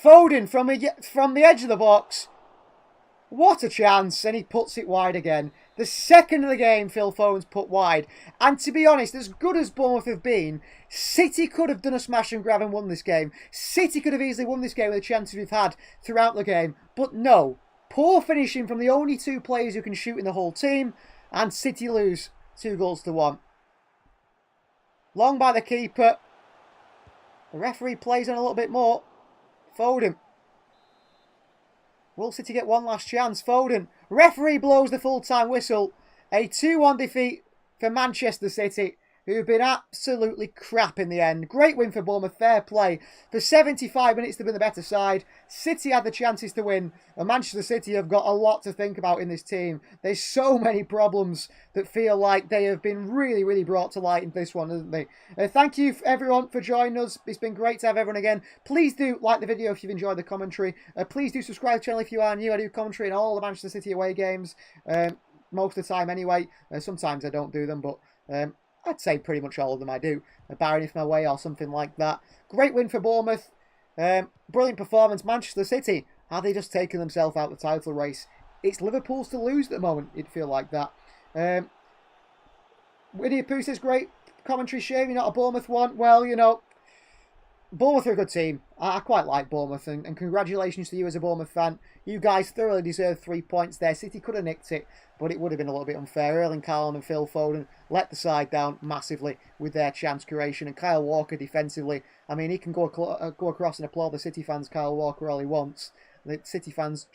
Foden from the edge of the box. What a chance. And he puts it wide again. The second of the game, Phil Foden's put wide. And to be honest, as good as Bournemouth have been, City could have done a smash and grab and won this game. City could have easily won this game with the chances we've had throughout the game. But no. Poor finishing from the only two players who can shoot in the whole team. And City lose 2-1. Long by the keeper. The referee plays on a little bit more. Foden. Will City get one last chance? Foden. Referee blows the full-time whistle. A 2-1 defeat for Manchester City, who have been absolutely crap in the end. Great win for Bournemouth, fair play. For 75 minutes, they've been the better side. City had the chances to win, and Manchester City have got a lot to think about in this team. There's so many problems that feel like they have been really, really brought to light in this one, hasn't they? Thank you, everyone, for joining us. It's been great to have everyone again. Please do like the video if you've enjoyed the commentary. Please do subscribe to the channel if you are new. I do commentary in all the Manchester City away games, most of the time anyway. Sometimes I don't do them, but I'd say pretty much all of them I do. Barring if my way or something like that. Great win for Bournemouth. Brilliant performance. Manchester City, have they just taken themselves out of the title race? It's Liverpool's to lose at the moment. It'd feel like that. Winnie Poo says, great commentary, shame you're not a Bournemouth one. Well, you know, Bournemouth are a good team. I quite like Bournemouth, and congratulations to you as a Bournemouth fan. You guys thoroughly deserve 3 points there. City could have nicked it, but it would have been a little bit unfair. Erling Haaland and Phil Foden let the side down massively with their chance creation, and Kyle Walker defensively. I mean, he can go across and applaud the City fans, Kyle Walker, all he wants. The City fans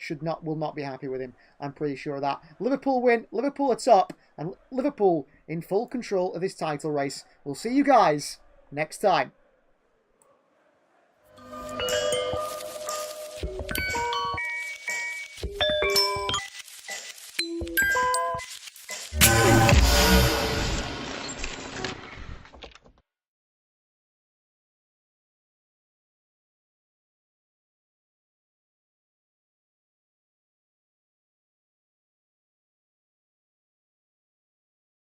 will not be happy with him. I'm pretty sure of that. Liverpool win. Liverpool are top, and Liverpool in full control of this title race. We'll see you guys next time.